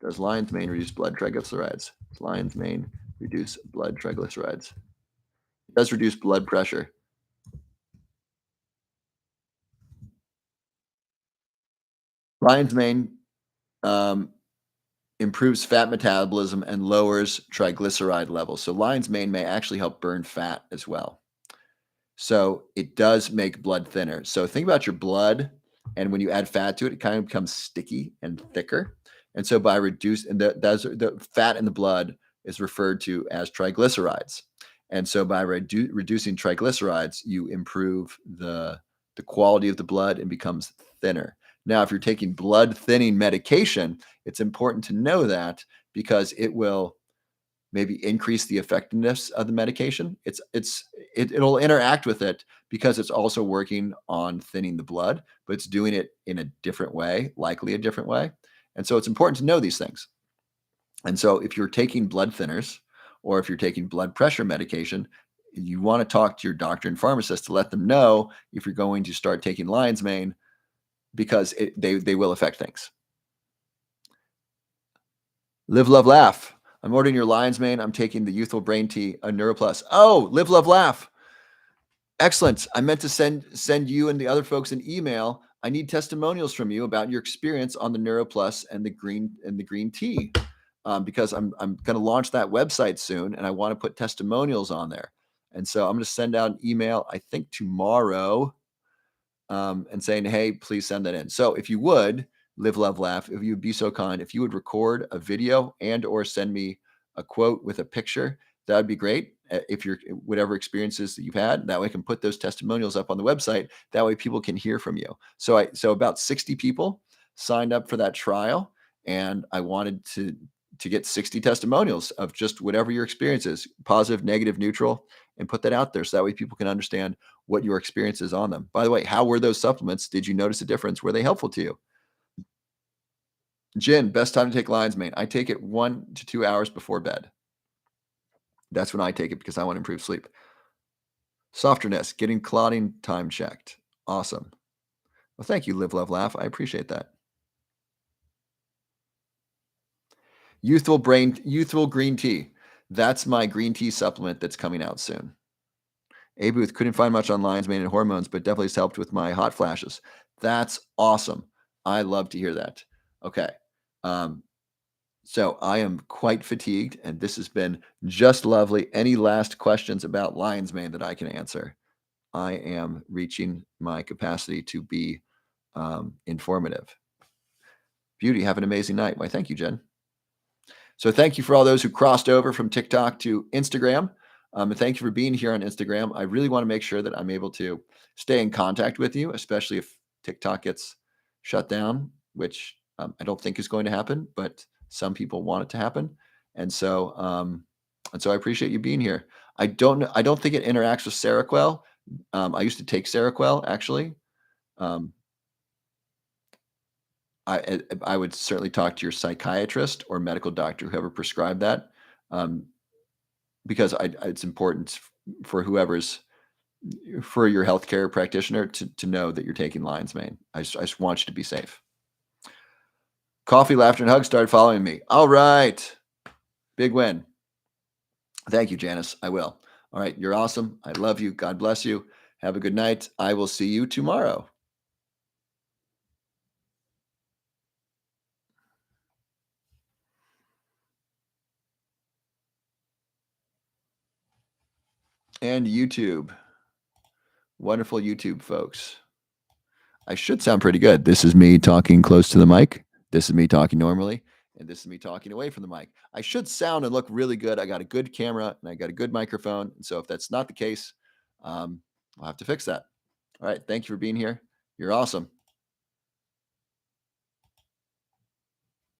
S1: Does lion's mane reduce blood triglycerides? Does lion's mane reduce blood triglycerides? It does reduce blood pressure. Lion's mane um, improves fat metabolism and lowers triglyceride levels. So lion's mane may actually help burn fat as well. So it does make blood thinner. So think about your blood, and when you add fat to it, it kind of becomes sticky and thicker. And so by reducing the fat in the blood is referred to as triglycerides. And so by reducing triglycerides, you improve the quality of the blood and becomes thinner. Now, if you're taking blood thinning medication, it's important to know that because it will maybe increase the effectiveness of the medication. It'll interact with it because it's also working on thinning the blood, but it's doing it in a different way, likely a different way. And so it's important to know these things. And so if you're taking blood thinners or if you're taking blood pressure medication, you want to talk to your doctor and pharmacist to let them know if you're going to start taking lion's mane because they will affect things. Live, love, laugh. I'm ordering your lion's mane. I'm taking the youthful brain tea, a NeuroPlus. Oh, live, love, laugh. Excellent. I meant to send you and the other folks an email. I need testimonials from you about your experience on the NeuroPlus and the green tea, because I'm going to launch that website soon, and I want to put testimonials on there. And so I'm going to send out an email, I think tomorrow, and saying, hey, please send that in. So if you would live, love, laugh, if you would be so kind, if you would record a video and or send me a quote with a picture, that would be great. If you're whatever experiences that you've had, that way I can put those testimonials up on the website. That way people can hear from you. So about 60 people signed up for that trial, and I wanted to get 60 testimonials of just whatever your experience is, positive, negative, neutral, and put that out there so that way people can understand what your experience is on them. By the way, how were those supplements? Did you notice a difference? Were they helpful to you? Jen, best time to take lion's mane. I take it 1 to 2 hours before bed. That's when I take it because I want to improve sleep. Softerness, getting clotting time checked. Awesome. Well, thank you, Live, Love, Laugh. I appreciate that. Youthful green tea. That's my green tea supplement that's coming out soon. A Booth couldn't find much on lion's mane and hormones, but definitely has helped with my hot flashes. That's awesome. I love to hear that. Okay. Um, so I am quite fatigued, and this has been just lovely. Any last questions about lion's mane that I can answer? I am reaching my capacity to be informative. Beauty, have an amazing night. Why, thank you, Jen. So thank you for all those who crossed over from TikTok to Instagram. And thank you for being here on Instagram. I really want to make sure that I'm able to stay in contact with you, especially if TikTok gets shut down, which I don't think is going to happen, but some people want it to happen. And so I appreciate you being here. I don't think it interacts with Seroquel. I used to take Seroquel actually. Um, I would certainly talk to your psychiatrist or medical doctor, whoever prescribed that, um, because it's important for whoever's for your healthcare practitioner to know that you're taking lion's mane. I just want you to be safe. Coffee, laughter, and hugs started following me. All right, big win. Thank you, Janice. I will. All right, you're awesome. I love you. God bless you. Have a good night. I will see you tomorrow. And YouTube. Wonderful YouTube folks. I should sound pretty good. This is me talking close to the mic. This is me talking normally. And this is me talking away from the mic. I should sound and look really good. I got a good camera and I got a good microphone. And so if that's not the case, I'll have to fix that. All right. Thank you for being here. You're awesome.